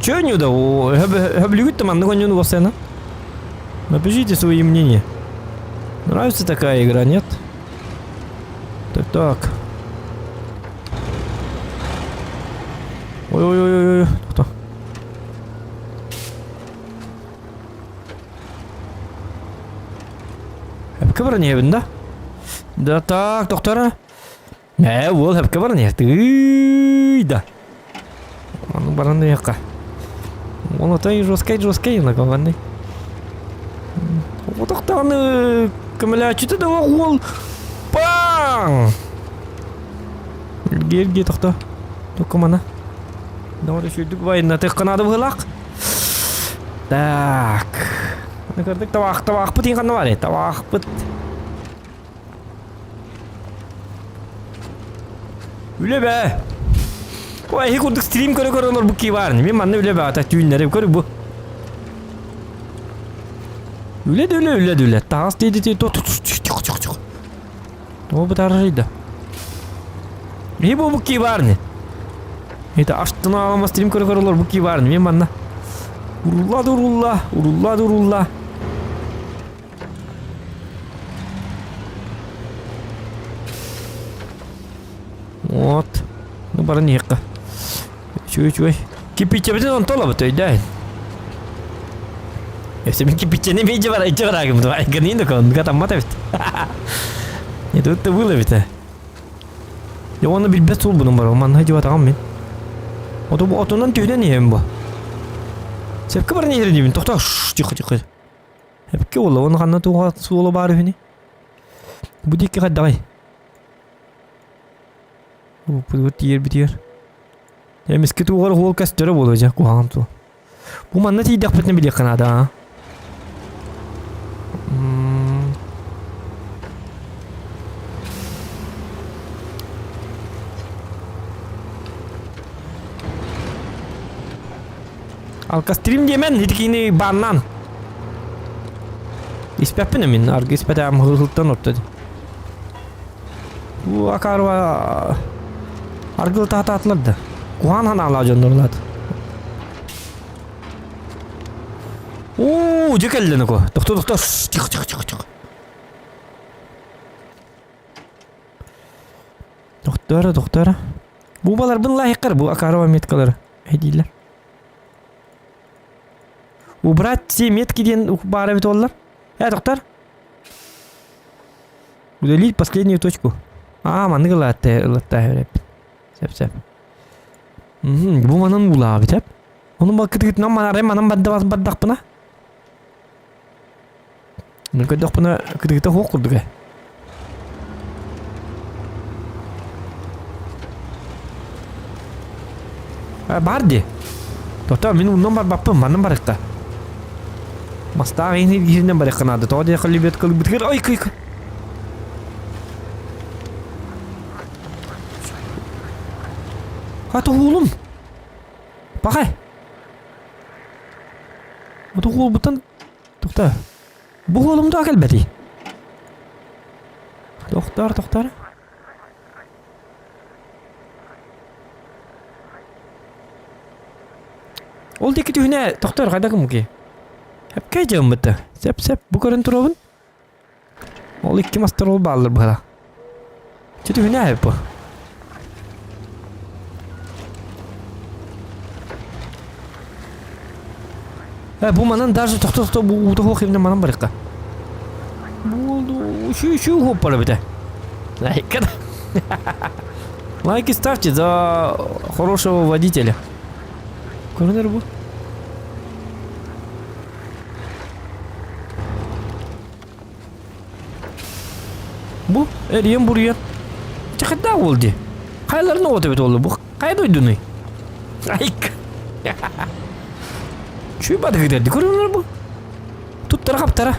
Чё не удалось? Хаблюют там, но не удалось, да? Напишите свои мнения. Нравится такая игра, нет? Так. Ой. Кто? Hep var ne evinde? Da tak doktora. Ne ol hep var ne? Da. Onu bana ne yakka? Onu tay жесткий на головне. Вот так там камеля что-то давал гол. Пам! Герги тохта. Только мана. Давай еще дубай на тех канада вылак. Так. Накардык тавах путин канавали. Тавах пут. Üle be. O ehi kurduk stream körü olur bu ki var ne? Benim anne öyle be ata düğünleri körü bu. Öyle. Tağız dedi çık. O bu tarafıydı. Ehi bu ki var ne? Eta açtın ama stream körü olur bu ki var ne? Benim anne. Urullah. Вот. Ну, бараньяка. Чуй. Кипича бітін он тола бітій, дай. Если бы кипича не бейджи вара, ичи вара, гімду, ай, ганину кон, гатам мата бит. Не, тут ты выло бит. Я оны билбет сол бұның бар, оман хайди батағам мен. Отынан түйден ем бұл. Сепкі бар нейдер деймін, тоқта, тихо. Сепкі олы, оны қанна туға суылы бары фені. Бұ дейкі қаддағай. Bu bitiyor. Eski tuğlar hol kastere olacak kuham tu. Bu manna tidak petne bilik kanada. Al kastrim diyemen hitkini bannan. İspepine min argı ispete am hıltan ortadı. Bu akarva Argıl tahta atladı. Kuhan han alacağım orladı. Oo, cekelden ko. Doktor. Çık. Doktora. Bu balar bunlar hekar bu akarva metkaları. Hediler. Bu brat si metki diyen bari bit ollar. Doktor. Удалить последнюю точку. Manı latı. Sep. Bu manın ula abi tep. Onun bakıt gitmem manın baddak buna. Ne kadar buna kıtıkta hoş kurduk. Bardi. Doktor benim nomor bappım manın barıkta. Masta ini yerinden barıkta nadı. Tadi kalibet kalibet. Ay kıy. Hadi oğlum. Bakay. Bu kol butan tokta. Bu kolum da kelbeti. Toktar. Ol deki tühüne toktar kayda kım ki? Hep kayacağım bitti. Sep bu karın turabın. Ol iki master ol bağlar bu hala. Tühüne hep bu. Bu manan darjı tokta bu uda hoqimde manan barıqqa. Bu şu hoppara bite. Like. Лайки ставьте за хорошего водителя. Көрінер бұл? Бұл? Әрен бұрыян. Чақытта олды? Қайларына оты бет олды бұл? Қайды ойдыны? Айк. Чүй бады кедерді көрінер бұл? Тұттара қаптара.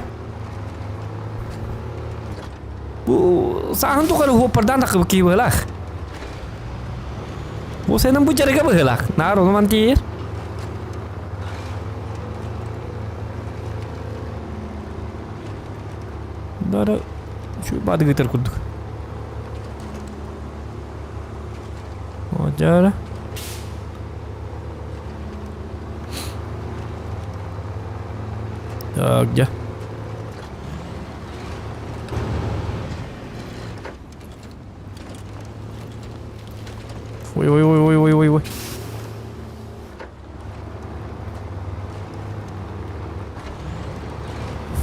Бұл сағын тұқары хоппардан тақып кей бұлақ. Bu senin bu cerega bıhılak. Nar o zaman değil. Dara şu badı gitar kurduk. Ocara. Так, где? Ой.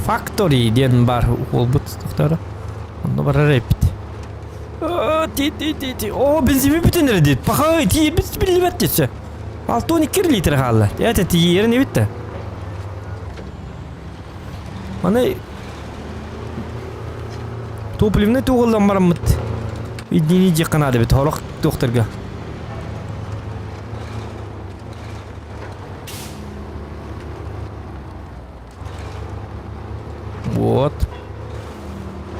Factory diyen bar olbut doktora. Onda bara repit. Ti. O benzin bütün redit. Bakay ti biz bir libat geçse. 6-12 litre hala. Ya ti yerine bitti. Ana toplimne toğuldan baramıt. Idini cekanadı bit holak doktorga. Вот.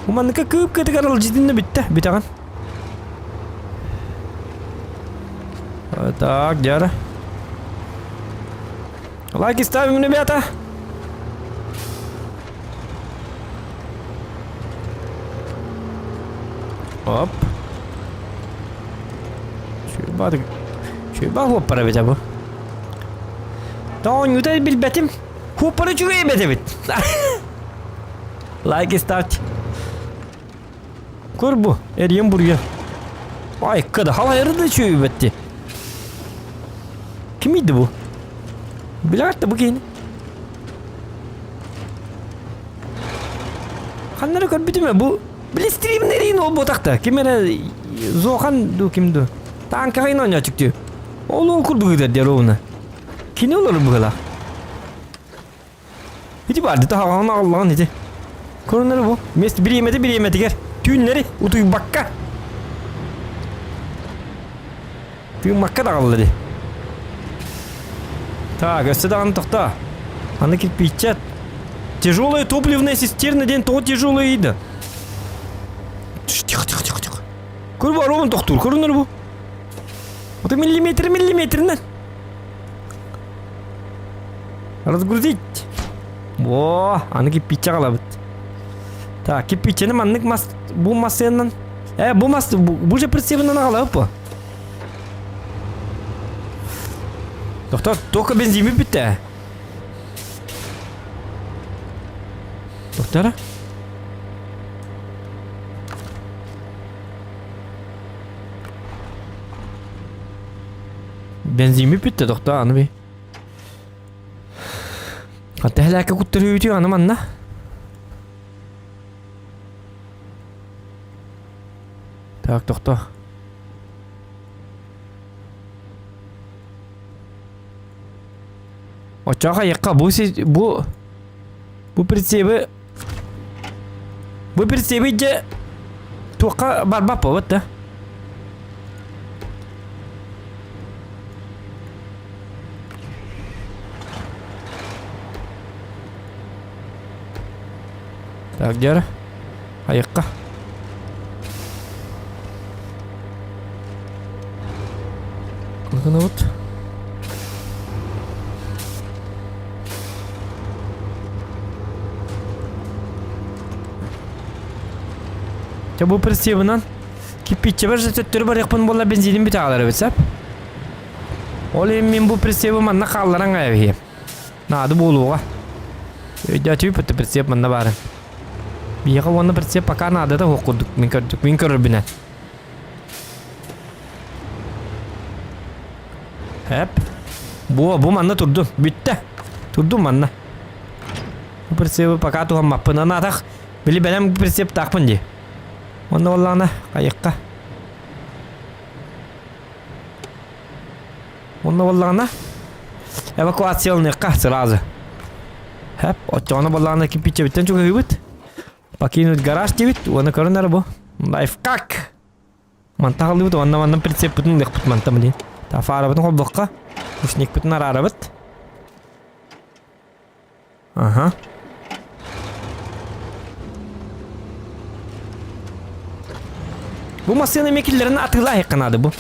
У меня как категория лжидина битаган. Так, дяра. Лайки ставим, ребята. Оп. Şöyle hoppara bit bu. Tamam yutar bilbetim. Hoppara çüveye bit. Like start. Kur bu. Eriyen buraya. Ay kada hava yarıda çüveye bitti. Kimiydi bu? Bilakat da bu gene. Kanları kör bitme bu. Bilistiriğim nereyin ol botakta. Kimere Zohan du kimdu? Tanka kayın oynuyor çıktı. Oğlu kurdu gider diyor ona. Kine olur bu kadar? Hiç vardı da havanı Allah'ın idi. Korunları bu. Mesut bir yemedi gel. Tüyünleri utuyu bakka. Tüyün bakka da kaldı. Так, гостедан тохта. Она кирпичат. Тяжелая топливная цистерна ден то тяжелая ида. Тихо. Көрбі аруын тоқтур, көрінір бұл. Это миллиметрінен. Разгрузить. Во, аны кирпича қалабыд. Так, кирпиченім аннык бұл массеннан. Бұл же прицебінен қалабыд бұл. Доктор, только бензин бітті. Доктора? Benzin bitti doktor anı bir. Hatta helaka kutları ütüyor anım anla. Tak doktor. Ocağa yakka bu pritsebe ce tuqa barbapa vatta. Так, дяра. Аяққа. Қылғына бұд. Ya bu presiyebinden kipitçe bir töttürü var yakın bolla benzinin bir tağları bitsep. Olayım min bu presiyebi manna kallaran ayaviyim. Nadı boluğa. Öyle tüy pıtı presiyep manna barın. Bir yaka onu presiyep pakar nadı da hokurduk. Min körür binen. Hep. Bu manna turdu. Bitti. Turdu manna. Bu presiyebi pakar tuhan mappına natak. Bili benim bu presiyep takpın diye. Onda vallana kayıkka. Onda vallana evakuasyonluqqa sразу. Hep очоны vallana kipitçe bitten çok hübüt. Покинуть гараж дебит, оны көрінер бұл. Лайфхак. Мантағылы бұд, онна прицеп бұтын лық бұт мантамы дейін. Тафа арабытын қол бұққа. Үшнек бұтын арабыт. Ага. Bu maskenin mekillerini atıla yıkanadı bu.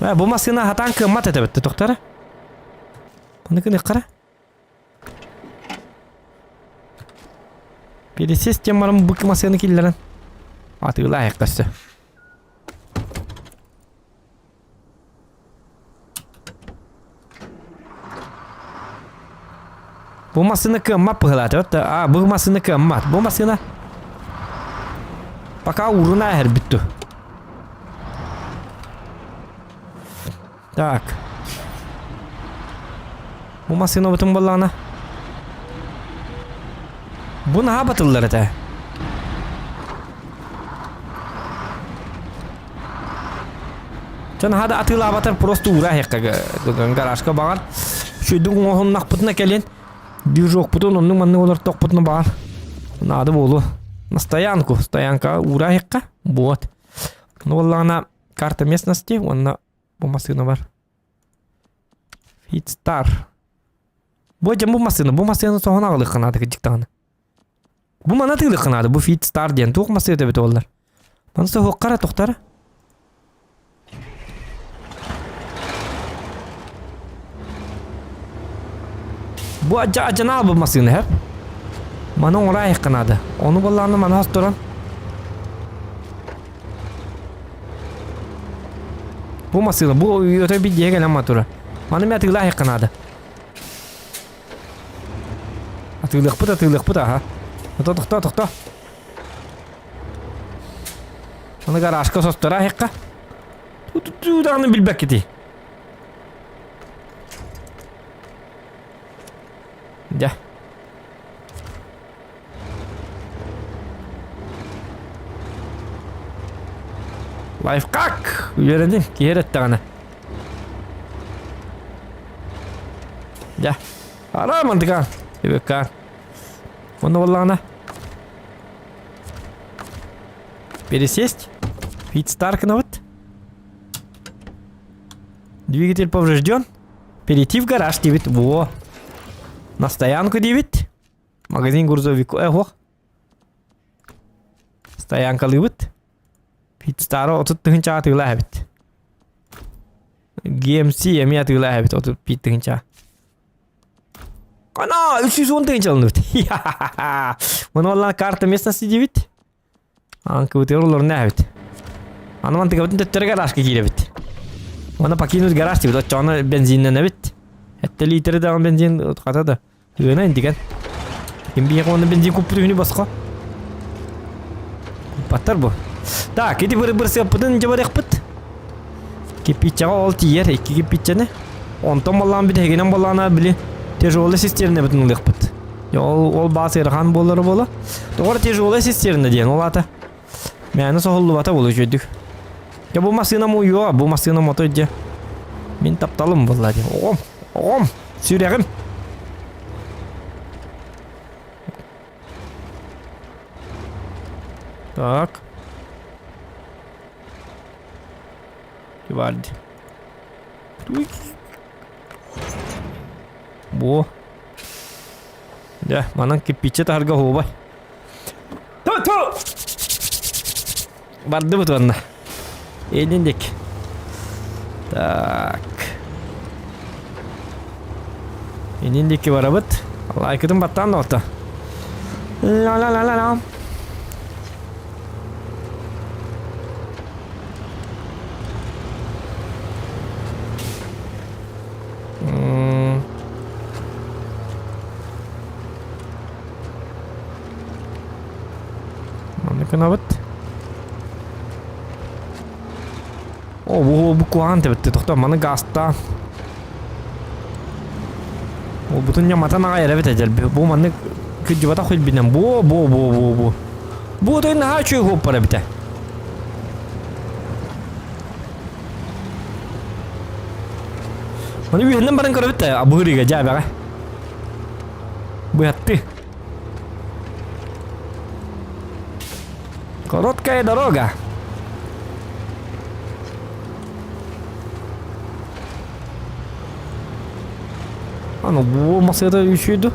Ve bu maskeni hatan kımmat edebitti doktora. Bunu kını yıkara. Bir sistem var mı bu maskenin mekillerini atıla yıkası. Bu maskeni kımmat pıhıladı. Bu maskeni kımmat. Bu maskeni пока урна her bitti. Так. Bu masino bütün ballana. Bu ne batılları da? Can hada atıla batar просто ура hekka garajka bağır. Şu dün onun nakputuna gelin. Bir жоқ butun onun manne olur tokputuna bağır. Nadı bolu. На стоянку. Стоянка урахикка. Вот. Ну, валлана карта местности. Вон bu masını var. Fitstar. Bu masını. Bu masını soğana ağırlık kanadı gıcıktanı. Bu mana tığlık kanadı. Bu Fitstar diyen. Tuğuk masını da biti oldular. Bana soğuk kara tohtarı. Bu acana bu masını hep. Mana oraya yakınadı. Onu kullandı mana hasturan. Bu masıyla bu öte bir diye gelen matura. Mana mi atıyla yakınadı. Atıylık bu da ha. Tıkta. Mana garajka sostura yakka. Tuğdanı bilbek gidi. Ya. Lifehack. Öğrendim. Giyer etti ana. Ya. Aramandık ha. Evet kan. Onu vallana. Пересесть. Фитстар кнопка. Двигатель поврежден. Перейти в гараж, девит. Во. На стоянку, девит. Магазин грузовик. Ого. Стоянка лыбыт. Fitstar'a oturttuğunca atıyla habit. GMC yemi atıyla habit oturttuğunca. Ana 310 tığınca alınır. Bunu olan kartı mesnası divit. Anka bu terörler ne habit. Anlaman tıkabıtın töttürü garaj ki girevit. Ona pakinuz garaj divit. O çoğuna benzinle nebit. Hatta litre de benzin kata da. Yöne indiken. Kim bir yakın benzin kuptuğunu basqa. Patlar bu. Так, иди вырыбырся пытын жабарек пыт. Кипичаға ол тиер, екі кипичаны. Онтон болған біт, хегенен болғана білі тяжелый систеріне бүтін ұлық пыт. Ол бас ерхан болары болы. Тоғыр тяжелый систеріне дейін ол ата. Мәні соғылы бата болы жөйдік. Ya bu masina mı uyuyor? Bu masina motorcu. Min taptalım vallahi. Oğlum. Sürerim. Так. Vardı. Bu. Ya, mana kipicet harga hoba. Tu. Vardı bu tuanna. Elindeki. Tak. Elindeki var abit. Allah ikidin battan da orta. La. Onu kanabıt. Bu kuan tebette doktor bana gasta. O bütün yamatan ağır evet ecel. Bu bana kücüvata kul binem. Bu. Bu da ne haçı hop para bite. Mana bir hendak barang kereta, abu hari gajah berah. Berhati. Korotkaya doroga. Anu bu masada üşüdü.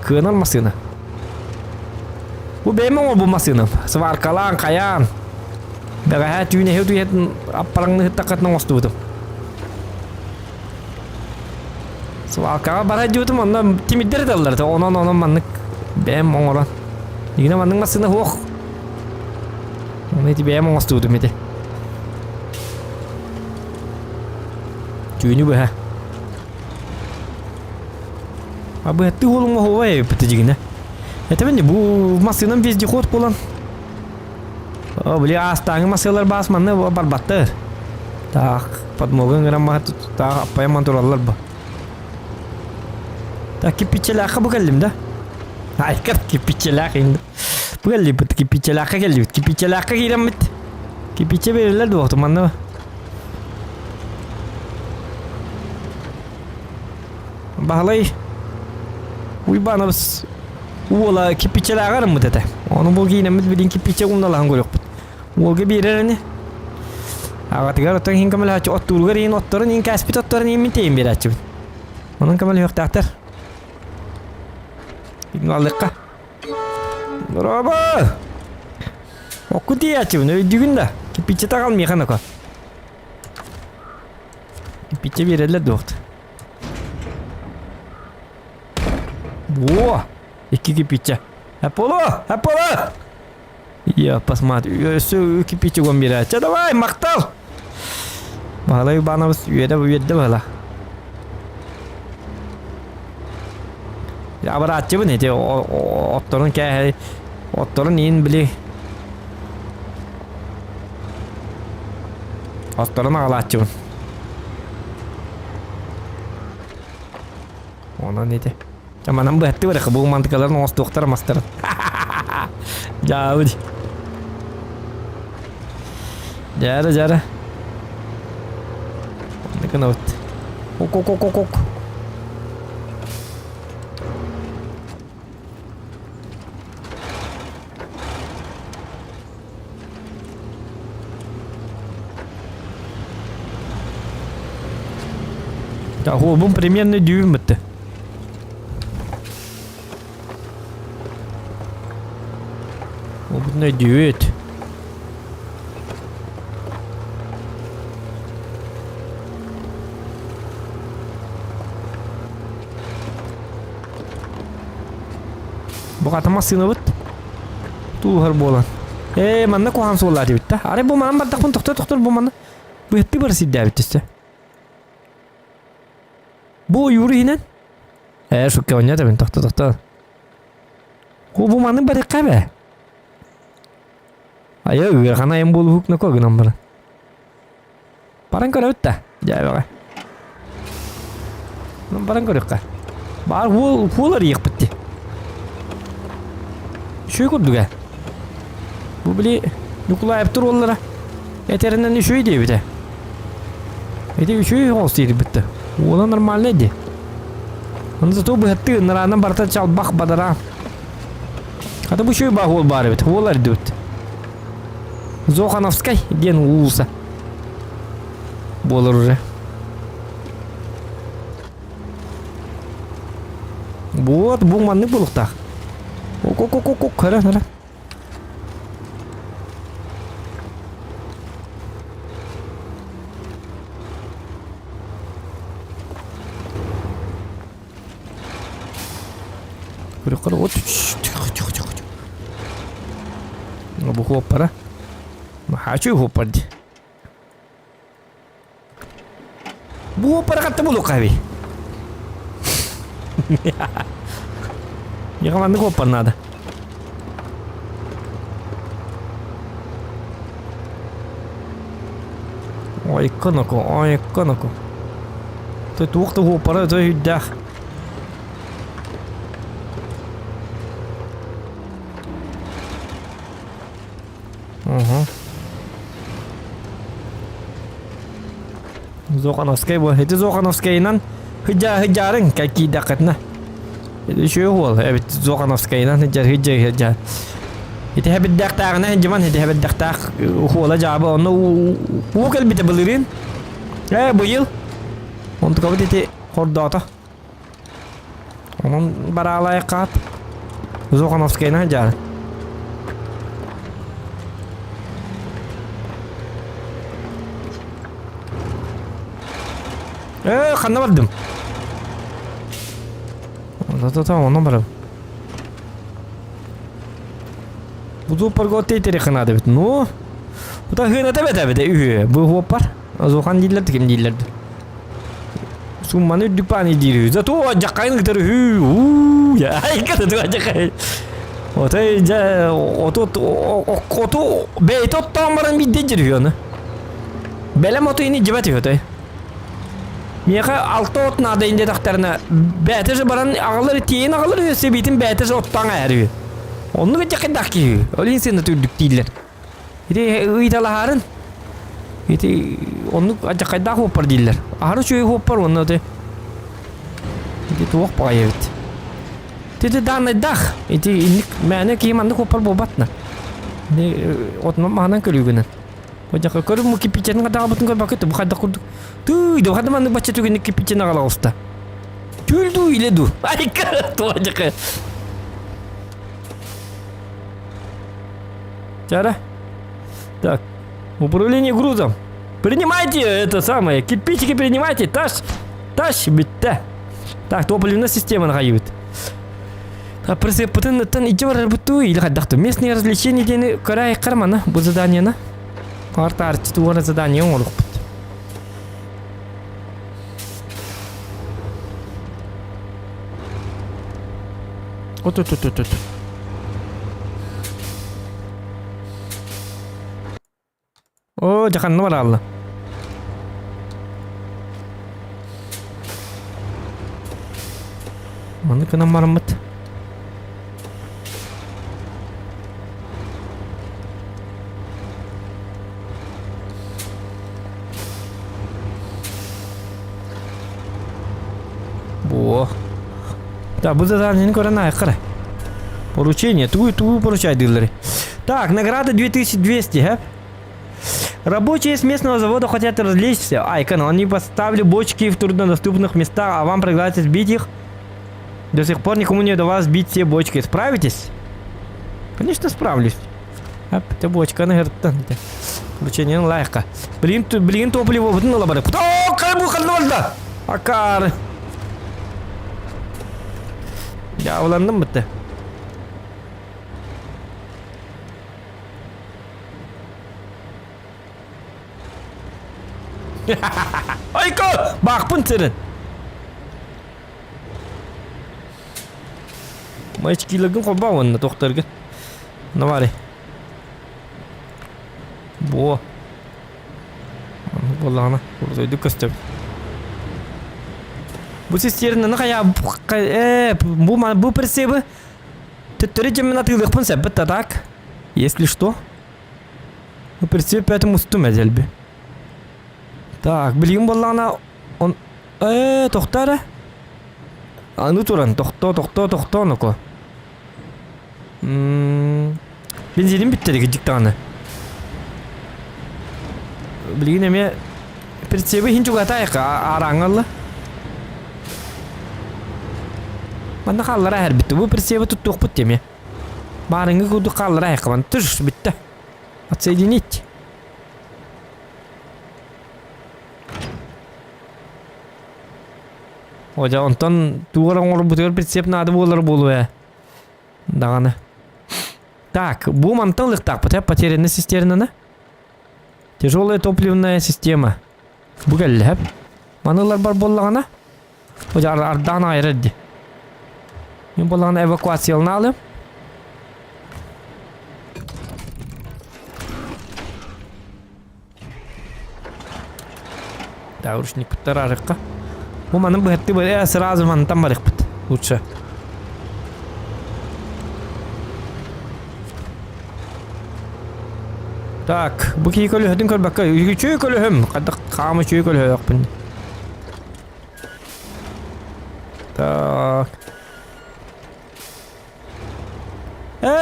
Kenal masina. Bu memang bu masina. Sewar kalang kayan. Berah tune heu tu apalang ne takat nang wastu tu. Soalnya baraju tu mana timidder dallar tu ona manık benim orang. Yine manık masına hoş. Onu ti benim wastu tu mete. Cuy bu ha. Abi hati hulung mau hoy peti jigina. Tapi ni bu masına biz dikot pulan. Oh beli astang masalah bas mana barbatter. Tak pat mogen ngeramah tu tak apa yang mantul Allah bah. Tak kipiçelaka bu geldim de. Hayır kipiçelaka indi. Bu geldi bu kipiçelaka geldi. Kipiçelaka giren bit. Kipiçe verirler de vakti manna. Bahlay. Uy bana biz. Ola kipiçelaka mı dedi. Onu bu giyinemiz bilin kipiçe umda lan yok. Olga birereni. Agat garatan hin kamal haç ottur garin otturun in kaspit otturun in miteyim bir açı. Onun kamal yok tahtar. Nalika. Berapa? Aku dia cuman juga dah. Kipice tak kalmıyor kan aku. Kipice bir elle dört. Wah, iki kipice. Apollo. Iya pas mati. Su kipice gua bir aja. Dah, maktal. Malah bana bus yeda malah. Ya berat coba nih, ottorun kayak ottorun in beli, ottorun alat coba. Ona nih deh, cuma nambah tuh ada kebun mantikalan ngos dokter master. Jauh deh, jara. Ini kenapa? Kok. Да, он примерно дюйм это. Он найдет. Bukan masih nabut. Tuh harbolan. Mana kau ham solar di bitta. Are bu mana badak pun doktor bu mana. Bu hati bersih dia bitta. Bu yürü yine. Şu kavanya da ben doktor. Bu mana bari kabe. Ayo, karena yang bulu hook nak kau nomor. Parang kau dah. Jauh kan. Parang kau dah. Bar full lari yak peti. Şu kudu kan. Bu beli nukla yaptır onlara. Eterinden de şu diye bir de. Eti şu olsaydı bitti. Ona normal neydi? Onu zато бахты нарана барта чал бах бадара. Хата bu şu bahol bari bit. Holar dut. Зохановской ген улса. Болар уже. Вот bu manni bulukta. Ок. Кара. Kırıkları ot. Tüh. Bu hoppara. Haçı hoppardı. Bu hoppara katta buluk abi. Ya kaman hoppar nada. Ой, коноку. Ты тухты хопары да хүддах. Ага. Зохановский bu. Это Зохановскийнан хыджарың какие дакатна. Это еще гол. Evet Зохановскийнан хыджар. Это хабит дактарна жаман это хабит дактар хола жабы оны у келбите билирин. Быйыл. Он тукабыт эти хордата. Он баралай кат. Зохановскийнан хыджар. Қанна бардым. Та оны барам. Бұды паргот ейтері қанады бет. Ну, бұда ғынаты бет үйе. Бұл ғоппар. Зоқан дейлерді кем дейлерді. Сумманы үддікпаны дейрі. Зато жаққайын ғытыр үйе. Айқады тұға жаққайын. Отай жа... Оту бейт оттан баран бидде жүрі оны. Бәлем оту ені жібәт өй. Меха алты от надайынде тақтарына бәтіжі баран ағалары тейін ағалары өсе бейтін бәтіжі оттан әрі. Оны бәтті қайдақ кейі. Олен сені түрдік дейлер. Еті ұйталағарын. Еті оны қайдақ оппар дейлер. Ағары шөй оппар оны өте. Еті туақ бағай өт. Еті данайдақ. Еті мәні кейманды оппар болбатына. Отына мағынан көлігінен. Оjaqa көріп мұ кипиченің қадағы бұтын көріп бақытты. Бұл қайда құрдық. Түйді, қады маңды бача түгенді кипичен ағала ұста. Түлді үйледу. Айқа, оjaqa. Чара. Так, управление грузом. Принимайте это самое. Кирпичики принимайте. Тащ, битті. Так, топливная система нағайыбыт. Так, присып бұтын итчі бар бұтты. Или қайдақты. Местные развлечения дені көрі айқарманы бұл заданияны. Арты туғаны задание оңылық бұд. От. О, жақанны бар алды. Мұны күнім барым бұд. Да, бұл задание көріні айқыры. Поручение, ту поручай дилеры. Так, награда 2200, Рабочие с местного завода хотят развлечься. Айкон, они поставили бочки в труднодоступных местах, а вам предлагают сбить их. До сих пор никому не удавалось сбить все бочки. Справитесь? Конечно, справлюсь. Это бочка, наверное. Поручение лайка. Блин, топливо, вот на лабаре. Кто? Кайбуха нольда! Акар. Ya ulandım bitti. Ayko! Bak pun senin. Maç kilagın kolba onu doktor git. Ne var? Bu. Vallahi burada düküstüm. Bu sistemde ne kadar bu прицепы теттеречем на тылых понсеп так. Если что, ну прицеп поэтому стумя зельби. Так, блин, балана он тохтара. А ну туран тохто ну-ка. Бензин битти диктаны. Блин, эме прицепы хинчуга тайка араңалла. Банда қаллара әр бітті. Бұл прицепі тұттық бұт деме. Барыңы көді қаллара әқыман. Тұрш бітті. Отсоединить. Оja, онтан туғырың олы бұтығыр прицеп нады болыр болу ә. Дағаны. Так, бұл мантан лықтақ бұт ә потеряны систернаны. Тяжелая топливная система. Бұл кәлі әп. Манылар бар болағана. Оja, ардан айырды. Мен болағына эвакуациялын алым. Да, ручник подтаражикка. Бу манын быхатты бары сразу мантан барык бит. Лучше. Так, bu ki kolu hadin kol bakka. Çöy kolu hem. Kadda kama çöy kolu yok bun. Так.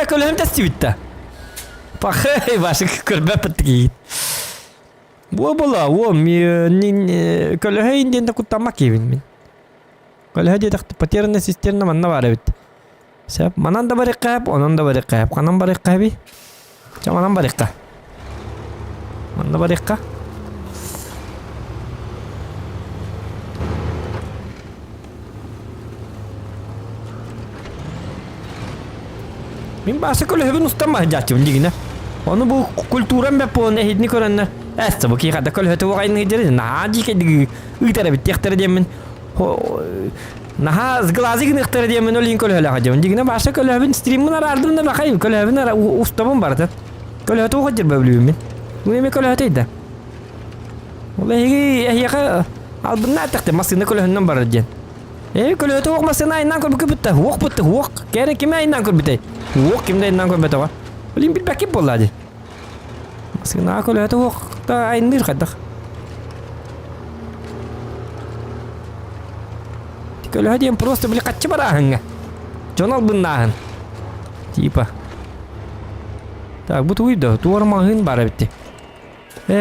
Kolu hem testi bitti. Пахай, ваши көлбе патки. Bu bola, o mi kolu hay indiğinde kutlamak evin min. Kolu hay dedik paterna sisterna manna var evet. Sep manan da barık kayıp, onun da barık kayıp. Kanan barık kayıp. Çamanan barık kayıp. Manna barık kayıp. Min bahse kolu hepin ustam bahçacım digine. Onu bu kulturan be po ne hidni koranna. Esta bu ki kada kolu hetu vakayın hidri. Naji ke digi. Uitara bitti ihtara diyemin. Naha zglazi gini ihtara diyemin o lin kolu hela hacım. Digine bahse kolu hepin stream'ına ardında bakayım. Kolu hepin ustamım vardı. Kolu hetu vakacır bebliyim min. Bu ne mi kolu heteydi? Vallahi yaka albına atakta masını kolu hepin barajın. Kolu hetu vak masını ayından kol bitti. Vak bitti vak. Kere kime ayından kol bitti. Wok kim day nang ko beto wa. Olimpik bakip bola di. Masih na ako lehat wok ta ainir kadak. Kalau hadi yang просто beli kaca barang. Jonal benahan. Tipa. Так, вот выйду. Туар магазин бара битти.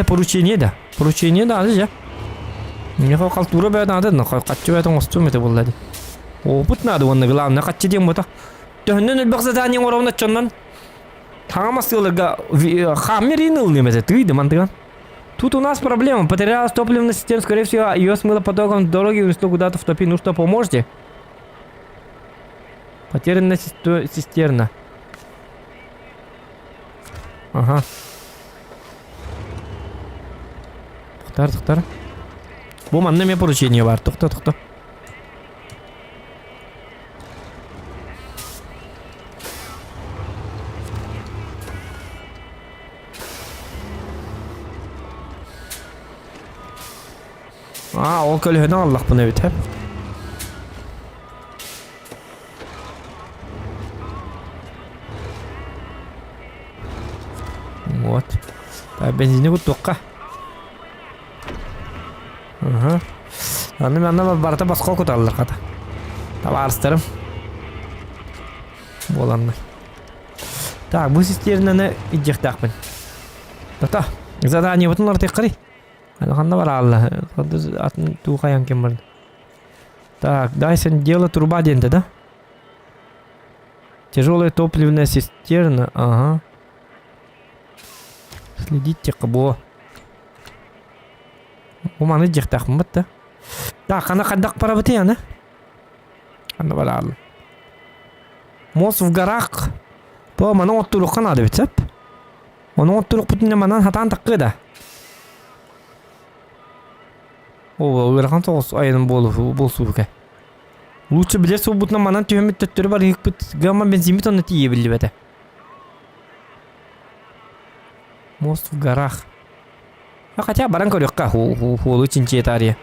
Поручение да. Поручение да же. Мне как культура бе надо, но как качу бе там осту мете боллади. Опыт надо он главное качу дем бота. Төннен элбаксатаның оравна чоннан хамасылырга хамерин ылнемесе тыйды мантыган. Тут у нас проблема. Потерялась топливная система, скорее всего, ее смыло потоком дороги и унесло куда-то в топи. Ну что, поможете? Потерянная цистерна. Ага. Тахтар. Бу манна мне поручение бар. Тохта. Ол көлөһүнө Аллах буну бит. Вот. Так, бензини буттукка. Ага. Аны барта басқа куталлар ката. Таба арыстырым. Боланны. Так, бу систернаны иджектакпын. Та. Задание бутунлар теккари. Алханда бар Алла. Атын туқаян кем бар. Так, Dyson дело труба денте, да? Тяжелая топливная цистерна. Ага. Следите кабо. Уманы жектахмын бат, да? Так, ана кандак пара бите яна? Анда бар Алла. Мост в горах. По мана оттулукка надо бит, сеп? Оны оттулук бутунна манан хатан таккы да. О, верхан тоғыз айының болсу бүке. Лучше біле сол бұтына манан түйемет төттері бар ек бүт гамма бензимет оны тие білі бәді. Мост в горах. Хотя баран көрекка холы чинче тария.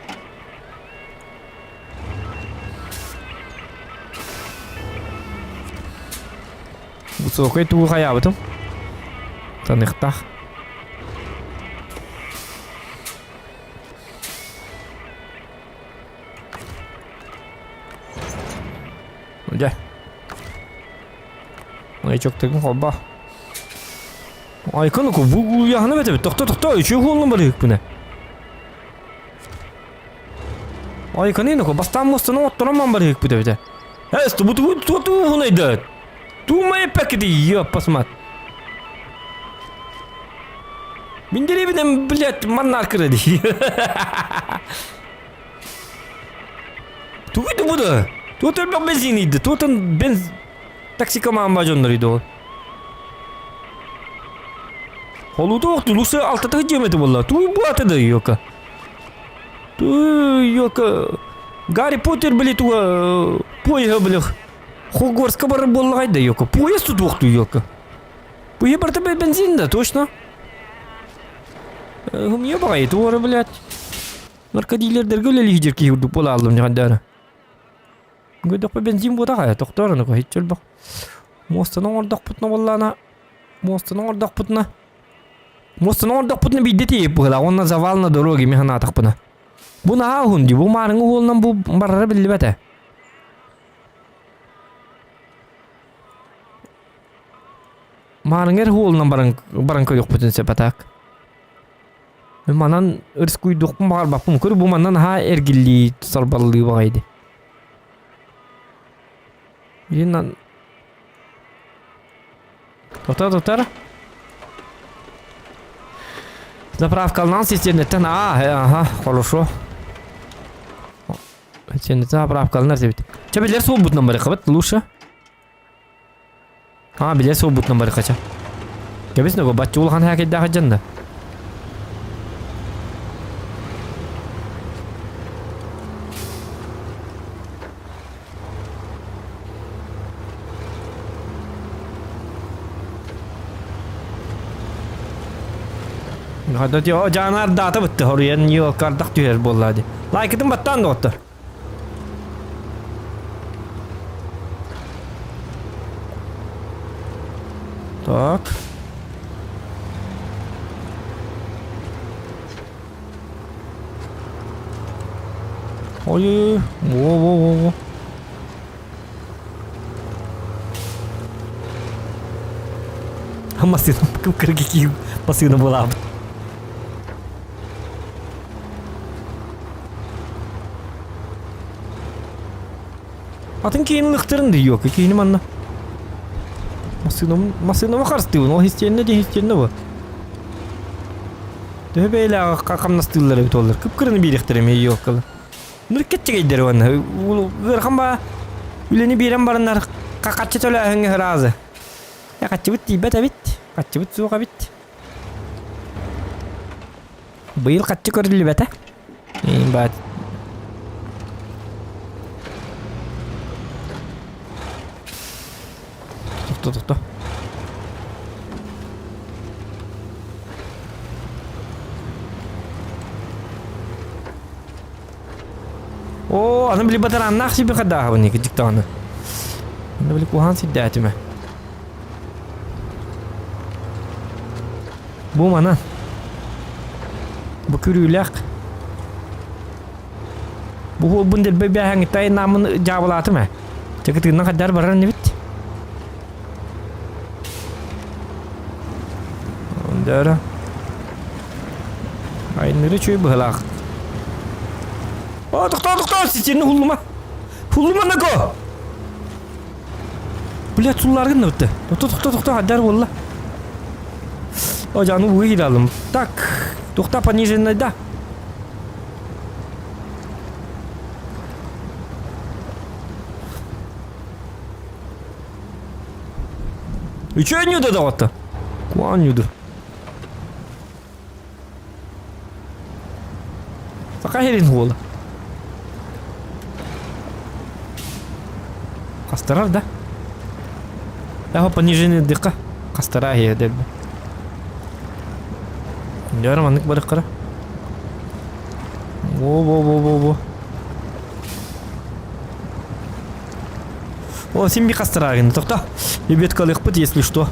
Высокой туға я бұтым. Танықтақ. Gel. Ay çok takım kolba. Ay kanka bu yahını bete. Tıkta. Şu kolunu bırak bu ne? Ay kanka ko bastan mostana otturamam bırak bu de. Esto bu neydi? Tu mai paketi ya pasmat. Bindiri bidem bilet mannar kredi. Tu vidu bu da. Тут он бензин идет, тут он таксикоман бажондар идет. Холуды оқты, лусы алтатығы жеметі болла. Туй буатыды йока. Туй йока. Гарри Поттер біле туға поеға біле. Хогвартсқа бары боллағайды йока. Поез тут оқты йока. Поеға барты бензин да, точно. Хум ебағай, туғары білет. Наркодилердерге өлелі жерке үрдік бола алдым жағандары. Гөдіқпі бензин бода қая, тоқтарыны қой, хет жөл бақ. Мостаның ордақ бұтына боллана. Мостаның ордақ бұтына. Мостаның ордақ бұтына бейді тейіп бұғыла, онна завалына дороги механа атақ бұна. Бұна ағын ди, бұл марыңы олынан бұл барары білі бәті. Марыңыр олынан барың көйдік бұтын сепатақ. Мен манан ырс көйдіқпын бағар бақпын көр, бұл манан ха әргілі тұсарбалығы бағайды. Елінан... Тоқтар. Заправкалынан сестернеттен, ага, хорошо. Сестернеттен заправкалынан себет. Билер сол бұтынан бары қабат, лучше. Билер сол бұтынан бары қача. Кебесін өгі батчы олған хәкетті ақаджанда. Hadi o canar dağıtı bitti. Oraya niye kardak tüyer bolla hadi. Like'ın battan da otu. Tak. Oy. Wo. Masih kırgıki pasını bulam. Atın keyinin lıktırın da yok. Keyini manna. Masını mı karşıtıyorsun? O hisçerine de hisçerine bu. Döhe beyle kakam nasılları bit olur. Kıpkırını bir ikhtiremi yok kılı. Nürket çekeydir ona. Gırkam ba. Üleni biren barınlar. Kakatçı töle ahenge razı. Ya kaççı bitti. Bete bit. Kaççı bit soğuğa bit. Bu yıl kaççı körülü bete. Bat. Tuttu. Oh, ana beli batar anak sih berkadah apa nih kecik tahun. Ana beli kuhan sih dah cuma. Bu mana? Bu kürülek. Bu bundel bebe hangi tay namın cavalatı mı? Ceketinin kadar baran ne bit? Dara. Aynı çöy bıhlak. Doktor, sizin hulluma. Hulluma ne ko? Bilet sullar gındı bitti. Doktor, hadar valla. O canı bu gidelim. Tak. Doktor пониженный да. И чё не додавать-то? Куанюду. Сакахерин гола. Кастарар, да? Я понижение дыка. Кастара я дельба. Ярым аннык барык кара. Во. О, сен би кастарагын. Токта. Лебет калык бит, если что.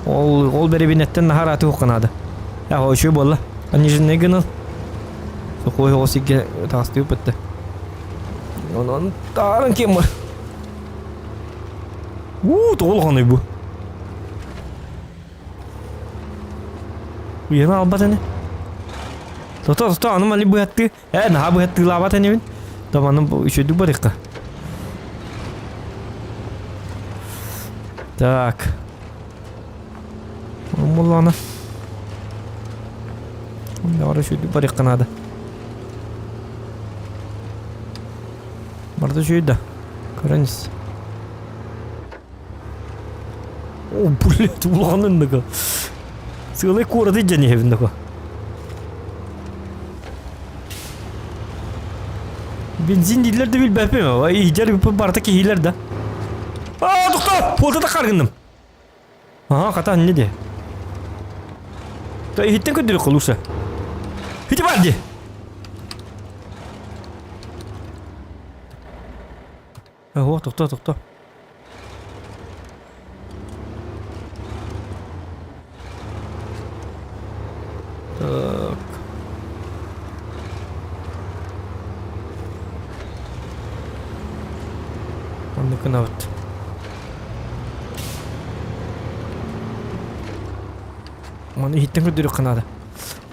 Ол беребинеттен нахараты окунады. Я хойшой болла. Понижение гыныл. Сухой осиге тастыю битти. Онон тарын кем бар. Толганы бу. Уяна албат эне. Тота, аны мали бу хатты. Наха бу хатты лабат эне бин. Таманым үшөдү барыкка. Так. Муллана. Давай үшөдү барыкка надо. Барда жүйді. Көріңіз. О, блядь, улағанын нұға. Сығылай көрді және евін нұға. Бензин дейлерді біл бәпем. Егер үпі барды кейлер да. Тұқта! Полда да қарғындым. Қата не де. Хиттен көндірі қылушы. Хитті бар де. Tokta. Так. Ondakına bak. Mana hitten ködürük kınada.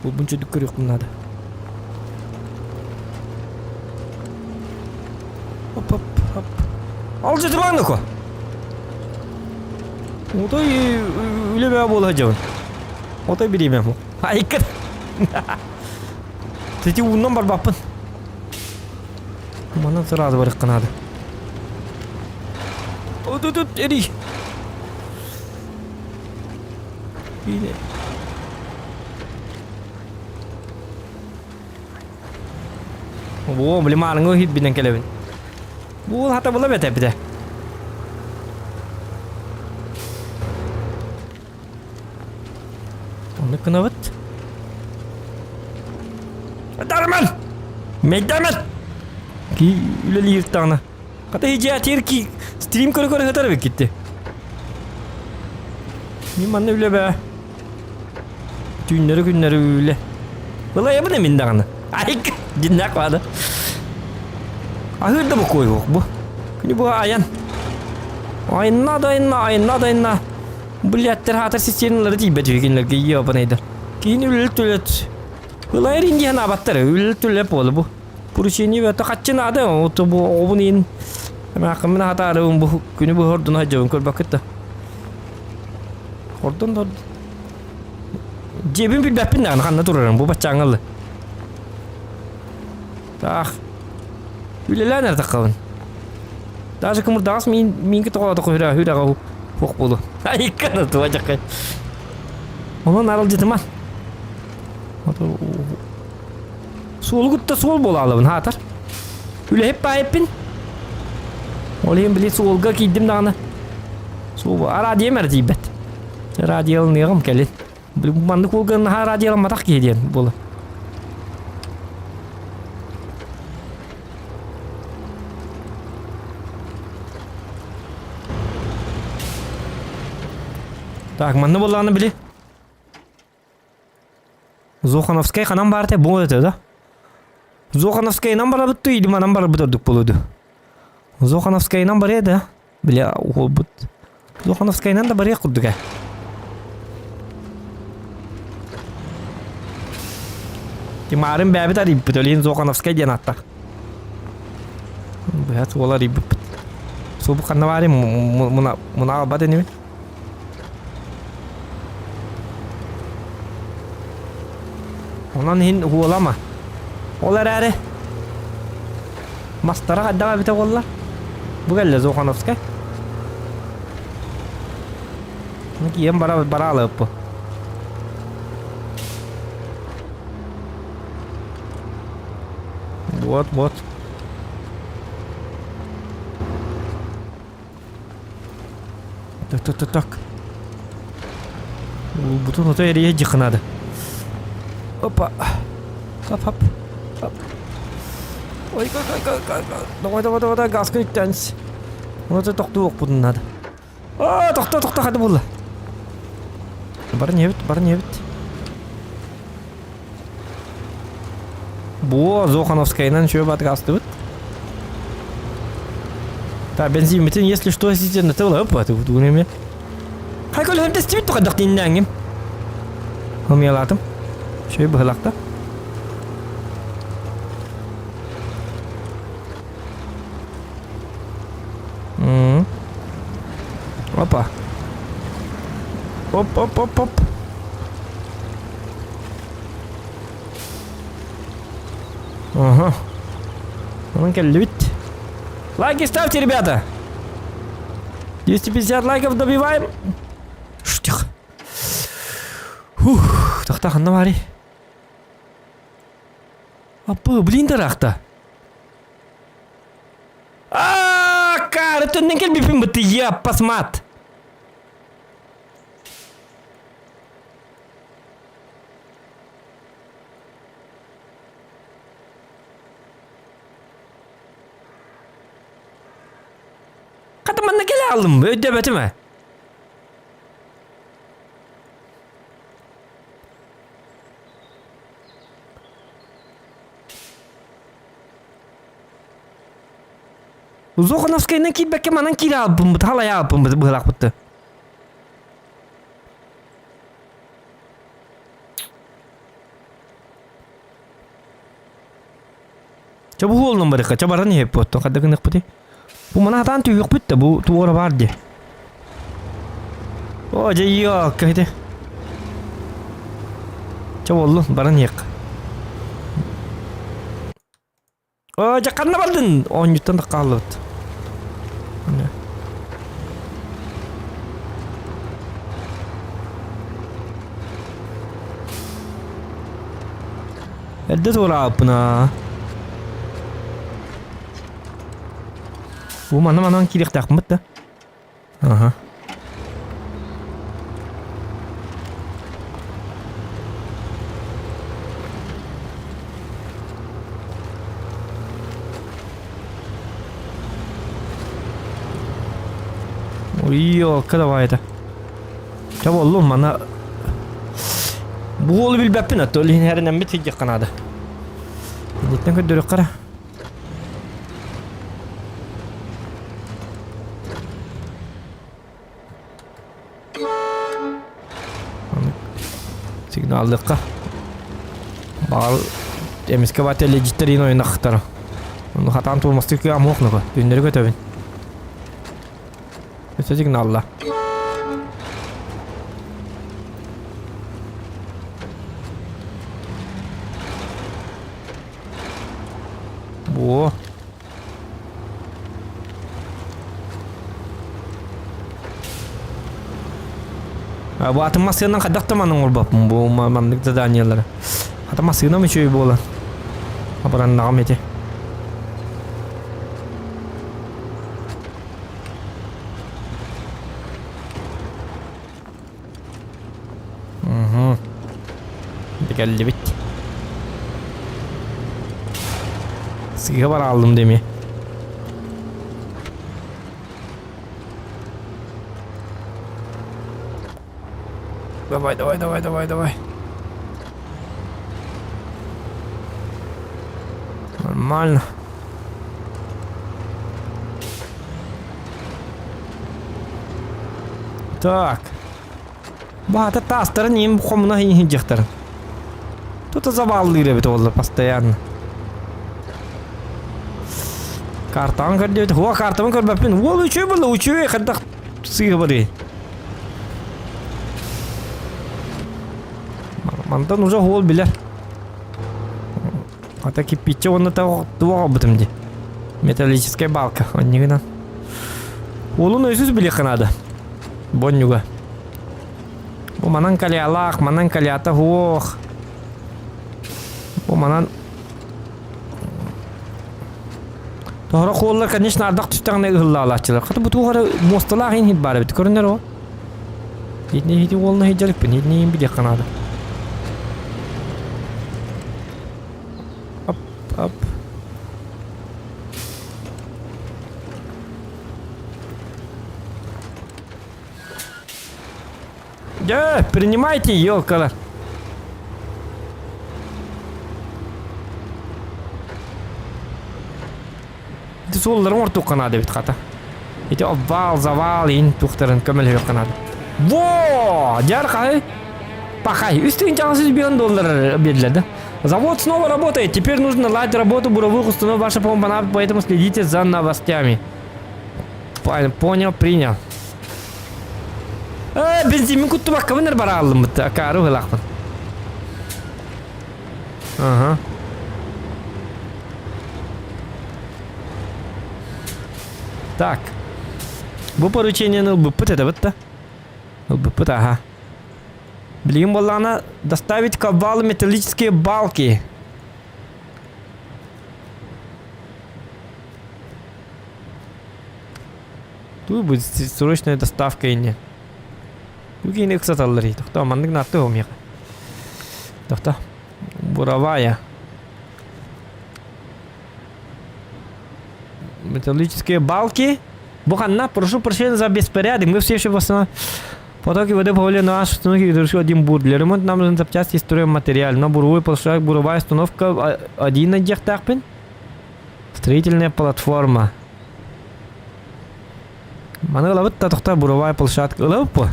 Bu bunca dükürük kınada. Hop. Al cıdımanlı ko. O da öyle bir abi olacağım. O da biriyim ben bu. Haykır. Teti bundan var bakın. Mana sırada var kınada. Tut eri. Yine. Bu beli malang hit binen kelebin. Bu hatta bula bete bide. Onu kınavat. Darman. Meddamet. Ki üleli yırttağına. Kata hiç atır ki stream koru hatar ve gitti. Nimanne öyle be. Günleri öyle. Vallahi bu ne mindağını. Ay dindak vardı. Ahırda bu koy bu. Şimdi bu ayan. Ayna. Bu liatlar hatır sistemleri değil be tüygenler giyiyor bu neydi. Kini ültület. Vallahi indi hana battar ültület bu. Puruşini ve takaçın adı o bu obunin. Ama kamera hata arıyorum bu günü bu hordun hacıyorum kör bakıtta. Hordun da cebim bir bapin de kanna durarım bu bacağınlı. Tak. Üleler nerede kalın? Daha çok murdas min ki toğa da hüra kau fok bulu. Ay kana tuacak. Onu naral jetiman. Sol gutta sol bola alın hatar. Üle hep hepin. Olayım bile solga gittim dağına. Soğuk radyo mertibet. Radyo alınıyorum kelin. Bu mandık olganın ha radyo alamadak gidiyen bolu. Tak mandı bolağını bile. Zokhanovskaya kanam barte bu da. Zokhanovskaya numara bitti idi ma numara bitorduk buludu. Zokhanovskaya numara da. Bile o but. Zokhanovskaya'nın da barıya kurduk ha. Kemarin bebe tadi betulin Zokhanovskaya janatta. Behat wala ribut. So bukan nawari muna abad ini. Onan hin huolama. Olar are. Mastara adama bita walla. Bu gelle Zokhanovskaya. Yem bara alıp bu. Bot. Tak. Bütün oto eriye jıkınadı. Hoppa. Hop. Oy koy. Gaz kıyıktans. Onu da toktu ok bunun adı. Tokta hadi bulla. Barın yevit. Bu Zokhanovskaya'nın şöyle bat gastı bit. Ta benzin bitin если что сидит на тело опа тут у меня. Hay kol hem testi tu kadak dinlangim. Hamiyaladım. Şöyle bıhlakta. Hoppa. Hop. Ага. Он любит. Лайки ставьте, ребята. 250 лайков добиваем. Тихо. Так, навари. Блин, дарахта. Cara, tu nem quer me permitir pasmat. aldım. Ödebetime. Zokhanovskay'dan ki bekke manan kira aldım. Hala ya aldım. Bu halak bitti. Çabuk olun baraka. Çabaran hep potto. Kadda kınık pati. Bu mana hatan tüyük bitti. Bu tuğra vardı. O yok kaydı. Çabuk olun. Baran yak. O jakanna baldın. 10 yutan da kaldı. Elde tuğra apına. Bu mana kirek takmıt da. Aha. Yok kada vayda. Tabi oğlum mana bu ol bil bapin atto lin herinden bit hicc qanadı. Nitten ködürü qara. Signallıqqa. Bal emiske batı legitlerin oyunda xtara. Onu hatan tutmasın ki ama oqnuqa. Günderi götövün. Öte signalla. Bu. Bu atın masasından kadak tamanın olbapım bu mamlık zadanyaları. Atın masasına mı şöyle bolan? Aparan nağam eti. Geldi bit. Sigara var aldım demeye. Давай. Нормально. Так. Багато тастера ним хомна хинжихтер. Тут завалlı бит олар постоянно. Картан көрдөт. Хуа картамын көрбөппүн. Ол үчөө кадак сыйы бар. Мандан уже хол билер. А таки пиче он это два бутымди. Металлическая балка. Он не гынан. Олун өзүз биле канады. Боннюга. Бу манан калялак, манан калята хуох. Бу манан Тора холлар, конечно, ардак түстәгән гыллалачылар. Хәтта бу тугары мосталар һин хит бар бит. Күренер о. Хит олны хиҗалык бин, хит биле канады. Оп. Да, принимайте, ёлкалар. Это солларың орту канады бит хата. Это завал ин тухтарын көмөл канады. Во! Жаркай. Пахай, үстүн $1 миллион берилди. Завод снова работает. Теперь нужно наладить работу буровых установок вашей помпы, поэтому следите за новостями. Понял, принял. Бензин куту бакка вынер баралым. Кару хылакпын. Ага. Так. Бу поручение ЛБП это вот-то. ЛБП, ага. Блин, Болана, доставить кабалы металлические балки. Тут будет срочная доставка и не. Тут не кстати, кто мандык на то умеет. Кто? Буровая. Металлические балки. Буханна, прошу прощения за беспорядок. Мы все еще восстановим. Потоки воды повели на нашу установку и один бур. Для ремонта нам нужны запчасти и строим материал. Но буровой полшаг, буровая установка один на дехтахпен. Строительная платформа. Мана лавит татахта буровая площадка. Лавпо.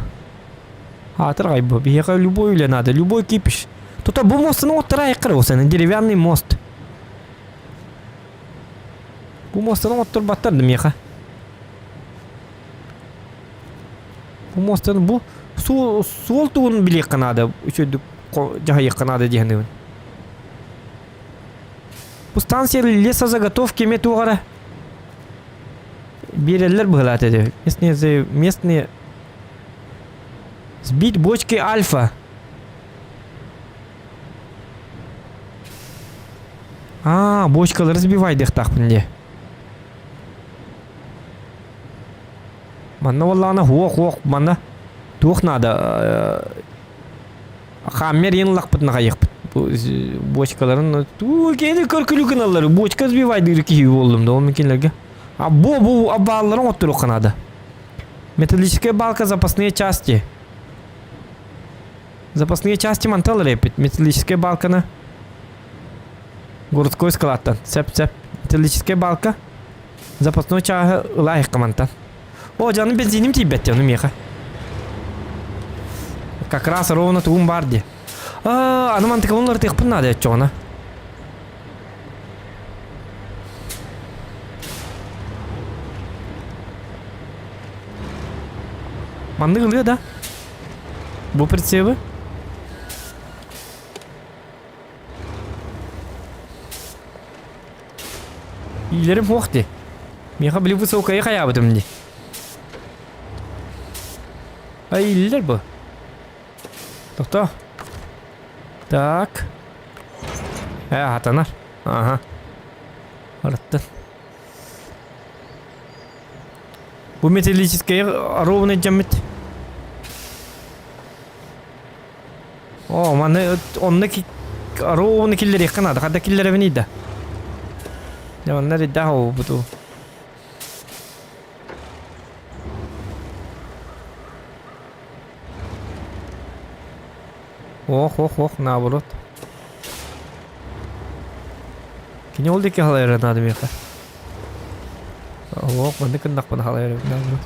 Трай бы. Бега любой или надо. Любой кипиш. Тут бу мост, ну трай крылся на деревянный мост. Бу мост, ну турбатар дмеха. Бу мост, бу сол туын билек канада. Еще жахай канада дегеневин. Бу станция лесозаготовки метугара. Берелер быгалат эти. Местные сбить бочки альфа. Бочкалар разбивай дехтах мне. Манна валлана хуох манна. Тух надо. Хаммер ен лакпыт нагайык. Бочкаларын кені көркілі каналары. Бочка разбивай дырки болдым да ол мекенлерге. Бу абалларын оттыру канада. Металлическая балка, запасные части. Запасные части мантал репит. Металлическая балка на городской склад. Цеп. Металлическая балка. Запасной чага лайх команта. О, жаным бензиним тибет, ну меха. Как раз ровно тум барди. Ана мантыка онлар тех надо, чё она? Манны да? Бу прицепы? Илерим хохты. Меха били высокая хая об этом не. Илер бу. Кто? Так. Атанар. Ага. Араттан. Бу металлическая ровный джаммит. Маны онны ровный киллер яканада. Хада киллер авенида. Яваннар иддаху буту. Ох, наоборот. Кине олды ки халайра надо меха. Манды кындак пана халайра наоборот.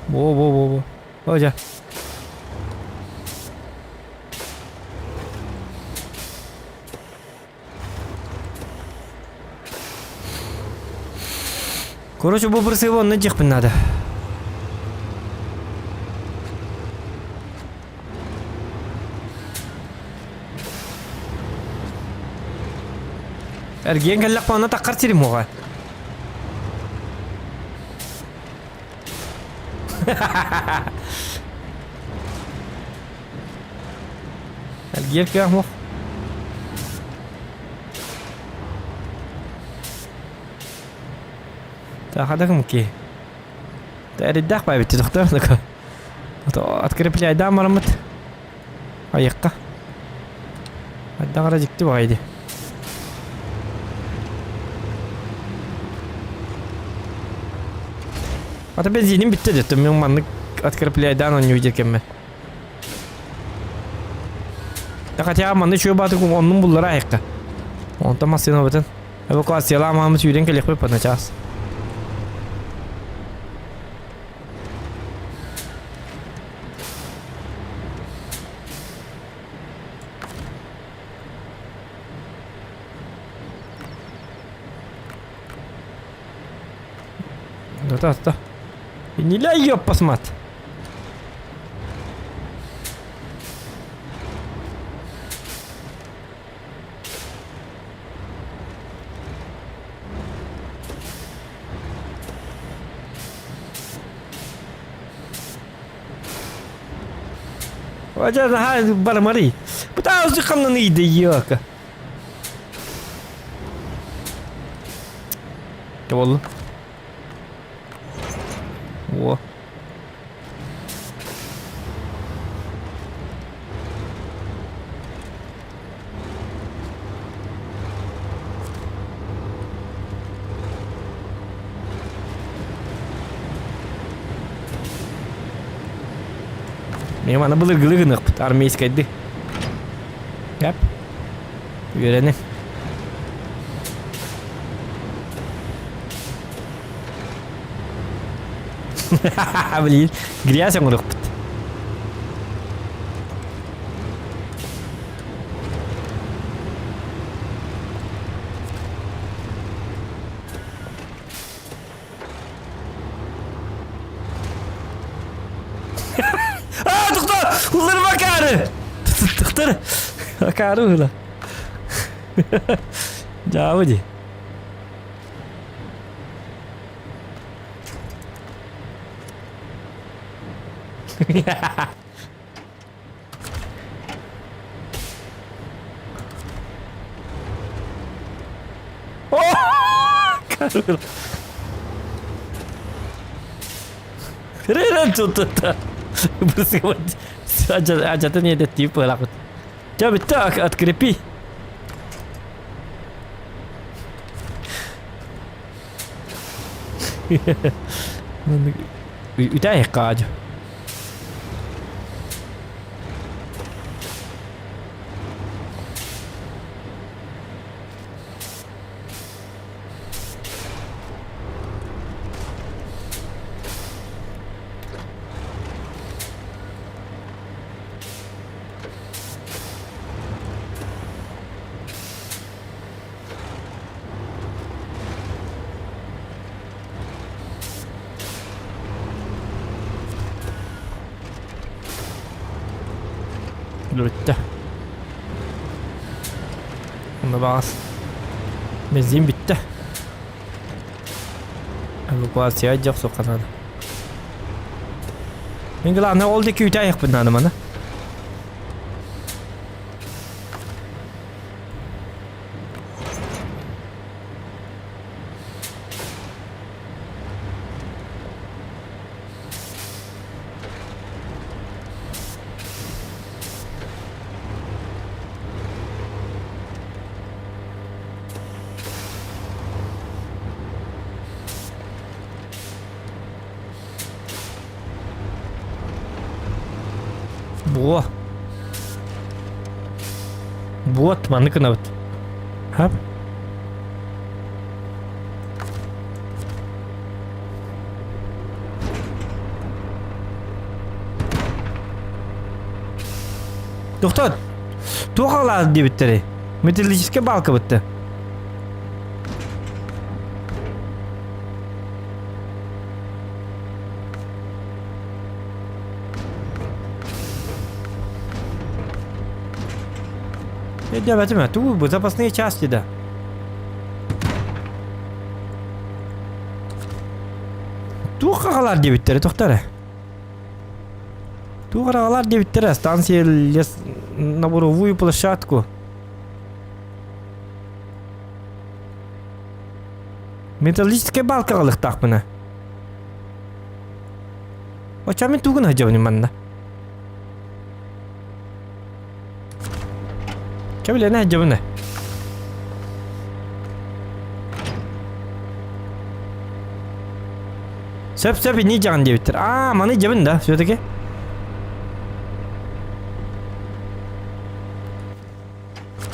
Во. Ожа. Короче, бу бірсі онны жекпін надо. Ergen kallak pa na takar siri mo ka. Ergen kaya mo. Takada kung ki. Taeridak pa bitti doktor naka. Atkırıp li adam aramat. Ayakka. Adda kara jikti bakaydı. Ата бензиним битти деді. Мен манны открепляйдан он не видеркен мен. Хотя манны чуя баты онның бұллары айыққа. Онта массина бітін. Эвакуациялы амамыз үйден келек бай пана час. Да. Не ляй ее посмат. Ваджа бармари. Пытался ханны иди яка. Кого? Во. Мен ана былыргылы гыныкпыт армейскайды. Яп. Үйренем. Блин, грязь аңырықпыт. Тоқтар! Улар бакары! Тоқтар! Бакары ұла. Жауы де. Карула. Ререн tuttu. Aja не этот тип лакут. Тебя так открепи. Удай кадю. Bitti. Buna bas. Benzin bitti. Evakuasiya yok sokanada. Ingila ne oldu ki ütay yak bundan mana? Во. Вот, маны кына бит. Хап. Доктор. Тоқалады деп биттери. Металлическая балка битти. Ребята, тут запасные части, да. Тут қағалар дебиттері, тоқтары. Тут қағалар дебиттері, станция на буровую площадку. Металлическая балка қалық тақ бұна. Оча мен туғын ажабыны манна. Çabuk ne cebine? Söp ne can diye bitir. Aa manı cebinde şuradaki.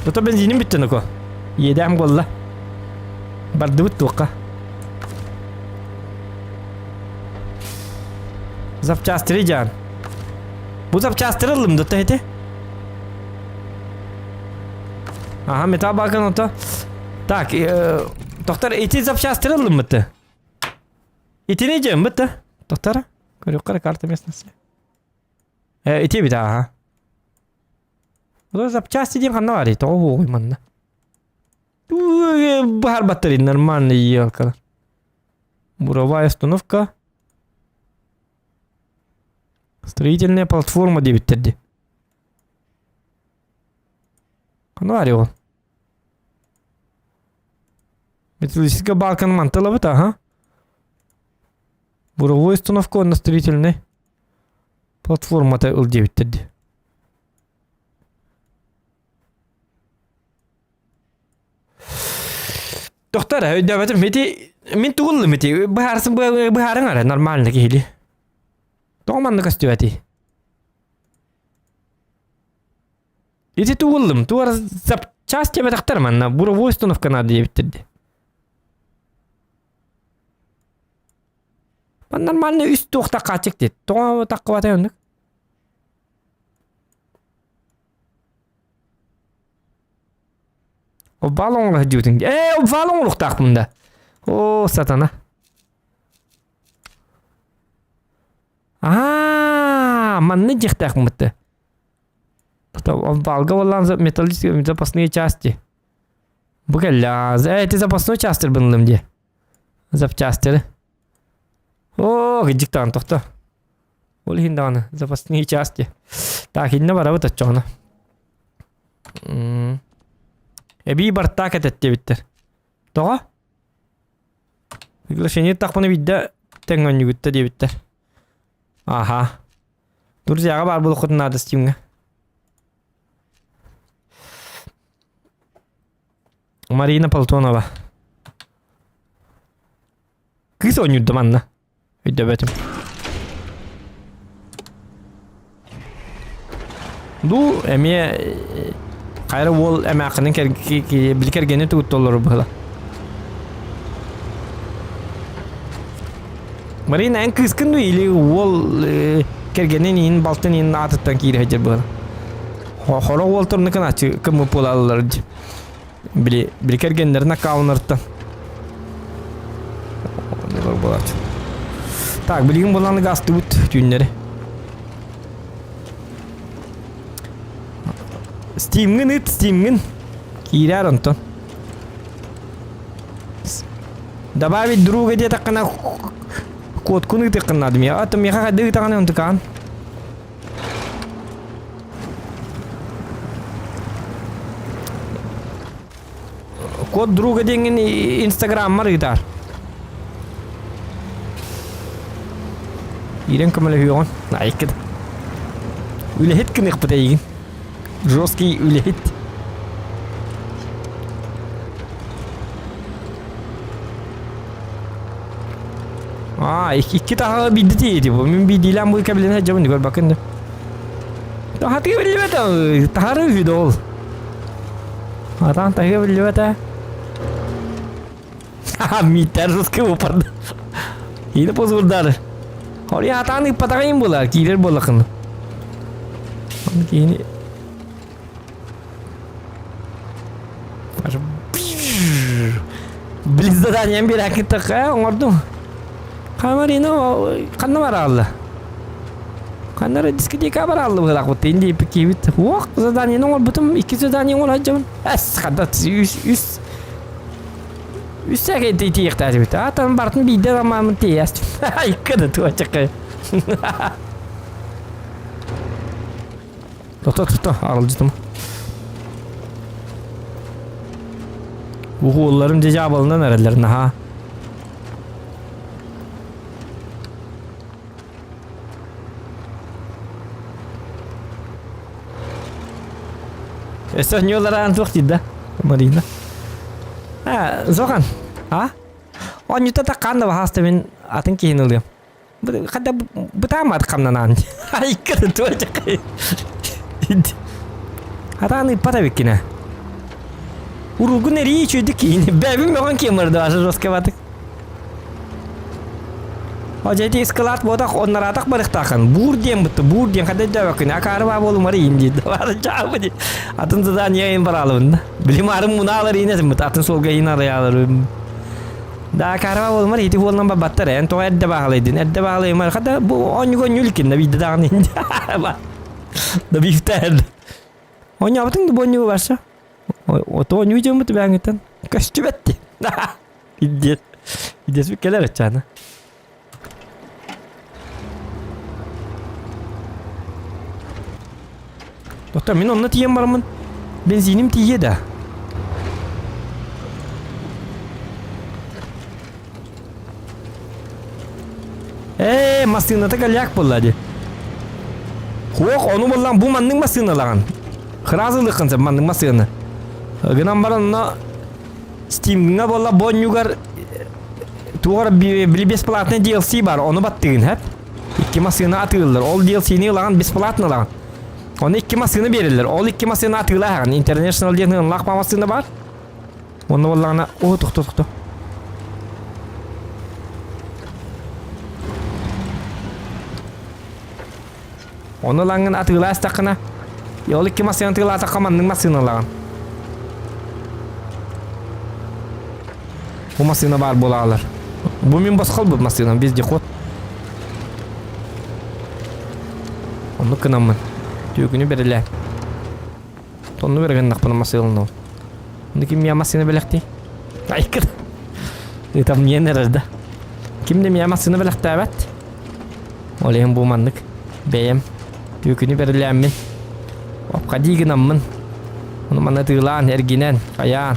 Burada benzinim bitti Niko. Yedem kolla. Bardı bitti oka. Zapçastırı can. Bu zapçastırılım da tehdi. Ага, метал балкон ото. Так, доктор, эти запчастырылым бітті. Эти не жем бітті? Доктор, көріққара карта местности. Эти бітті, ага. Бұл запчасти дейм қанна бар еді, оғой манна. Бұхар баттыры, нормальный елкалар. Буровая установка. Строительная платформа деп біттерді. Қанна бар еді? Металлическая балка мантала бит, ага. Буровой установка на строительной платформата ыл-9 dedi. Doktor, ödemedim men tuğullu meti. Baharsın baharın ara normalde geli. Doğmanlı kastüveti. Ити туылым, туар запчасти бетактар манна, буровой установка надо дебиттерди. Ман нормально үст туқта қачек дед. Тоға таққа батай ондық. О балоңлы жүтің. О балоңлық тақ мұнда. О сатана. Манны жектақ мұтты. Балга болан металлические запасные части. Букалля. Это запасной частер бынлым де. Запчастері. О, гиджиктан тоқта. Ол хинданы. Запасные части. Так, хинна бара бұт атчоғына. Эби бартак әтетте биттер. Тоға? Приглашение тақпаны бидді тәңгін жүгітті де биттер. Аха. Друзьяға бар бұл құтын ады стимға. Марина Полтонова. Кыз ойнюдды манна. Өйді бәтім. Ду әме қайры ол әме ақының білкергені түгітті олары бұғыла. Марина ән кызкынду или ол кергенен ең балтын ең атыттан кейді әжер бұғыла. Хоро ол тұрнықын ачы кымы полалылар деп. Білкергендерін ақауын ұрттан. Олар болады. Так, білген боланы ғасты бұд түйінлері. Стимгін үт, стимгін. Кейрер онтон. Добавить друга де тақына кодкуны тақына адым. Атым яқа қады тақаны онтықан. Код друга денген Инстаграм марыйтар. Ирен камылы хүйоған. Айкыд. Үлехет кінік бұта егін. Жесткий үлехет. İki tane bildi diyedi bu. Min bildiğiyle bu kabilenin hacamını gör bakın da. Daha tıkı bildi bete. Taharı hüdü ol. Adam tıkı bildi bete. Miter ruskı bu parda. Yine pozuldular. Oraya hatanı patakayım bular. Kiler bolakın. Yine. Bilizden yan bir akit takaya onordum. Kamarino kanna barallı. Kanna diskoteka barallı bu kadar kutu indi peki bit. Wah zadanya nol butum iki zadanya nol hacam. Es kadat üst. Üstte gitti ihtiyaç bit. Atan bartın bir de ama mı tiyast. Ay kadat o açık. Tut aldım. Bu oğullarım cezabalından aralarına ha. Espanyolara antuk tidak, Marina. Zokan, on yuta takkan da bahas temin atin kihin oluyor. Kada butamat kamnanan. Ay kada tu aja kay. Hata ni pada bikine. Urugu nereye çöydük ki yine? Bebim yokan kemirdi aşırı roske batık. Jadi eskalat bodak onlar atak balik takan. Burdiyan betul, burdiyan kada jawab kini. Akar apa bolu mari indi. Ada jawab aja. Atun zadanya yang beralun. Beli marum munalar ini sembut. Atun solga ini arayalar. Da akar apa bolu mari itu bolu nambah batter. Ento edde bahaledin. Edde bahalay mar. Kada bu onyu nyulkin. Nabi dadan ini. Nabi iftar. Onyu apa tuh onyu bahasa? Oto onyu jam betul bangetan. Kasih betti. Idiot. Idiot sekelar acana. Doktor, ben onunla tiyem var mı? Benzinim tiye de. Masina da galyak bulladı. Hoş, onu bullan bu mandın masina lan. Kırazılık kansa mandın masina. Gınan var onunla Steam'ına bulla bon yugar tuğar bir besplatne DLC var. Onu battığın hep. İki masina atıyorlar. Ol DLC'ni lan besplatne lan. Onu 2 masını verirler. Ol 2 masını atıla hagan. International diye ınlaq masını var. Onu vallana toxtu. Onu langın atıla astakına. Ol 2 masını atıla atakamanның masını lagan. Bu masını var bolalar. Bu min basqal bu masını bizde xot. Onu kınamın. Tüyükünü verirler. Tonunu vergen nakpana masını. Onu kim ya masını belekti? Aykır. Tam niye nerede? Kim de ya masını belekti evet? Olayım bu manlık. Beyem. Tüyükünü verirler min. Kadi kınamın. Onu mana tığlan erginen. Kayan.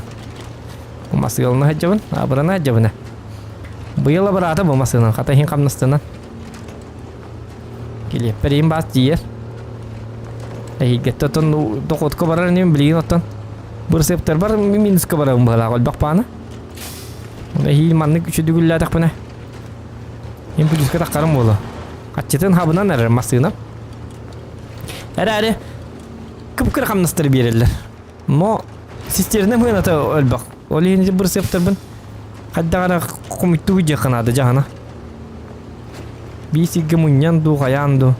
Bu masını hacabın. Abrana hacabına. Bu yıl abrata bu masını. Katahin kamnastından. Geliyor. Periyim bas diyer. Getton tokot kabaran ni beli notan. Bersepter bar minus kabaran bala kal bakpana. Hi mannik üçü dügüllä takpana. Hem polis ka takarım bola. Kaçetin habına nerer masına. Herare. Kıpkır kamnastır birerler. No sisterine hınata ölbak. Oleyni bersepter ben. Hadda ara komitu jakana da jahana. Bisi gemunyan du kayandu.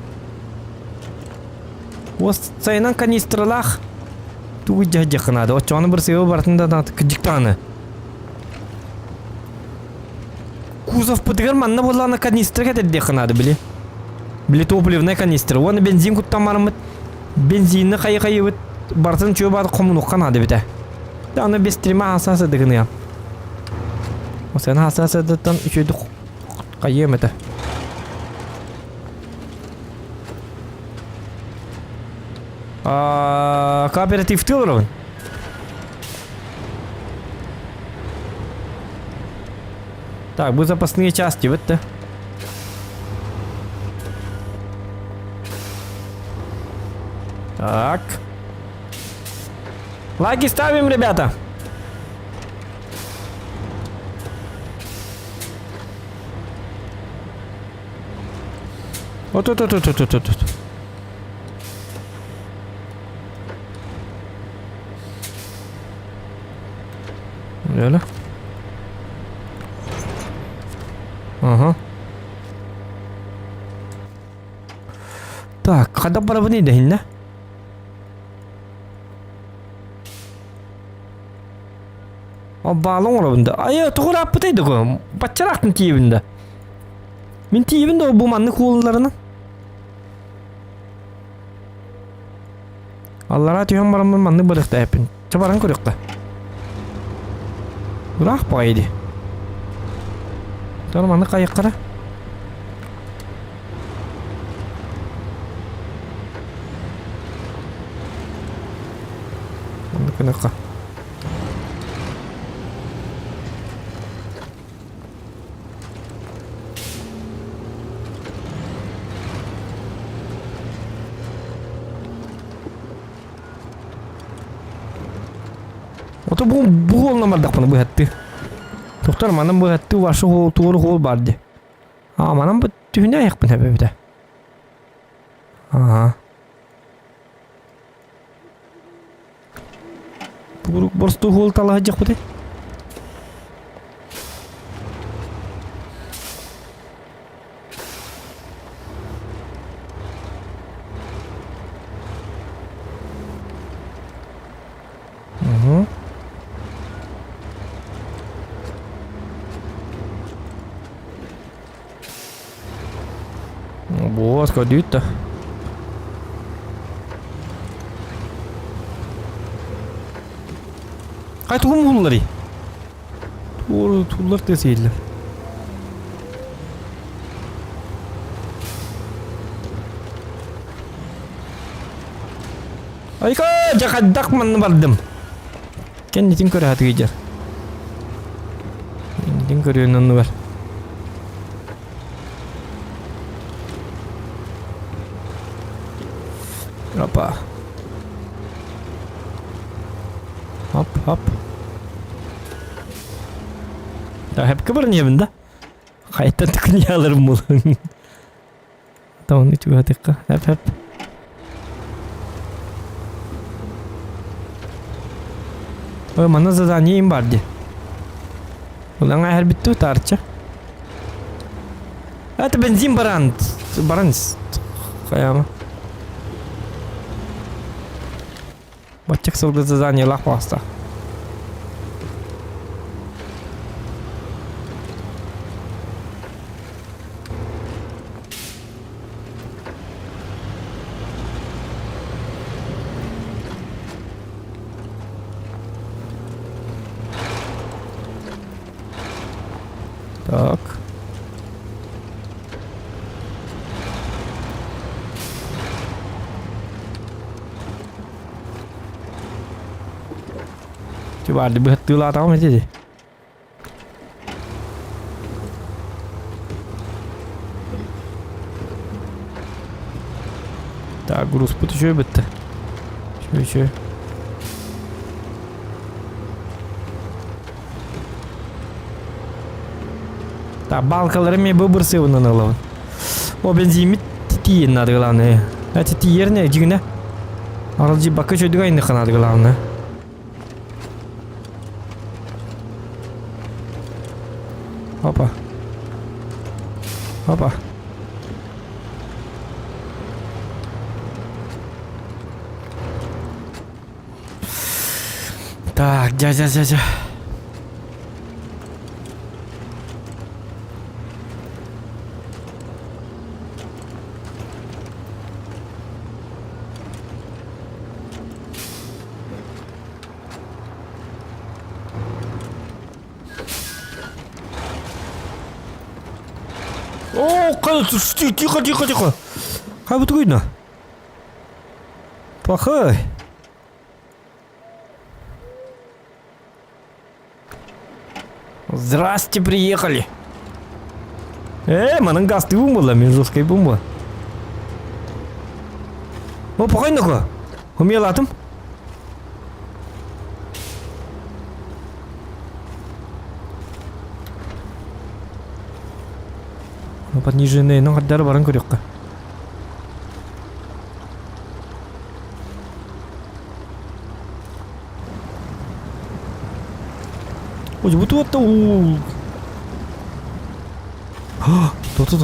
Was sayınan kanistralah tu jakana da o çanı berseo bartında da kıcıktanı. Kuzov pıtıgar manna bolana kanistra kadar dekana da bile. Bile topливная канистра. Оны бензин куттамармыт. Бензинni кайы бит бартын чөбат комуну канады бите. Да аны бестрима асасы дегене я. O sen hassasiyattan üçüydü kayemete. Kooperatif tılırın. Так, bu запасные части, вот да. Так. Лайки ставим, ребята. Вот. Öyle. Ага. Так, kada para neydi hinne? O balon orabında. Ay, toğra apıtaydı ko. Batçaraktın tiyibinde. Min tiyibinde o bu manlı kuğullarının. Allah'a tüyüm baramın manlı bırıqta hepin. Çabaran kırıqta. Bırak baydı. Sonra manlı kayıqlara. Manlı kınıqqa. Oto bu olmadı bana bu hattı. Doktor manam bu hattı var şu hol tuğru hol vardı. Ha manam bu dünya yakın hep bir de. Aha. Bu borstu hol talacak bu de. Вот, ходит-то. Kayıt oğlum bunları. Tuğullar deseydiler. Ayka jakadak man vardım. Kenditin köre hatı geçer. Kenditin köre yönünü ver. Hoppa. Hop. Ya hep kıvırın evinde. Kayıttan tıkınca alırım bunu. Tamam hiç bir dakika. Hep. Ой, мана задание им барди. Ulang air bitu tarca. Это бензин баран. Kayak Бачак сылды задание лах паста. Так. Coba ada betul lah tahu macam ni. Так, груз потечет бетте. Şöyle. Так, балкаларым мен быбырсы вынан алабын. О бензин тиен надо главное. Это тиерне жигне. Аралжи бакка чөйдүк айны канады главное. Опа. Опа. Так, дядя. О, кажется, тихо. Как будто видно. Плохой. Здрасте, приехали. Манангас, ты умыла, межуская бомба. О, похай на-ка. Умела там? Пониженные, но отдар баран көрөккө. Ой, вот у.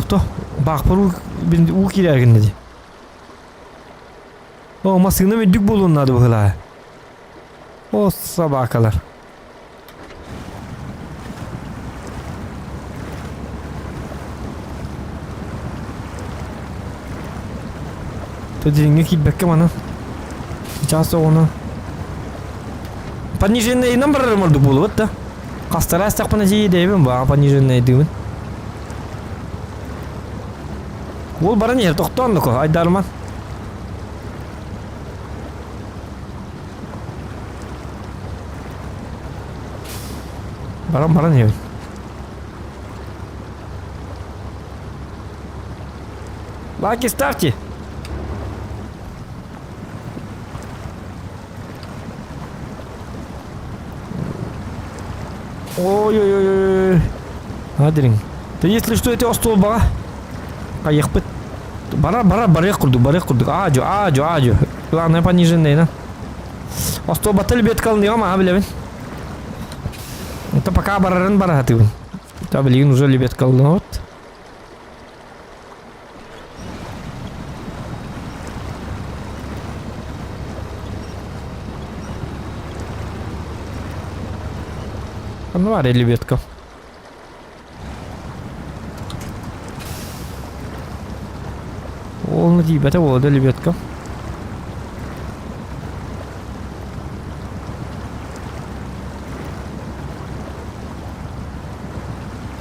То. Бак пару бен у кирергенде ди. О, машина мен дүк болуун надо була. О, собакалар. Тудинге китбекке мана. Часы оны. Пониженный номер молду болуп да. Кастара астакпана жейдебин ба пониженный дыбын. Ол баран ер токтондуко айдарман. Баран ер. Лайки ставьте. Ой. Адрин. Да если что, это стол бара. Поехать. Бара курдук. Аджу. Главное пониженный, да. Остол батал бет калны, ама билебин. Это пока бараран бараты. Да блин, уже любят калны вот. Ну, аре лебедка. Ол на тебе, это вода лебедка.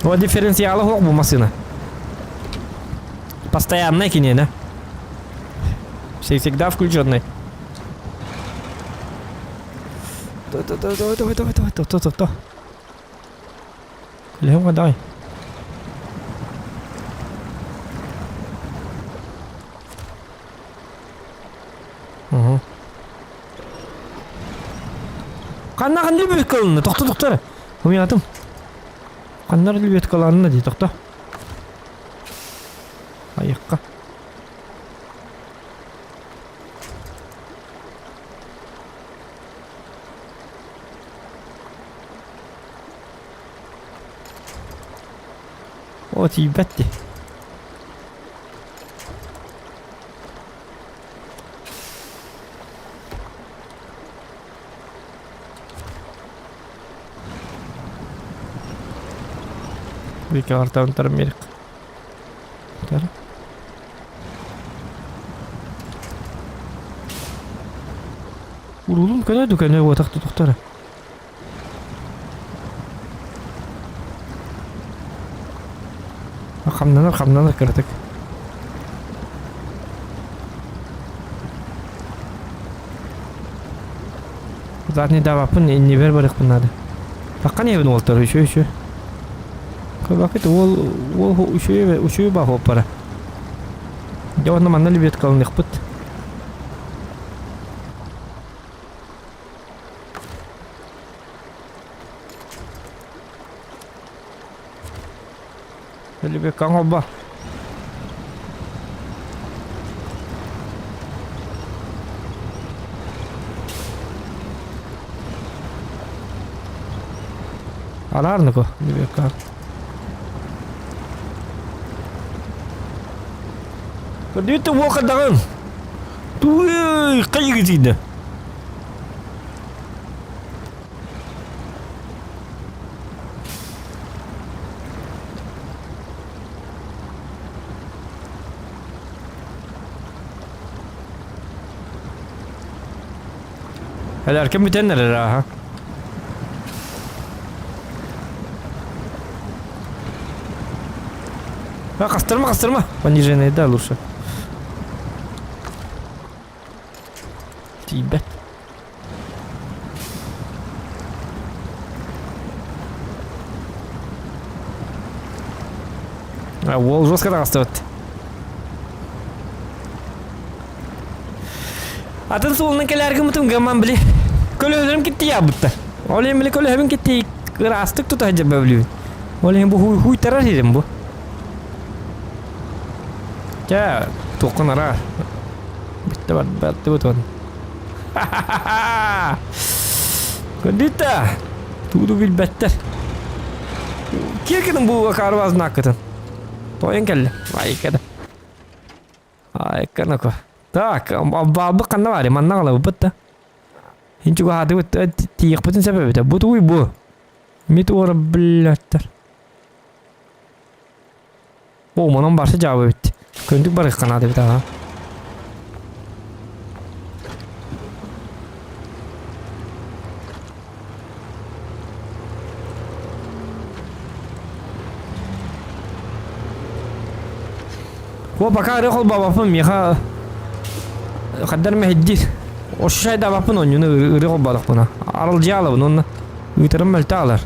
Вот дифференциалы хок bu машина. Постоянный кине, да? Всегда включенный. Давай. Лево, давай. Угу. Каннаган лебет калынны, тоқтар. Умиятым. Каннар лебет каланны дей, тоқта. Аяққа. O tiybetti. Bir karta untar mirik. Untar. Urulum kana dükkanı otak tutuktara. Kamdanlar kırdık. Zaten davapın inni ver barık bunları. Bakkan evin oltar şu. Vakit o şu bah opara. Jawab mana lebih kalau nikput. Lebih kang obah. Alar niko lebih kang. Dito mo ka dagan. Tuh, kayak gitu dah. Hadi erken bitenler ha. Ha kastırma. Panjirene de olursa. Tibet. Ол жестко растет. Атын солынан келерге мутум гаман били. Көлөлөрүм кетти я бутта. Олем били көлөлөрүм кетти. Растык тута жаба били. Олем бу хуй тарар едим бу. Ja, toqon ara. Bitta bat butun. Kondita. Tudo bil better. Kirkenin bu karvaz nakıtın. Toyun kelle. Vay kada. Ay kana ko. Tak, babı kanna var ya manna kala bitta. Hinçu ko hadi bitta tiyak bitin sebebi de. Bu tuy bu. Mit ora billatter. Bu manam barsa cevabı bitti. Köndük barık kanadı bir daha. هو بكار ياخذ بابا فم يخا قدر ما هدي وش شاي دا بابا نون ياخذ بابا فنا على الجاله بنون يترمل تعالر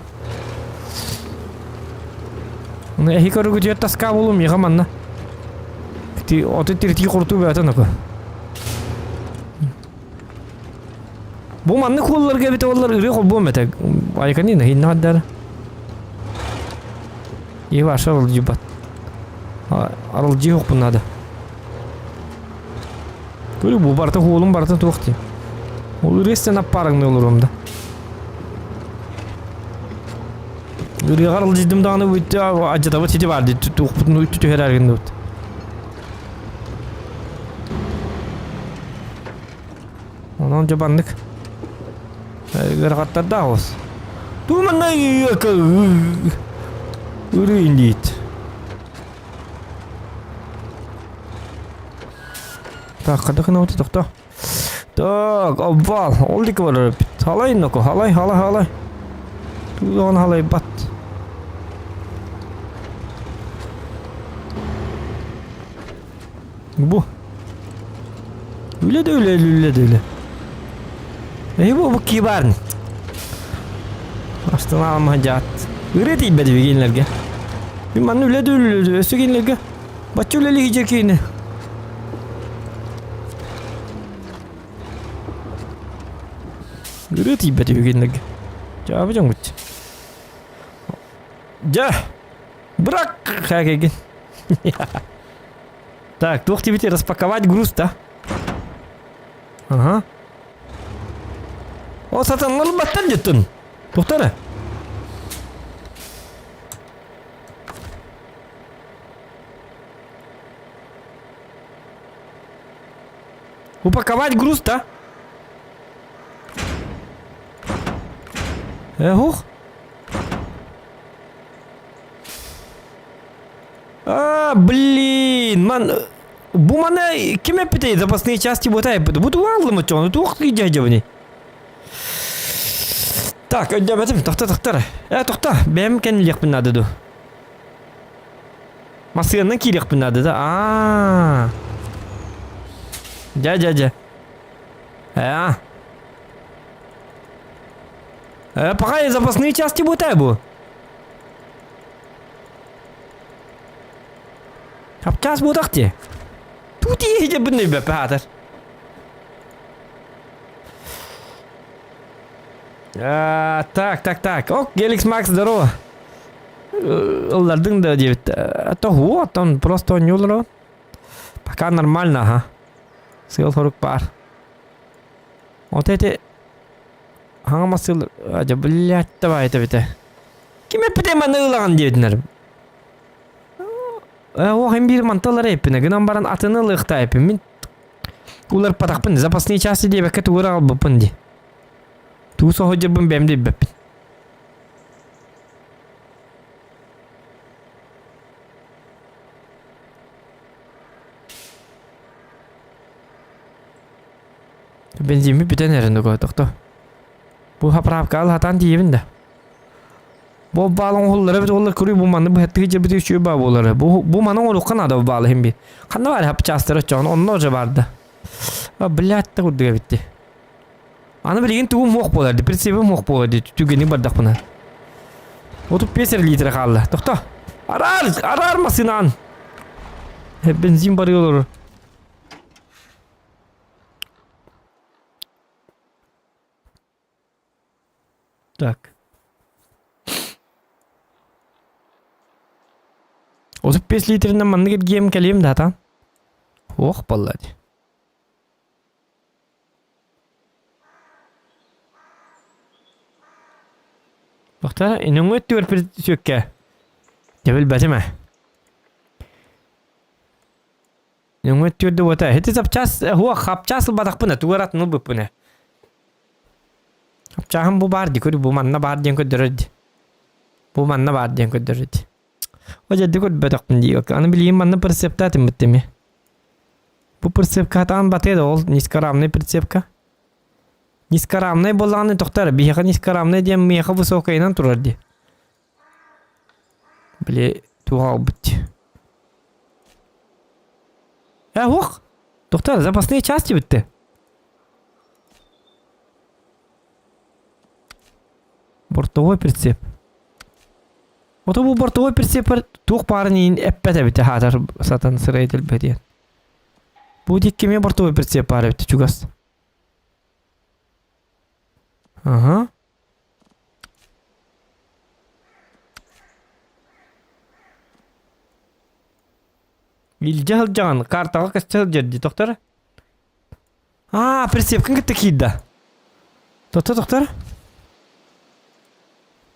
هي كرو جت تسكابولم يخا منا تي اوتتيرتي قرتو باتنكو Bu manlı kollar gibi de onlar iri kol bu mete. Aykanı ne hinna haddar. İyi var şarıl cibat. Arılcı yok bunlarda. Böyle bu barta kolum barta tokti. Olur resten aparın ne olurum da. Iri arılcıydım da anı bitti acıda bu titi vardı. Tokputunu ütü her erginde bitti. Ondan cabandık. Gerakatlar daha olsun. Tu mana iya ke? Uri indit. Tak kada kena uti tak. Tak awal. Oldi ke baru. Halay noko. Halay. Tu on halay bat. Bu. Öyle de. Bu kibar nih. Aslında amacat. Üreti bedi biginlerge. Bir man öyle de ösüginlerge. Baçı öyle yiyecek yine. Üreti bedi biginlerge. Cevabı canım bitti. Bırak hakikaten. Так, тух тебе распаковать груз-то. Ага. O satanları battan cidden. Doktora. Упаковать груз, да? Ух. Блин, ман. Bu mana kim yaptı? Запасные части вот это. Bu duvarlı mı çoğunu? Tuğuk diyeceğim bunu. Так, ödeyemezim. Tohta. Tohta. Benim kendim yapın adı da. Masasının ki yapın adı da. Ja. Ya. Пока запасные части вот это. Yapacağız bu dakti. Тут иди бны бе патер. Так. Ок, Геликс Макс, здорово. Олардың да девит. Это вот, он просто не улро. Пока нормально, ага. Сил хорук пар. Вот эти... Хаңа сил... Аджа, блядь, давай это вите. Киме пітеман ұлаған девитнер. Оғын бір манталар епіне, гынан баран атыны лықта епін. Мен улар патақпын, запасные части деп әкет уыр албыпын де. Туысы ходжырбын бәмді бәпін. Бензинmi бүтен әрінді қойдықты. Бұл хапырапқа ал хатан дейбін де. Бұл балың олары бит олар көрүй бұл манды бұл әттігі жебіті үші ба болары. Бұл маның олыққан ады бұл балы хем бі. Қанда бар хап частыры çoğun onun oca vardı. Блядь та құдыға бітті. Аны білеген туғы моқ боларды. Прицебі моқ боларды. Түгені бардақ бұна. 35 литр қалды. Тоқта. Арар масынан. Бензин бар olur. Так. 35 litrinden mandı gideceğim keliyim zaten. Oh vallahi. Baktara inanın ötüyor bir sökke. Cebel batma. İnanın ötüyor da vata. Heti zapças huwa khapças badak puna tuarat nu bu puna. Khapçahım bu bardi kuri bu manna bardiyen ko dördi. Bu manna bardiyen ko dördi. Wajah dikut badak pun dia. Anu bileyim mana persepta timutimi. Bu persepka taan bateda ol niskaramne persepka. Niskaramne bolani doktor biha niskaramne diye miha высокайнан turardi. Bile tuha бить. Ох, доктор, запасные части битти. Бортовой прицеп. Вот bu бортовой прицеп тух парни эппете бите хатар сатан сырайтыл беден. Bu диккеме бортовой прицеп пары бите чугас. Ага. Илжал картага качал жерди доктор. Прицепкин кеткидда. Доктор.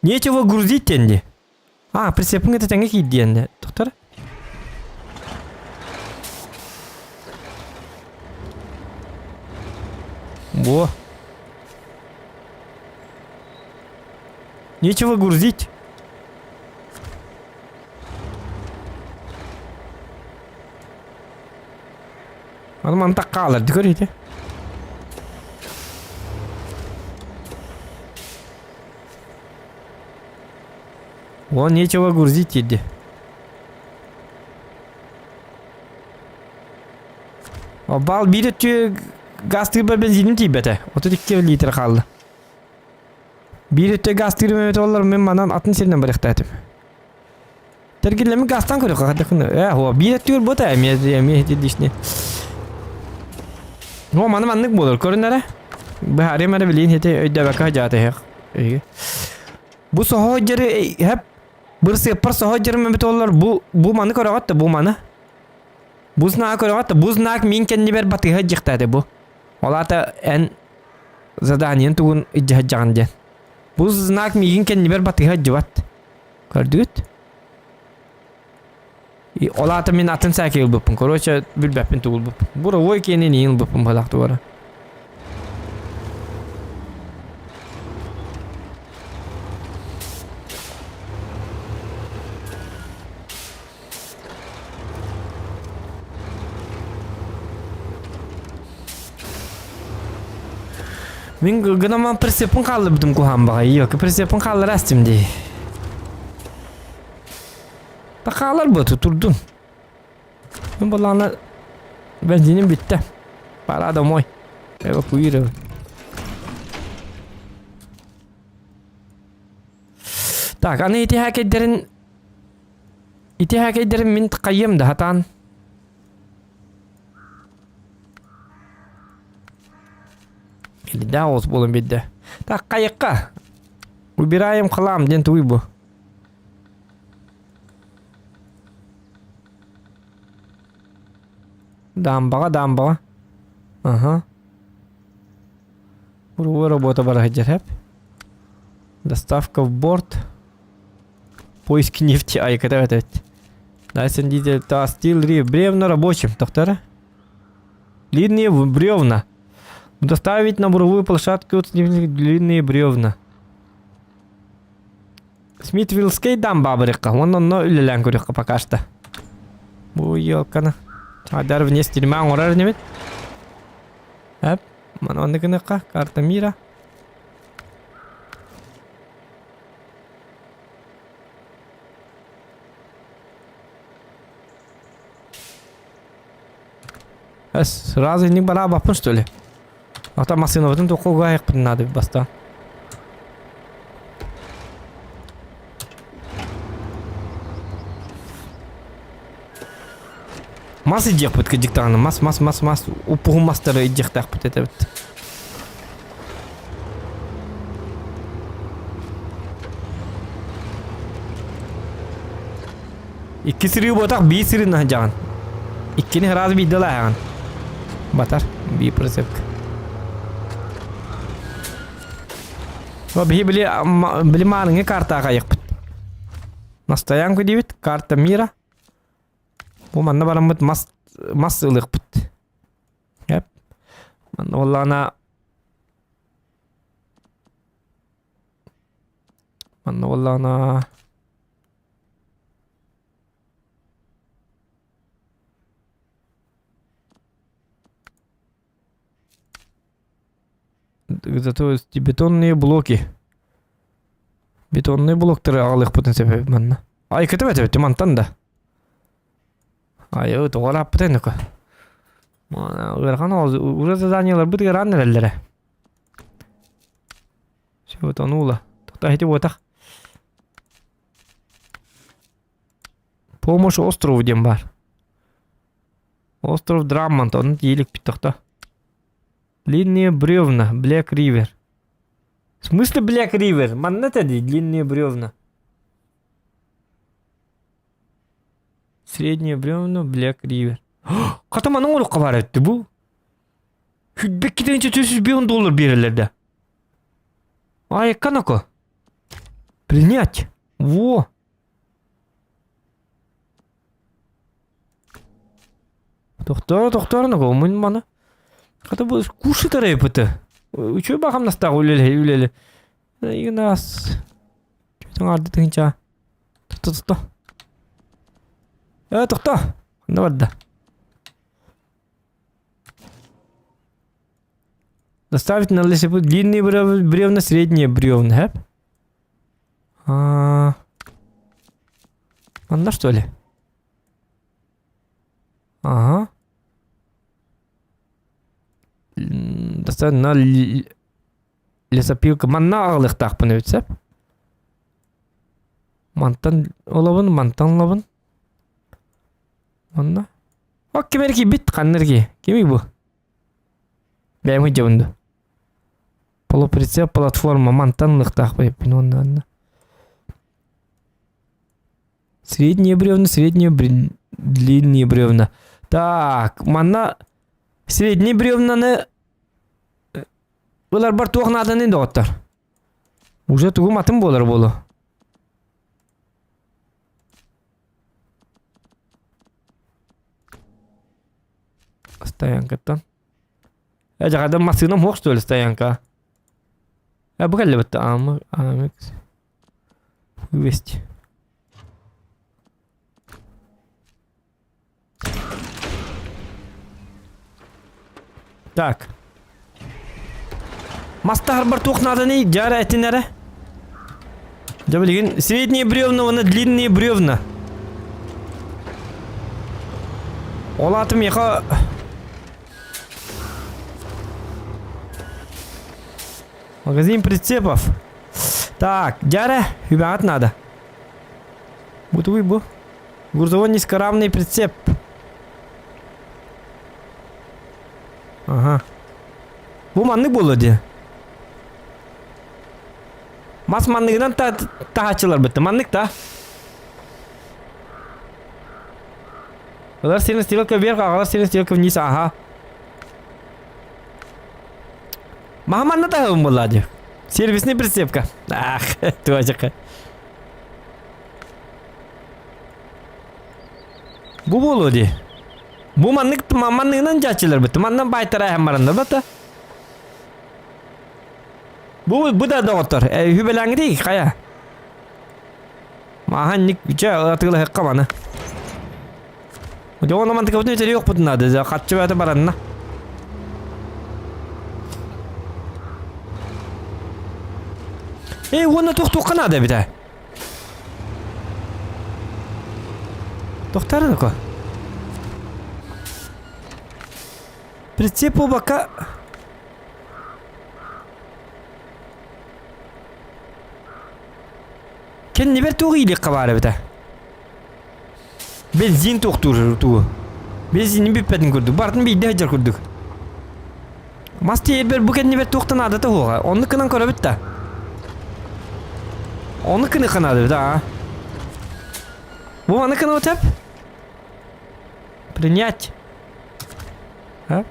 Нечего грузить тенди. Прицепкин это тенге кидденде, доктор. Во. Нечего грузить. Ман такалар, görüyordu. О, нечего грузить иди. Бал бирет gaz tırba benzinim tibete. 32 litre kaldı. Birette gaz tırba evet olur men manan 60 senden bıraktım. Tergilemi gazdan koyuyor kadakın. O biret diyor bu da mi dişni. O manık olur körünlere. Bu haremere bilin hete öde baka jate hek. Bu sohojeri hep bir sefer sohojeri mebet olur bu manık koyuyor bu manı. Buznak koyuyor buznak min kendi ber batı hacıktı bu. Ola da en zadaniyen tuğun icahcanca. Buznak min kendi ber batı hacıvat. Gördük. Olata min atın säke ılbıpın. Korоче bilbäpin tuğulbıp. Bura oy kenen ılbıpın balaqtı bara. Min gınaman prensipin kaldı bidim kuhan bağa. Yok, prensipin kaldı rastimdi. Takalar bu tuturdun. Ben balana benzinim bitti. Para adam oy. Eva kuyur. Tak, ana itihak ederin min taqayyim da hatan. Ili daos bolun bidde. Tak kayıkka. Ubirayım kalam den tuy bu. Дамбага. Ага. Урова работа барахаджар хеп. Доставка в борт. Поиск нефти. Ай, это. Дайсон дизель, та стил, бревна рабочим. Доктора? Длинные бревна. Доставить на буровую площадку длинные бревна. Смитвиллский дамба барыка. Он үлелен көріққа пока что. Бу елкана. Адар вниз тельма орар немет. Әп. Мана онды кыныққа. Карта мира. Сразу не бара бапын, что ли? А там машина в этом только гаек надо баста. Мас идех под диктана, мас. Упугу мастера идех так под это. İkisi bu tak bir sürü nahan. İkini herhalde bir dala yani. Batar bir prensip. Ve bili malını karta kayak. Nastayan ku divit karta mira. Bu manna baramut mas ılık put. Yep. Manna vallana. Зато бетонные блоки. Бетонные блоктары алых путын себеп манна. Ай кетебет мантан да. Ай өт олап путын ко. Мана верхан уже заданиялар бут граннерлере. Всё тонуло. Тохта хити отак. Помощь острову дем бар. Остров Драммонт, он елик питохта. Длинные бревна, Black River. В смысле Black River? Манна тади, длинные бревна. Средние бревна, Black River. Катаманың олыққа бар өтті бұл. Хүтбек кетенше $300 берілерді. Ай, канако. Принять. Во. Тоқтар, наго, мұн мана. Ката бұл куши тарай пыты. Үчөй бақам настағы үлелі. Игі нас. Чөйтің арды тыңча. Тоқта. Тоқта. Қанда барды. Доставить на лесе длинные бревна, средние бревна, хэп? Анда что ли? Ага. Доставить на лесопилка. Манна ағылық тақпын өтсеп. Мантан лабын. Манна. О, кемерки бит қаннерки. Кемей бұл? Бәймі жауынды. Полуприцеп платформа. Мантанлық тақпын өппін онда. Средние бревна, длинные бревна. Так, манна средние бревнаны олар бар туғын адан енді оттар. Уже туғым атын болар болу. Стоянка-то. Я же машина мог, что ли, стоянка? Я бы хотел бы Амикс. Вывести. Так. Мастар бартух надо не джара эти нere. Блин, средние бревна, вон длинные бревна. Олатым яха. Магазин прицепов. Так, джара, убирать надо. Бутовый был. Грузовой низкоравный прицеп. Ага. Bu manlık buladı. Mas manlıktan ta açılır bitti. Manlık da. Kadar senin stilka вверх, а kadar senin stilka вниз. Ага. Махаман та бuladı. Сервисный прицепка. Ах, точка. Bu buladı. Bu manlıktan açılır bitti. Mandan baytara hem maranda bitti. Bu da doktor. Hübelengi değil kaya. Mahannik biçe atılı hekka bana. O zaman mantık kapatın yok bu adı. Kaççı ve baranna. Onu tuktukkan adı bir de. Doktor da ko. Прицеп bu baka. Kendi bir tuğ iyilik kabarı bir de. Benzin tuğ. Benzinin bir pedin kurduk. Bartın bir iddia hacar kurduk. Masti bir bu kendi bir tuğtan adı da hoğa. Onu kınan kora bit de. Onu kını kınadı bir de ha. Bu bana kını o tep. Принять. Ha?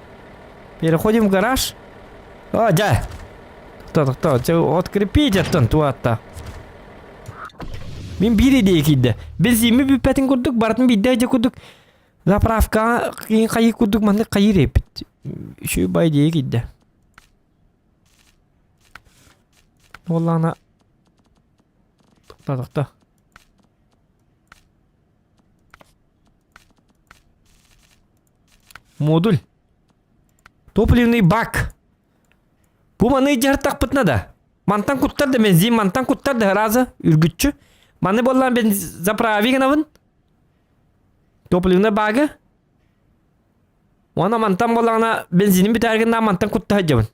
Переходим в гараж. О, да. Кто? Открепить оттан туатта. Мен bir ideye kiddi. Benzinmi bir petin kurduk, bartın bir iddia kurduk. Zapravka kayı kurduk, mandı kayı repit. Şu bay diye kiddi. Vallahi Токта. Модуль. Топливный бак. Bu manı jartak pıtna da. Mantan kuttar da benzin, mantan kuttar da razı ürgütçü. Manı bollan ben zapravi ganavın. Topливный bagı. Ona mantan bollana benzinin biterginden mantan kuttar hacavın.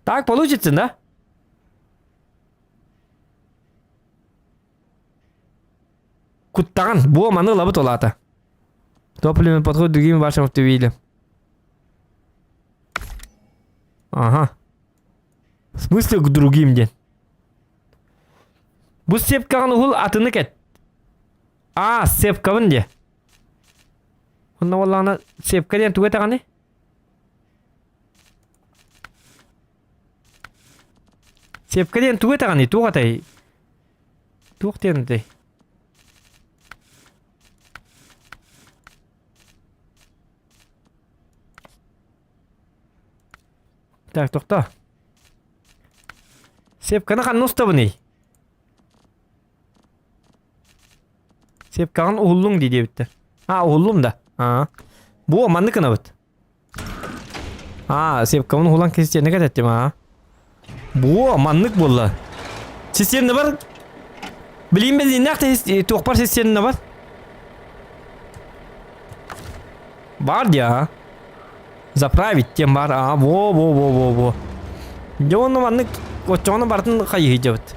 Так получится, да? Kuttağın. Bu manı labı tolata. Topливный подход другими вашим автомобилям. Ага. В смысле к другим ден? Bu sepkağın uğul atını ket. Sepkağın de. Onda vallana sepka diyen tuğet ağını. Sepka diyen tuğet ağını. Tuğ atay. Tuğ diyen atay. Так, to'xta. Sepkani qanday ustavini? Sepkani o'g'lung deydi bitta. O'g'lum da. Bu omandikini bit. Sepkani o'g'lan kesishni ketdim Bu omandik bo'ldi. Sistemda bor. Bileyim biz naqta to'qpar sistemda bor. Var ya. Заправить тем бар. Во. Джону маннык очону бартын кайы хижабыт.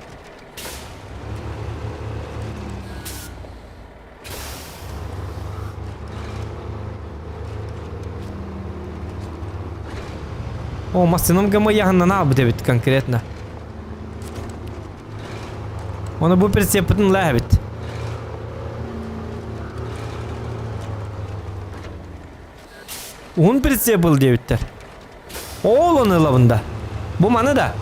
О, машинам гамы яғыннан абы дебит конкретно. Оны бұл прицепітін ләбіт. Un pritsepil debitler. Oğlan ılavında. Bu manı da.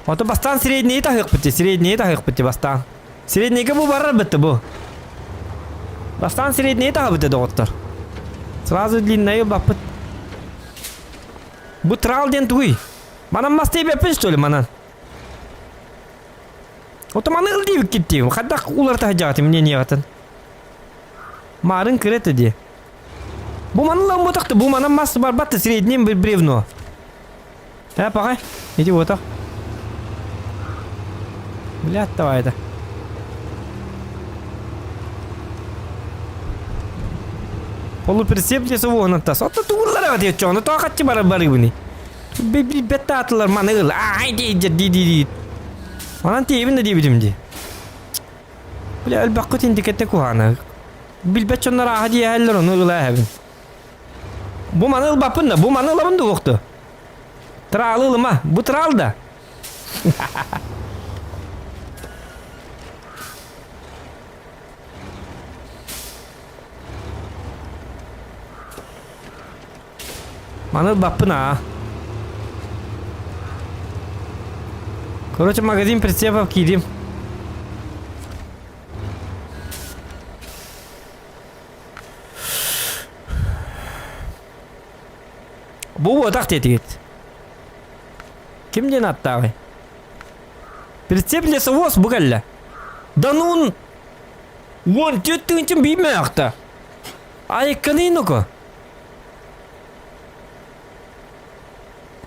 Ото бастан средний тахык бити бастан. Среднийге bu барар бітті bu. Бастан средний тағы бітті доғыттар. Сразу длинный баппыт. Bu tral den туй. Манан масты беппін, что ли, манан? Отаманы ылдивік кетті. Қаддақ улар тағжағаты, мне не атын. Марын кіреті де. Bu манылан ботақты, bu манан масты бар батты среднем бір бревно. Пағай, иди ботақ. Блядь, давай это. Полуприцеп лесу вогнаттас. Отта туғылларға дейт жоғыны, тоға қатчы бары бұны. Бетті атылар маны ғыл. Ай, дейді. Анан тейбін де дейбідімді. Бля, әлбаққы тендекетті куғаны. Білбет чонлар аға дей әлілер оны ғыл әбін. Бұ маны ғыл бапын да, бұ маны ғылабын да оқты. Тыралы ғылыма, бұ тырал да. Маны баппын а. Короче, магазин прицепов кидим. Бұл отақ тетігет. Кімден аттағы? Прицеп лесовоз бұғалла. Да ну он теттігін чын бейме ақта. Айыққаны ену-ко.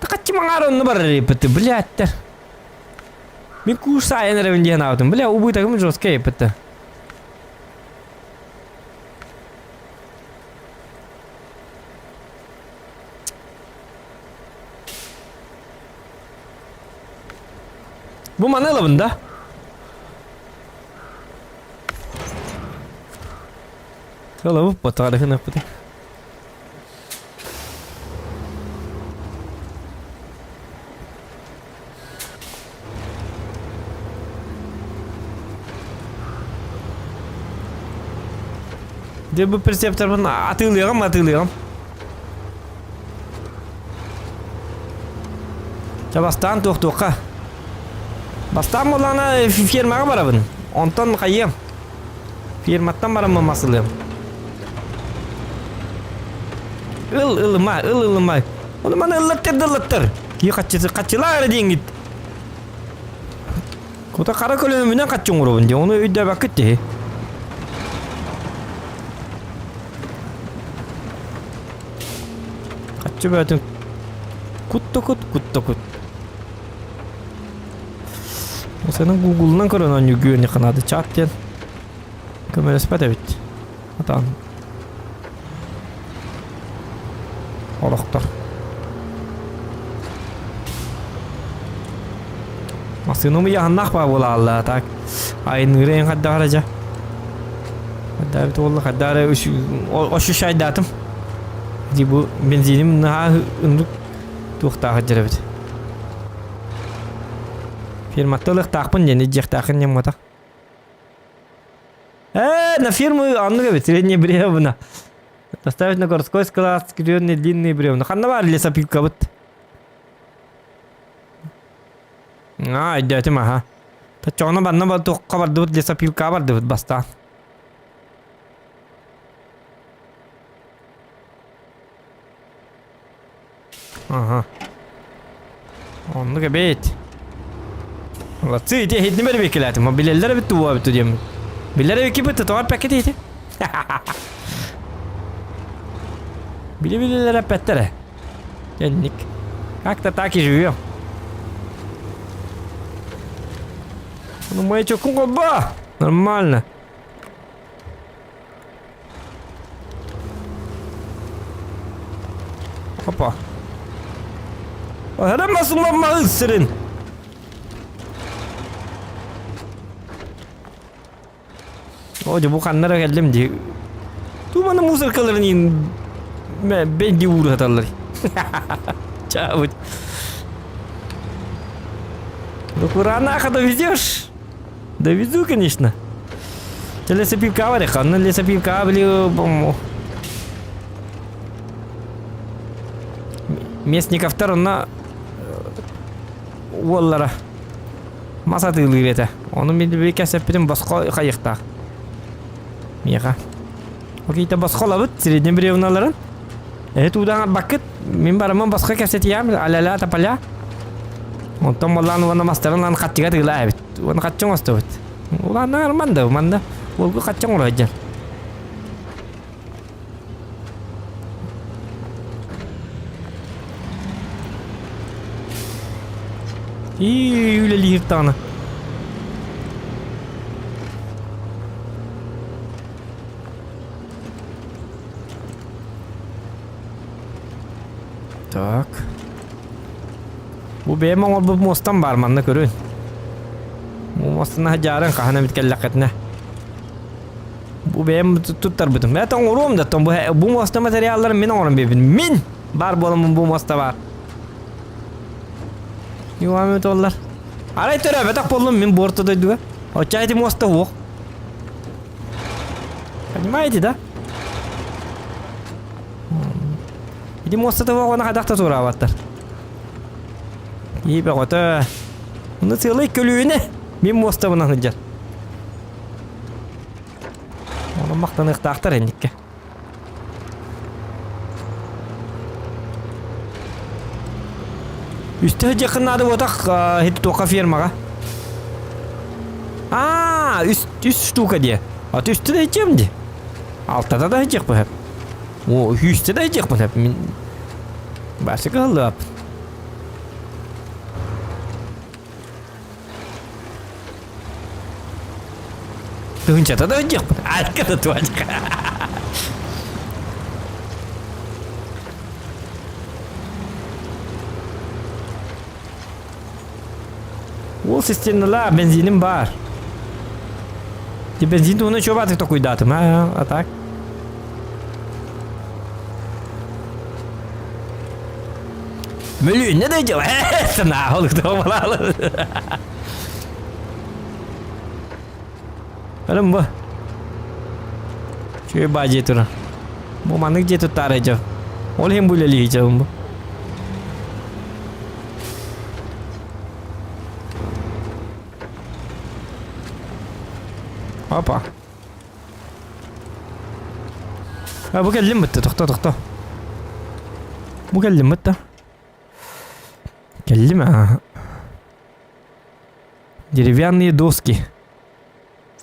Тақатчы маңар онны бар репеті, блядтар. Мен куш сайын рәвінден аудым, бля, убытағым жорстка репеті. Бұл маны лабында? Лабы потағарығын ақпыды. Де бұл прицептарбын атылығым. Бастан тоқ-тоққа. Бастан болана фермаға барабын. Онтан қайым. Ферматтан барамын масылым. Ылымай. Оны мана ыллаттыр. Ки қатчылар дейін кет. Кота қара көлемінен қатчың ұрабын де. Оны өйді бәкіт де. Қатчы бәтін. Күтті. Senin Google'dan kırınan yügüğünü kanadı çattın. Kömürüs bit. Atan. Olaktar. Masını mı yannak ba bola Allah tak. Aynı renk hadda haraca. Hadda bit oldu hadda o şu şaydatım. Di bu benzinim naha ındık tuğta hacıra bit. Фирматтылық тақпын және жек тақын нем отақ. На фирму анныға бет, средний бревна. Доставить на городской склад, скрённые длинные бревна. Ханна бар лесопилка быт. Идетім, аха. Тачоғына банна бар тоққа барды быт, лесопилка барды быт бастан. Аха. Анныға бет. Latsı ite hitni beri bekledim. Ma bilellere bitti bu abi diyeyim. Billere bitti bitti. Tuvar paketi ite. Billere pettere. Genlik. Как-то так и живем. Ну мы что, куба? Нормально. Опа. Adam nasıl mamma ısırın? Hoca bu kanlara geldim diye. Tu mana musırkalarını ben de uğur hataları. Çabuk. Ну курана когда везешь? Да везу, конечно. Ты лесопилка варишь, а на лесопилка блин. Местников второй на Уоллера. Masa tığılır ete. Onu bir keseppirin baskı kayıkta. Miyaka. Okey de baskı olabıt. Sredin bir evnaların. Evet udan bakıt. Min baramın baskı keseti ya. Alala tapala. Ondan vallahi onu masteran lan kaçıga tığıla evet. Onu kaçın bastı evet. Ulan narmanda manda. Olgu kaçın olacak. İyi öyle lirtana. Tak. Bu benim ama bu mostan barmanla görün. Bu mostun hajaran kahane bitkellaketne. Bu benim tutar bütün. Ben tam orum da tam bu mosta materyallerim min orum bebin. Min bar bolamın bu mosta var. Yuvamet ollar. Aray töre betak bollum min bortoda duga. O çayti mosta wok. Понимаете, да? Иди мостата вок ona kadakta soravatlar. İyi be kota. Bunu sığılay kölüğüne. Min mosta buna hıcar. Onu maktan ıhtaqtar endikke. Üste yakınladı otak hep toka firmaga. Aa, üst штука diye. At üstte de içeceğim diye. Altta da içecek bu hep. O üstte de içecek bu hep. Başka kaldı hep. Tuhunca da içecek bu. Arkada tuğacık. O sistemde la benzinim var. Benzin de onu çoğu atık da kuydatım ha atak. Mülü ne diyeceğim? Sana olduk da olalı. Alın bu. Şöyle bacı tura. Bu manık cetu tarayacağım. Olayım bu leliyeceğim bu. Hoppa. Ha bu geldim bitti. Doktor. Bu geldim bitti. Geldi mi? Деревянные доски.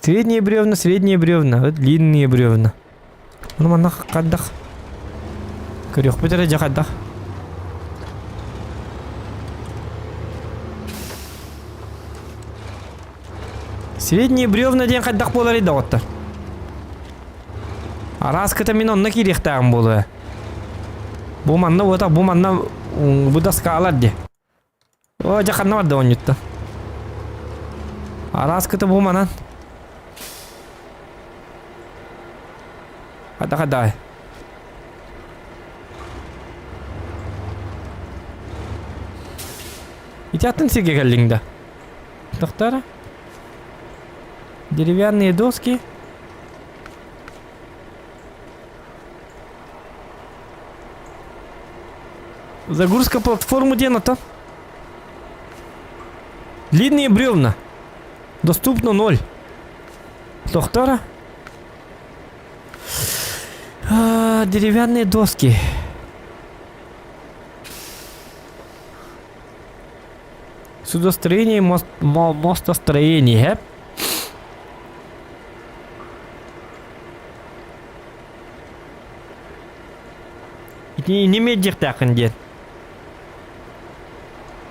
Средние бревна. Вот длинные бревна. Ну, манна каддах. Көрөк бетере жакаддах. Средние бревна ден каддах болар иде оттар. Араскыта мен онна кирехтагым болу. Бу манна ота, бу манна бу доскалар де. О, жаканна бар да онютта. Араскыта бу манан. Када. Итятын сиге келдиңде. Доктора. Деревянные доски. Загрузка платформы дената. Длинные бревна. Доступно 0. Доктора. Деревянные доски. Судостроение, мостостроение. Неме жектакын ден.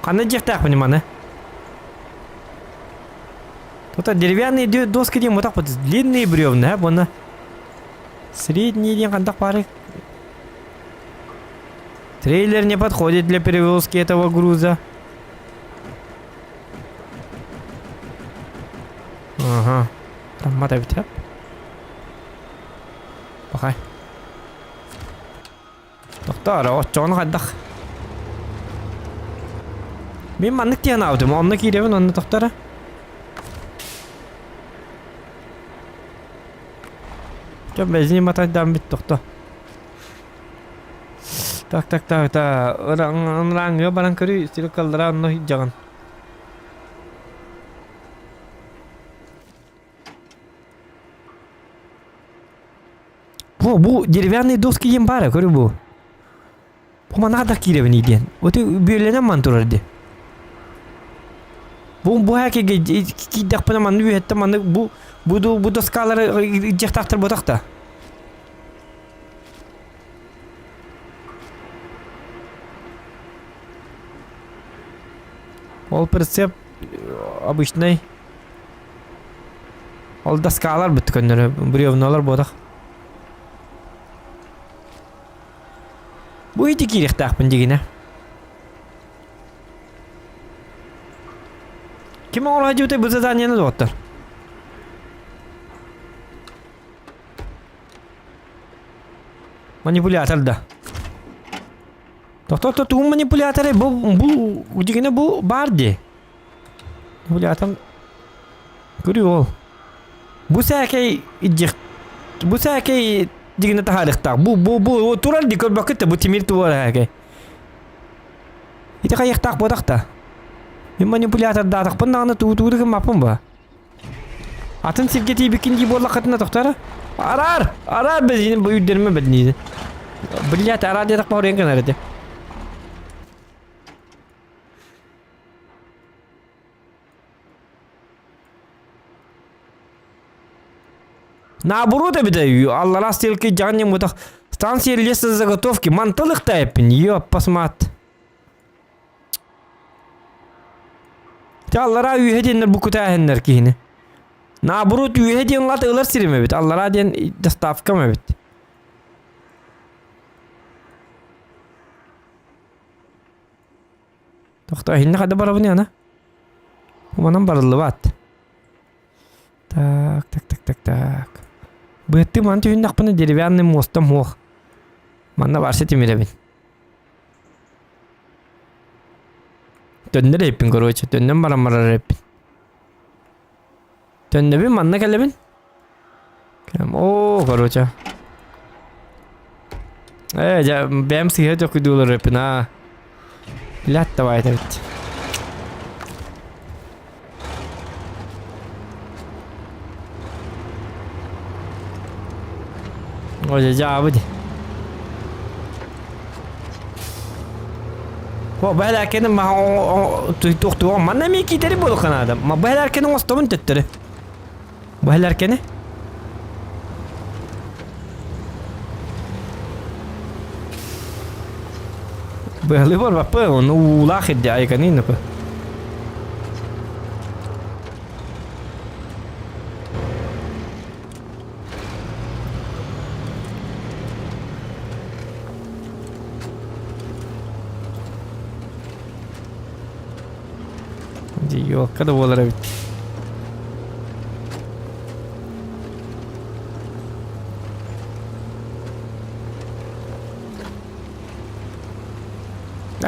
Кандай жектак мына? Тут деревянные доски ден, вот так вот длинные бревна, буна. Средний ден кандак пары. Трейлер не подходит для перевозки этого груза. Ага. Там мата бит. Бакай. Доктор, о чоң каддак. Мен мандык тиен алдым, онны киребин, онны доктора. Çok benzin mataydan bit doktor. Tak. Orang barang kiri silu kaldara no jangan. bu derivenli doski yem bara körü bu. Bu mana da kirevin idin. Otu büyülenen manturardı. Bu herkege ki dakpana manı büyühette manı bu doskaları jehtaktır botakta. Ол прицеп обычный. Ол доскалар бүткөннөр, бревналар бодак. Бу ити кирек такпын дегене. Ким ол ажыты бу заданияны доктор? Манипулятор да. Доктор туу манипуляторы бу дегене бу бар де. Манипулятор көрү ол. Бу сакей иджик. Бу сакей дегене тахалыкта. Бу турал дикөр бакытта бу тимир туар хакей. Ите каяктак бодакта. Мен манипулятор датак пындагына туу-тууру ким мапын ба. Атын сиргети бикинди болакытына доктор. Арар безин бу үйдерме билнейди. Блять, арар дедак бар экен арады. Наоборот, обидаю. Алла растелки джанем вот станции лесозаготовки. Мантылых тайпин. Ёп, посмат. Те Аллара үйеденler bu kutahенler kihine. Наоборот, үйеден ылар сиреме бит. Аллара ден доставка ме бит. Доктор, хилне када бара буны ана? Уманан барылы бат. Так. Быты ман түйін ақпыны деревянный мостом хоқ. Манна барсы темиребін. Төнді рейпін, короче. Төннен бара рейпін. Төнді бін, манна кәлебін. О, короче. Бәм сыйға жоқ үйдуылы рейпін, а. Лят давай, давай. Oye, ya, vedi. Belki ma tuhtu ma ne mi kiteri bolu kanada. Ma belki ne ostamın tettere. Belki ne? Belki var bak onu lahid ya kanine pa. Yok, kada bolar evet.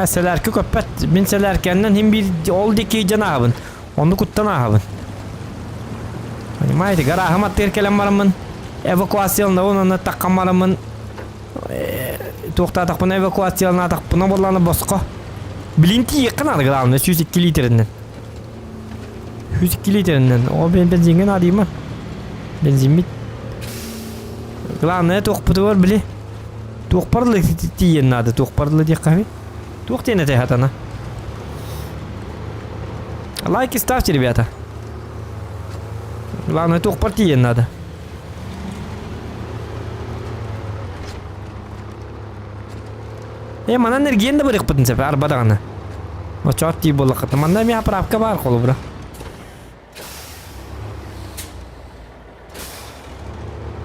Seler ki köpet min selerkenden hem bir oldu ki canavın. Onu kuttan avın. Hani maydı gara hamat terkelem varımın. Evakuasyonda onu takamaramın. Toxtadık buna evakuasyonda atak buna bolanı bosko. Bilinti yakın adı gıdağımda 102 litrenden. 102 litrenden. O benzingen adayım mı? Benzin bit. Gıdağımda toxputu var bile. Toxparlı tiyen adı. Toxparlı diye kahve. Toxtene te hatana. Лайки ставьте, ребята. Главное, тоxpartiyen надо. Mana enerjiyen de bırak pıtın sefer arabada. O çok iyi bolla katı. Manda mi apravka var kolu bura.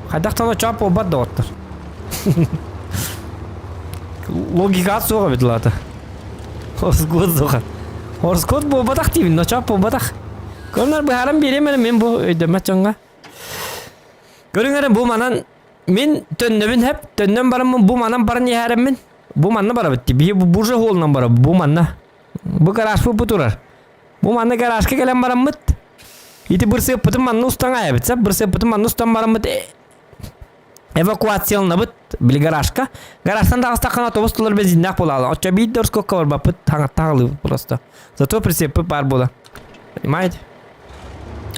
Haydaktan o çok obat da otlar. Logika soğa bitlata. Horskot soğa. Horskot bu obatak değil. No çok obatak. Görünür bu haram bilemedim ben bu ödeme çonga. Görünür bu manan min tönnemin hep tönnem barım bu manan barın yaharım. Bu manna bara bitti. Bir burja holundan bara bu manna. Bu garaj bu turar. Bu manna garajga gelen bara mıt. İti bir sepetın manna ustan ayabitsa. Bir sepetın manna ustan bara mıt. Evakuasyonla bit. Bil garajga. Garajdan da hasta otobüs tular benzinlik bolalı. Oça bir dört kokka var bapıt. Tağlı просто. Зато прицепы пар было. Понимаете?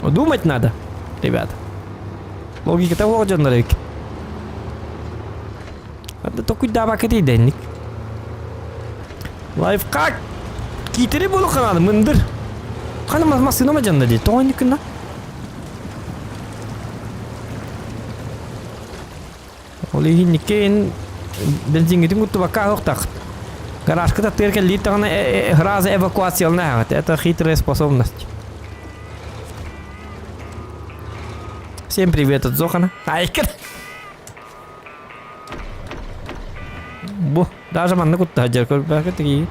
Думать надо, ребята. Логика того, что надо. Hadi tokuy da baketi denlik. Life kaç. Kitiri bolu kanadı mındır. Kanı masını mı canında diye. Toğun yıkın Oleh hinnikin benzin gitu ngutu bakal hoktak. Garaj kita terkel di tangan раза эвакуацияльная. Это хитрая способность. Всем привет от Зохана. Айкер. Бу, даже манна кутта хаджар кор бака таги.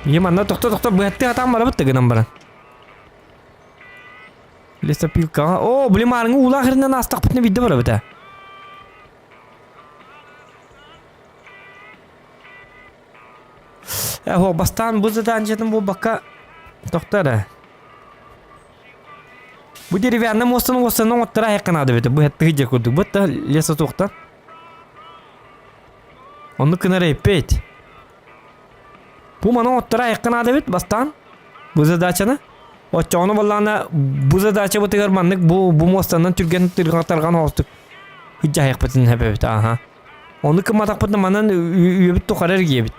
Ye manna тохто бетте атам бара бетте генамбара. Леста пилка. О, блин марнг ула хирна настак битне бидде бара бете. Ho bastan bu zaten bu baka doktora. Bu deriverne mostan ottara yakanadı bete. Bu hette hiç kurduk. Bu da lesa tokta. Onu kınara epet. Bu mana ottara yakanadı bete bastan. Bu zaten o çoğunu vallahi bu zaten bu tekrar manlık bu mostandan Türkiye'nin tırgıtargan hostuk. Hiç ayakpatin hep evet aha. Onu kımatak patna manan üyebit tokarar giyebit.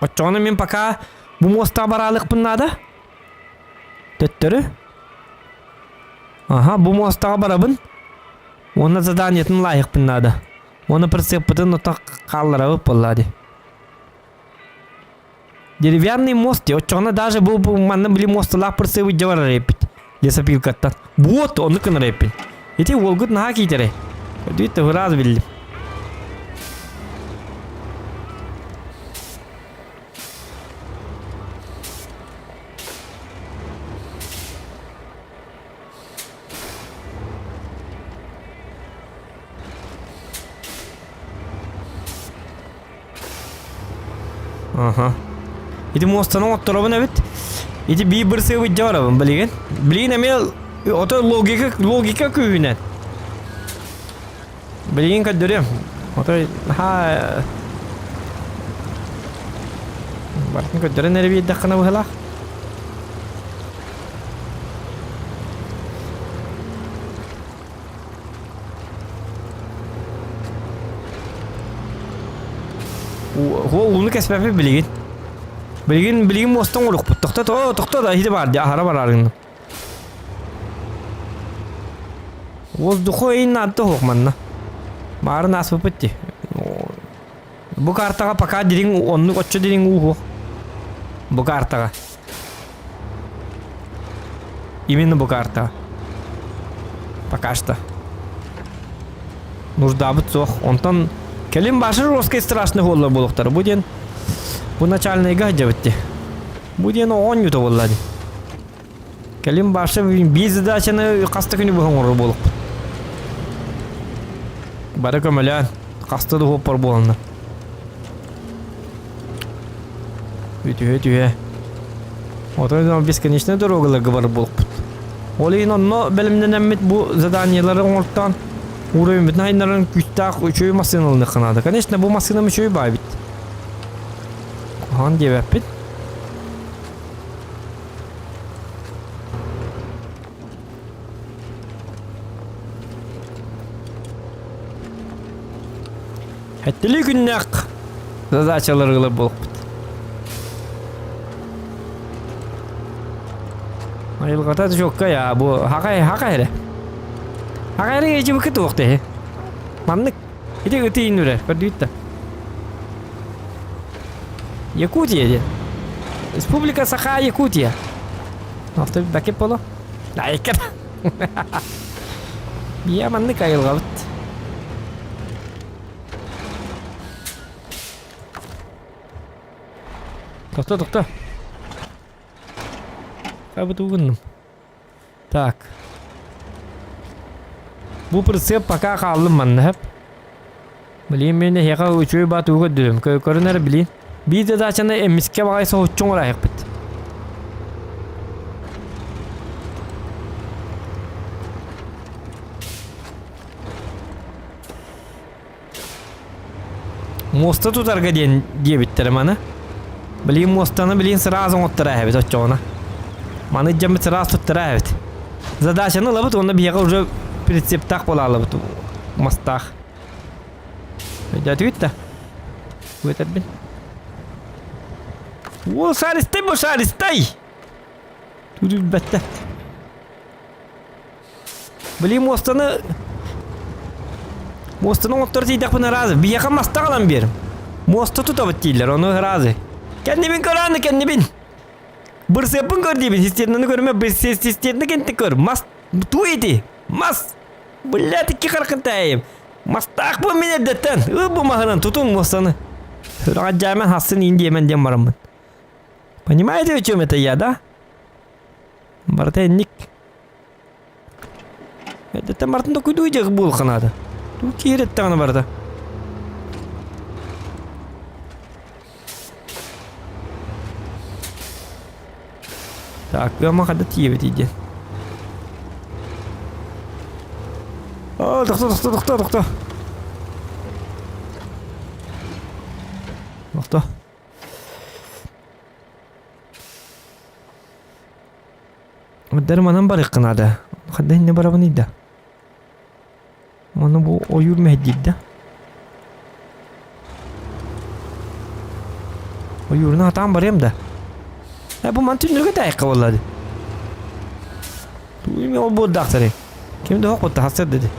Açığını min paka bu mosta baralık bunlarda. Töttürü. Aha bu mosta barabın. Ona zadaniyetin layık bunlarda. Ona прицепити та каллара поллади. Деревянный мост, очона даже был манна были мост ла прицепить джавар репит. Лесопил катта. Вот он кын репит. Эти волгут на китере. Дит раз билли. Aha. İdi mostana oturabın evet. İdi bir sevi jarabın bilgin. Bilgin emel oto logika köyüne. Bilgin kadırım. Oto ha. Bakın kadırın nereye bir dakika bu hala. Onu kesmeyi bilgin mostan oluk bu tokta da hidi var diye ahara var arın. Vozduhu in adı hokmanna. Mağara nasıl pıttı. Bu kartaga paka dirin onu koçu dirin uhu. Bu kartaga. Именно bu kartaga. Pakashta. Нужда быть зох. Онтан Келим башыр русский страшный холлар болуктар. Bu den bu начальный гаджа битти. Bu den он юта боллади. Келим башы биз задачаны касты күнү болгон болуп. Бара көмөлөн касты да хоппор болду. Үтү. Отой бесконечный дорогаларга бар болуп. Олейн онно белимден эммит бу заданияларын ортан уровень бит найнарын күттак үчөй машиналыны кынады. Конечно, бу машина үчөй бай бит. Хан деп бит. Хеттили күннәк задачалары болуп бит. Айылгата жокка я бу хакайры. Хакайры эжи бекет окте. Маннык иде өтейин үрө көрдүйтта. Якутия. Республика Саха-Якутия. Авто бакеп боло. Айкет. Бия маннык айылга бит. Токто. Как бы тугунным. Так. Bu pritsep paka kaldım ben hep. Bileyim ben de heka uçuyu batı uğudum. Körünleri bileyim. Bir de zaten emiske bakaysa uçun olarak bit. Mosta tutarga diye bittirim bana. Bileyim mostanı bileyim sıra ağzın ottara evet uçuğuna. Bana cemit sıra tuttura evet. Задачаны алабыт, onda bir уже прицептах бола алабыт. Мастах. Өйдәтүт та. Өйтәт бин. О, шаристай бу шаристай. Турил бәттә. Блин, мостаны оттор тейдәк бuna разы. Bir яка мастак алам берим. Мосту тутабыт тийлер, onu разы. Кәнне бин көрәне, кәнне бин. Bir sepin kör diye sistemini görme, bir sistemini kenti kör. Mas tu iti, mas. Блядь, iki karkıntayım. Mas tak bu mine detten. Bu mahıran tutun mostanı. Racamen hassın indi hemen diye varım ben. Понимаете, о чем это я, да? Братенник. Это Мартин такой дуйдек был ханада. Тут кирет там на барда. Так, прямо ходить тиевит иди. О, кто? Кто? Dermanın barı kınadı. Hadi ne barabını da. Onu bu oyur mehdidde. Oyurunu hatam barayım da. Bu mantın ne kadar kavalladı. Duymuyor ol bu daktari. Kim de hakikaten hasret dedi.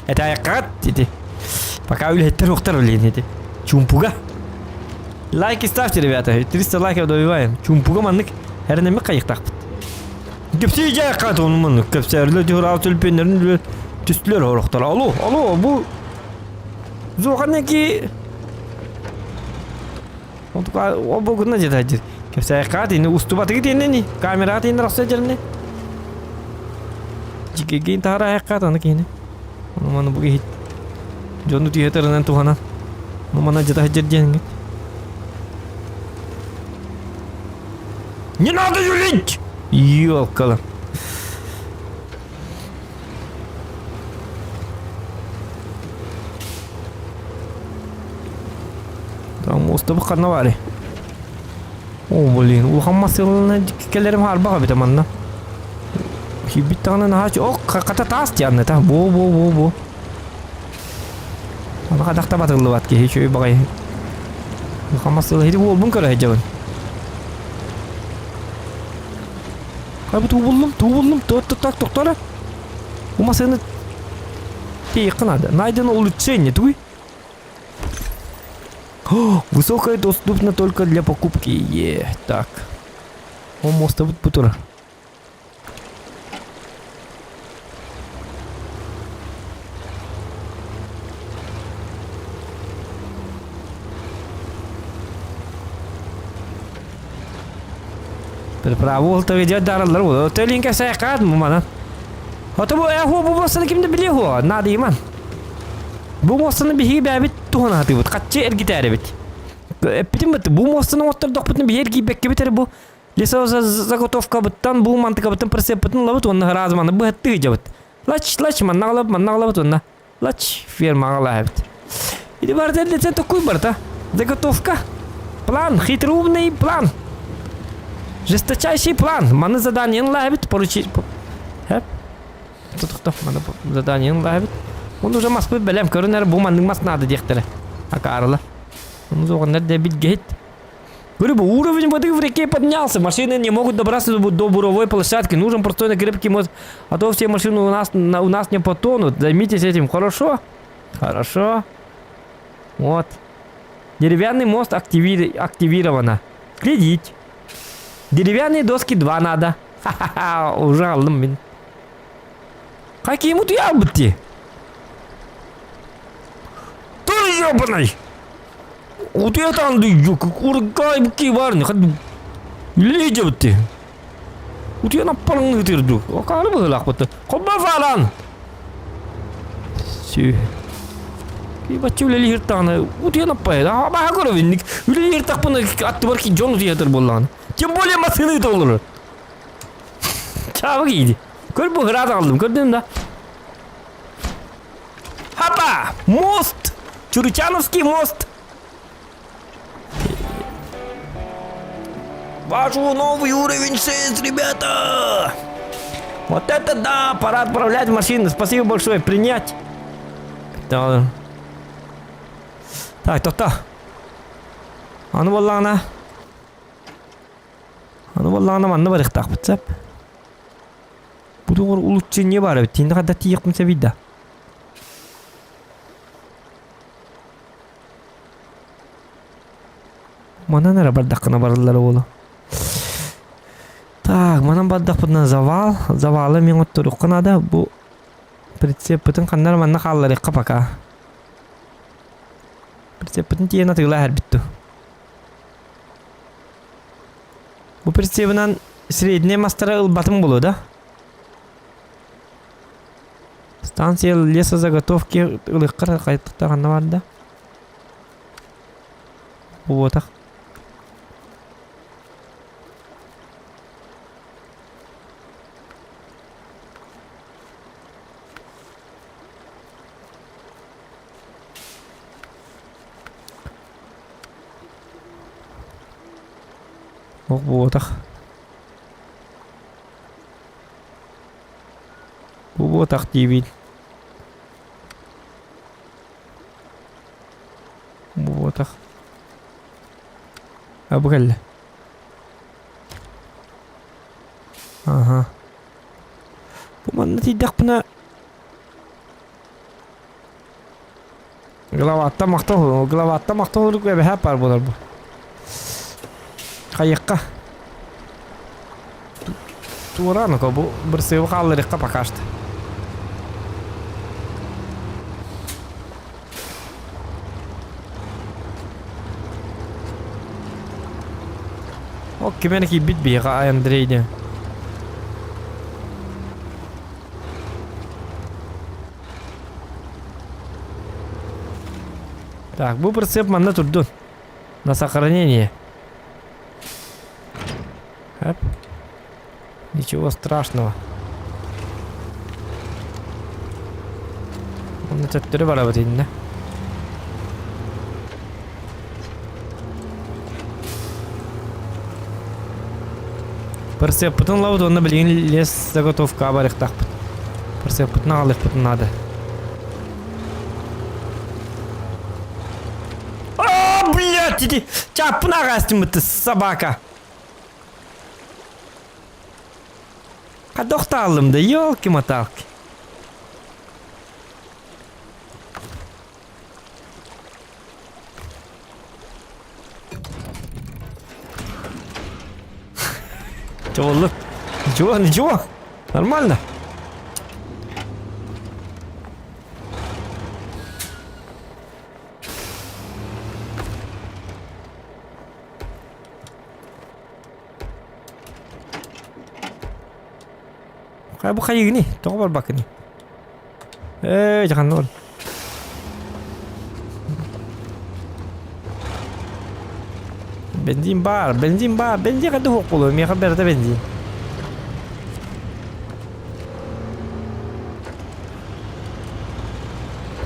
Это ayakkabı dedi. Пока öyle hette noktar öyle dedi. Чумпуга. Лайки ставьте, ребята. 300 лайков добиваем. Чумпуга маннык. Her nemi kayıktak. Köpse yiyeceği kat onun manныk. Köpse öyle diyor altı ülpenlerin tüstüler horuklar. Alo bu. Zoğan ne ki? O bugün ne cedacır? Köpse kat yine ustu batı gidiyor ne? Kamera at yine rastaya gelene. Jika gini tahara ayakat anak ini. Onu mana bu gihit. Jonu tiheteran Tuhanan. Mana jatah jadian. Не надо юлить! Ёлкала. Там уста баканавари. О, блин, у хаммасылына кекелерим харбага бит аманна. Хибит тагына нахач. О, ката тас жанны та. Бу. Ана кадакта батылы бат ки хечөй багай. Хаммасылы хиди болбун көрө хеҗабын. Abi tuğbuldum. Tak doktora. Bu masanı перекнада. Найдено улучшение, туй. Высокая доступна только для покупки. Так. Он мост будет бутура. Переправу ведет даралар bu. Ötelinke seyahat mı bana? Hatta bu mostunu kimde biliyor o? Nadi iman. Bu mostunu bir hibe bit tuhana hatı bit. Kaççı ergitare bit. Epitim bit. Bu mostunu otur dokputun bir ergi bekke bitere bu. Lesa заготовка bitan bu mantıka bitan persepatın labut onu razmanı bu hattı hicabit. Laç man nağlab onu. Laç firma ağla bit. İdi var dedi sen такой barta. Заготовка. План, хитроумный план. Жесточайший план. Маны заданиен лайбит поручить. Hep. Tutukta. Mаны заданиен лайбит. Он уже Москвы белем. Көрінер bu манның маснады дектері. Акарыла. Он зоғандар дебит гейт. Говорю, уровень воды в реке поднялся. Машины не могут добраться до буровой площадки. Нужен простой крепкий мост. А то все машины у нас не потонут. Займитесь этим. Хорошо? Хорошо. Вот. Деревянный мост активировано. Следить. Деревянные доски 2 надо. Ха-ха-ха, уже aldım ben. Какие ему я бути? Dur ёбаный! Вот я там даю, кургай буки var ne? Hadi. Lece bути. Вот я на полын getirdi. O karı mı hılak bути? Kopma falan. Sü. Bir bacı öyle yırtağını. Вот я напay. Ama hakorovinlik. Öyle yırtak bunu attı var ki John Theater bollan. Тем более машины da olur. Çabuk iyiydi. Gör bu hırat aldım. Gördün mü? Hapa! Мост! Чурчановский мост! Вошел новый уровень 6, ребята! Вот это да! Пора отправлять машину. Спасибо большое. Принять. Да. Так, тоқта. Аны боллағына. Аны боллағына манны бар иқтақ бітсәп. Бұдың ор ұлытчы не бар? Тенді қадда тиек мүнсе бейді. Манан әрі бардаққына барылары олы. Так, манан бардақпыдына завал. Завалы мен өтті рұққынада. Бұ прицеп бұтын қандар манна қалылар иққа пака. Прицеп бұтын тиен атығыла әр бітту. Бұ прицебінен средне мастара ылбатым болу да? Станция лесозаготовки ылыққыр қайттықтағанна бар да? Бұ отақ. Ох, бұ отақ. Бұ отақ дейбейді. Бұ отақ. Бұ кәлі. Ага. Бұ манна тейдіқ бұна. Главатта мақтау ұрық өбі әп бар болар бұ. Қайыққа. Туыраны ко, бұл бір сүйі қалылыр иққа пақашты. О, кеменеки бітбей ға Андрейді. Так, бұл прицеп манна тұрдun. На сохранение. Оп. Ничего страшного. Он на тәттірі бара бәтейін, да? Прицеп бұтын лауды, онына білген лес заготовка бар иқтақ бұт. Прицеп бұтын ағалық бұтын ады. О, блядь, иди! Чапын ағастым бұтты, собака! Қадоқта алым да, елки-моталки. Чего, лук? Ничего? Нормально? Kayak buka gini, toko bak ini. Jangan nol. Benzin bar, benzin kan tuh puluh, mi kan berarti benzin.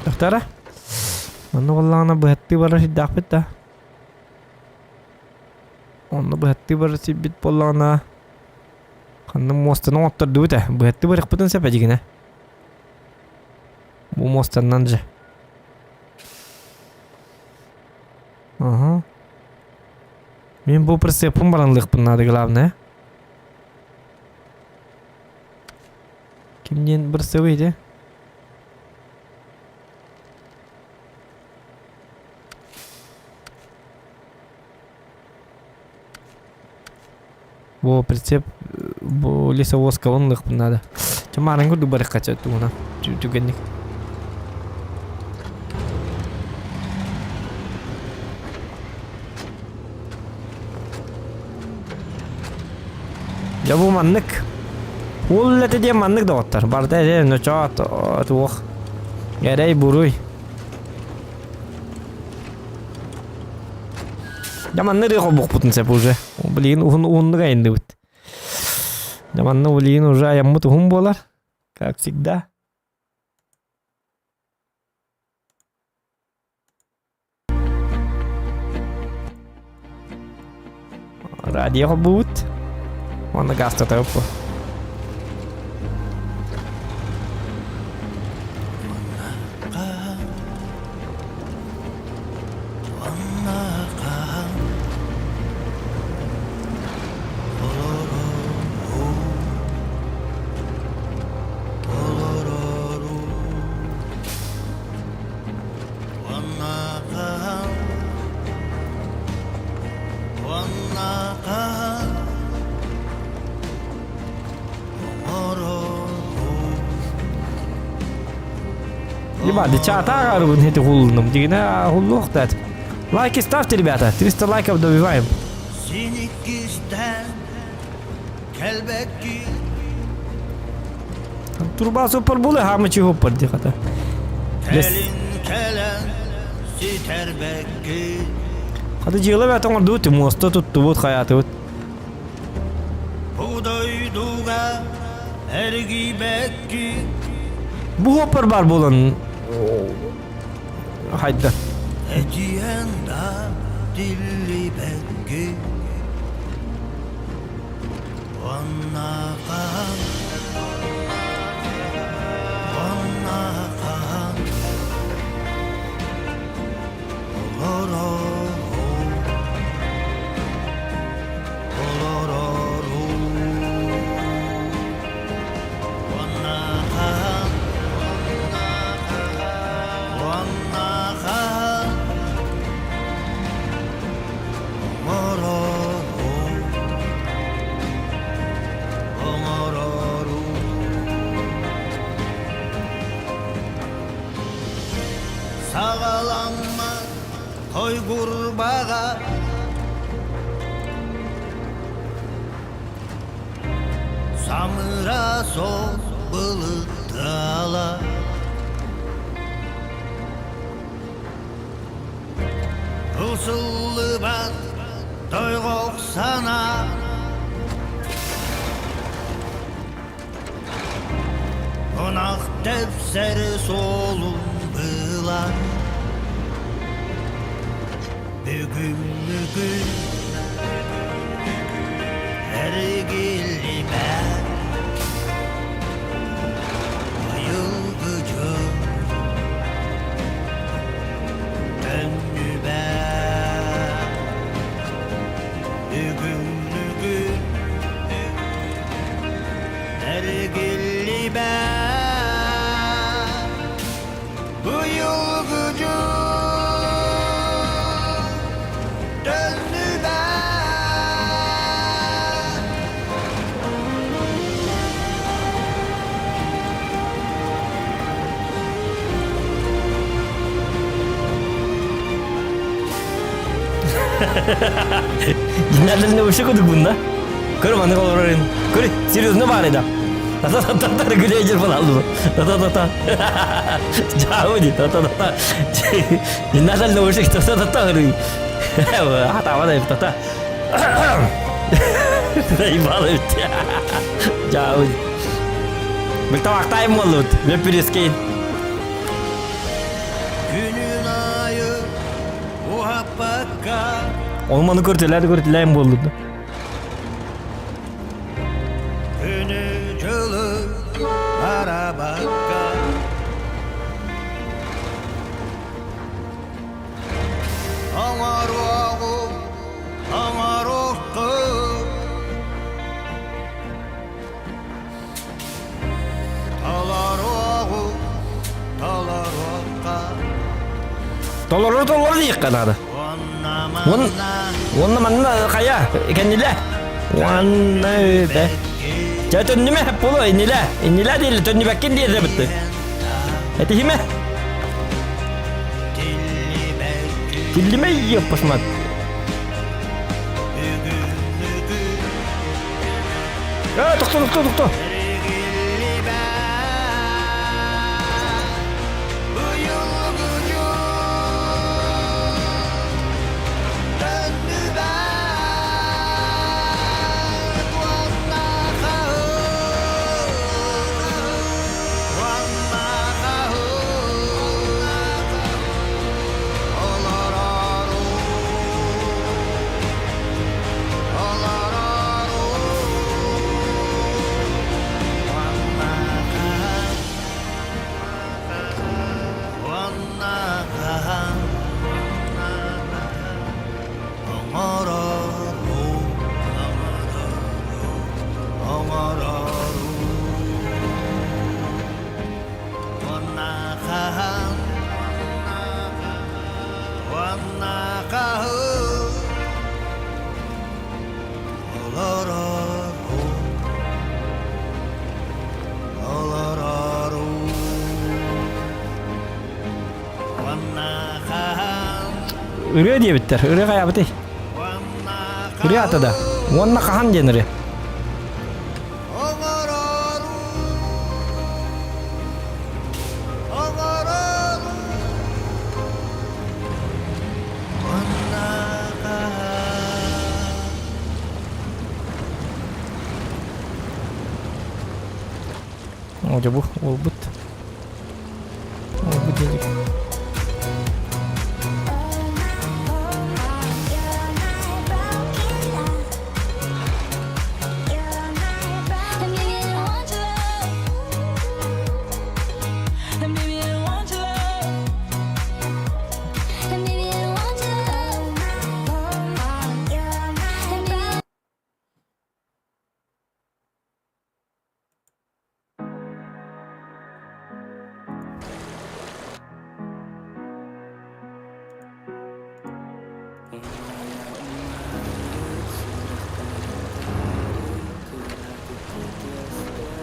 Dokter, mana wallah na berhati baru si dapat dah. Mana berhati baru si bit wallah na. Kanna mostana oturdu da. Bu hette bırak butun sepecigine. Bu mostandanca. Aha. Men bu прицепім баранлық бұнады главное. Kimden bir seviydi? Bu прицеп bu лесовоз колонлық бұнады. Чамарың көрді барық қачат туғына. Жүгенник. Ya bu manlık. Ullete diye manlık da otar. Barda ere no çat tuğ. Gerey buruy. Ya manlık yok bu putun sep уже. Блин, он гайнды вот. Ya manlık блин уже ямут hum bolar. Как всегда. Radio boot. Onu gasta tapı. Ебать, чата арбун эти хулным. Дигна хуллух дат. Лайки ставьте, ребята. 300 лайков добиваем. Sinikisten kelbekki Турба супер булы, хамычы хоппар дихата. kelin kelen siterbekki Hadi cığla ve tamam dutu mosta tuttu bu hayatı bu. buğdayduga ergibekki Bu hopper var bulan. Hayda. etiyenda dilli bekki vannaka Sağalanma koy kurbağa Samıra sol bılıdala Usullı bat doygok sana Konak tefseri solun bılar Bugün ergili ben Ayılgıcı döndü ben Bugün ergili ben Ayılgıcı döndü ben Dinlerlerine uşak olduk bunda. Kır bana kolorayın. Kır. Серьезно var eda. Ta güleyecek falan oldu. Ta. Jauh ta. Dinlerlerine uşak ta kırıyor. Hata var da ta. Заебало тебя. Jauh. Bekle vaktayım mı olur? Ve piriskeyin. Günün ayı muhabbaka Olmanı kurtulayım bu olurdu. Günü cılı arabaka Amar oğu amar oğu Talar oğu talar oğu Dolar yıkan adı. Onu manna kaya kendine. Wanna be. Jadi tunni mah polo inilah dia tunni bakin dia dah betul. Itu hime. Dilli me yapış mat. Doktor. Allah Ürüye diye bitter. Ürüye kaya bitey. Ürüye atada. Onunla kahan denir. Oca bu olbut. Olbut dedik.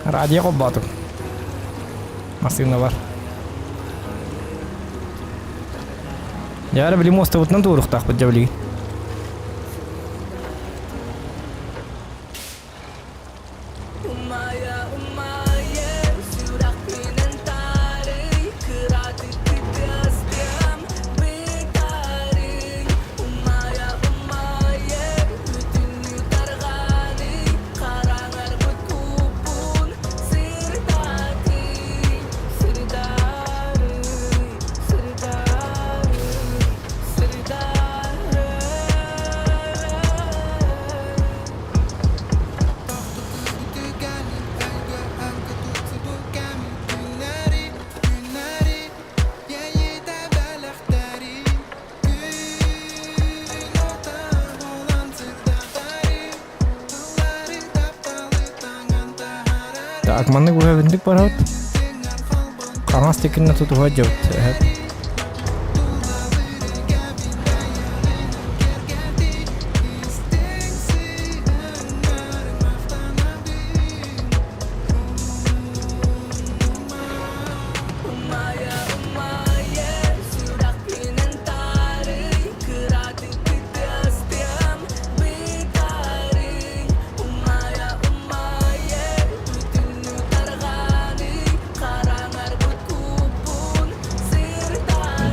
Радио коббату. Машина бар. Яры билим остабытынан тууруктак бит жаблиги. Так, манны гуя биндик барат. Каңас текинне тутуга жабыт.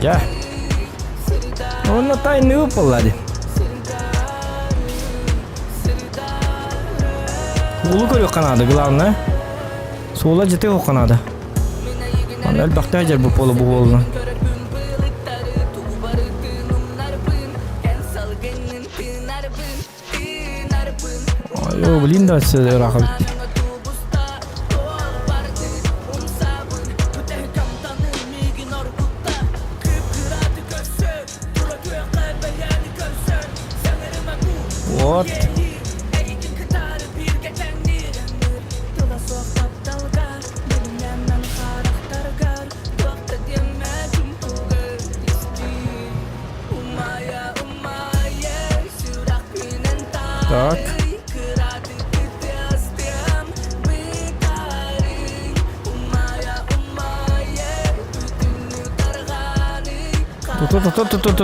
Ya. Onu tay ne yapıladı? Ulu koyuyor kanadı gılavına. Sola ciddi o kanadı. Anel baktı acar bu polo bu oldu. Ayo bilin de size rakip. What? Так.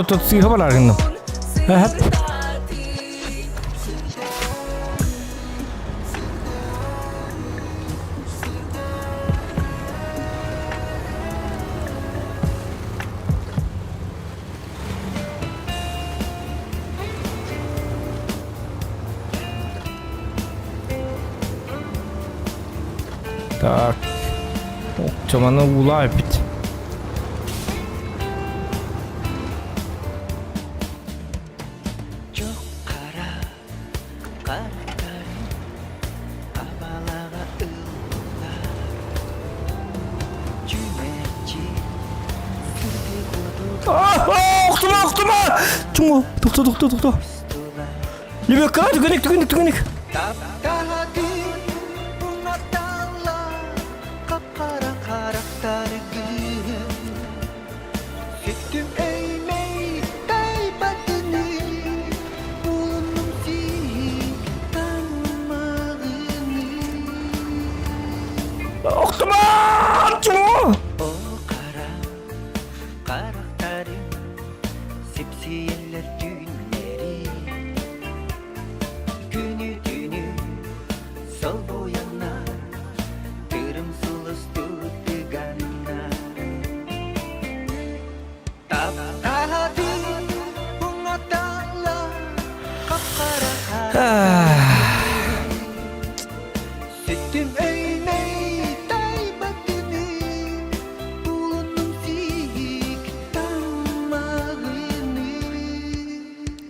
Тут сига балар гынным. Хәп. Так. Çamanı ula bit. Oktuma. Cungu. Doktor. Lebih kah? Tükenik. Oktuma! Cungu. Karakterim sipsiyeli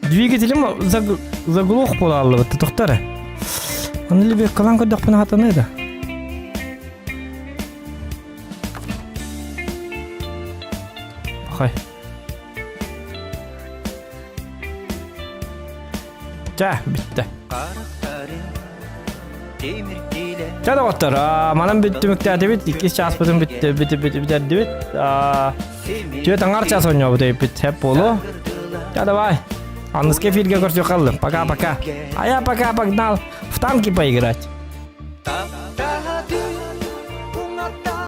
Двигателем заглох болаллы бітті тоқтары. Оны лебек қалан көддік пына хатаны еді. Бақай. Жа, бітті. Жада qottар, манан бүттімікті әдебет, 2 час бұтын бітті әдебет. Жөтін арча соңа бұты бітті әп болу. Жада бай. Анныз кефирге көрсек қалдым. Пока-пока. А я пока погнал в танки поиграть.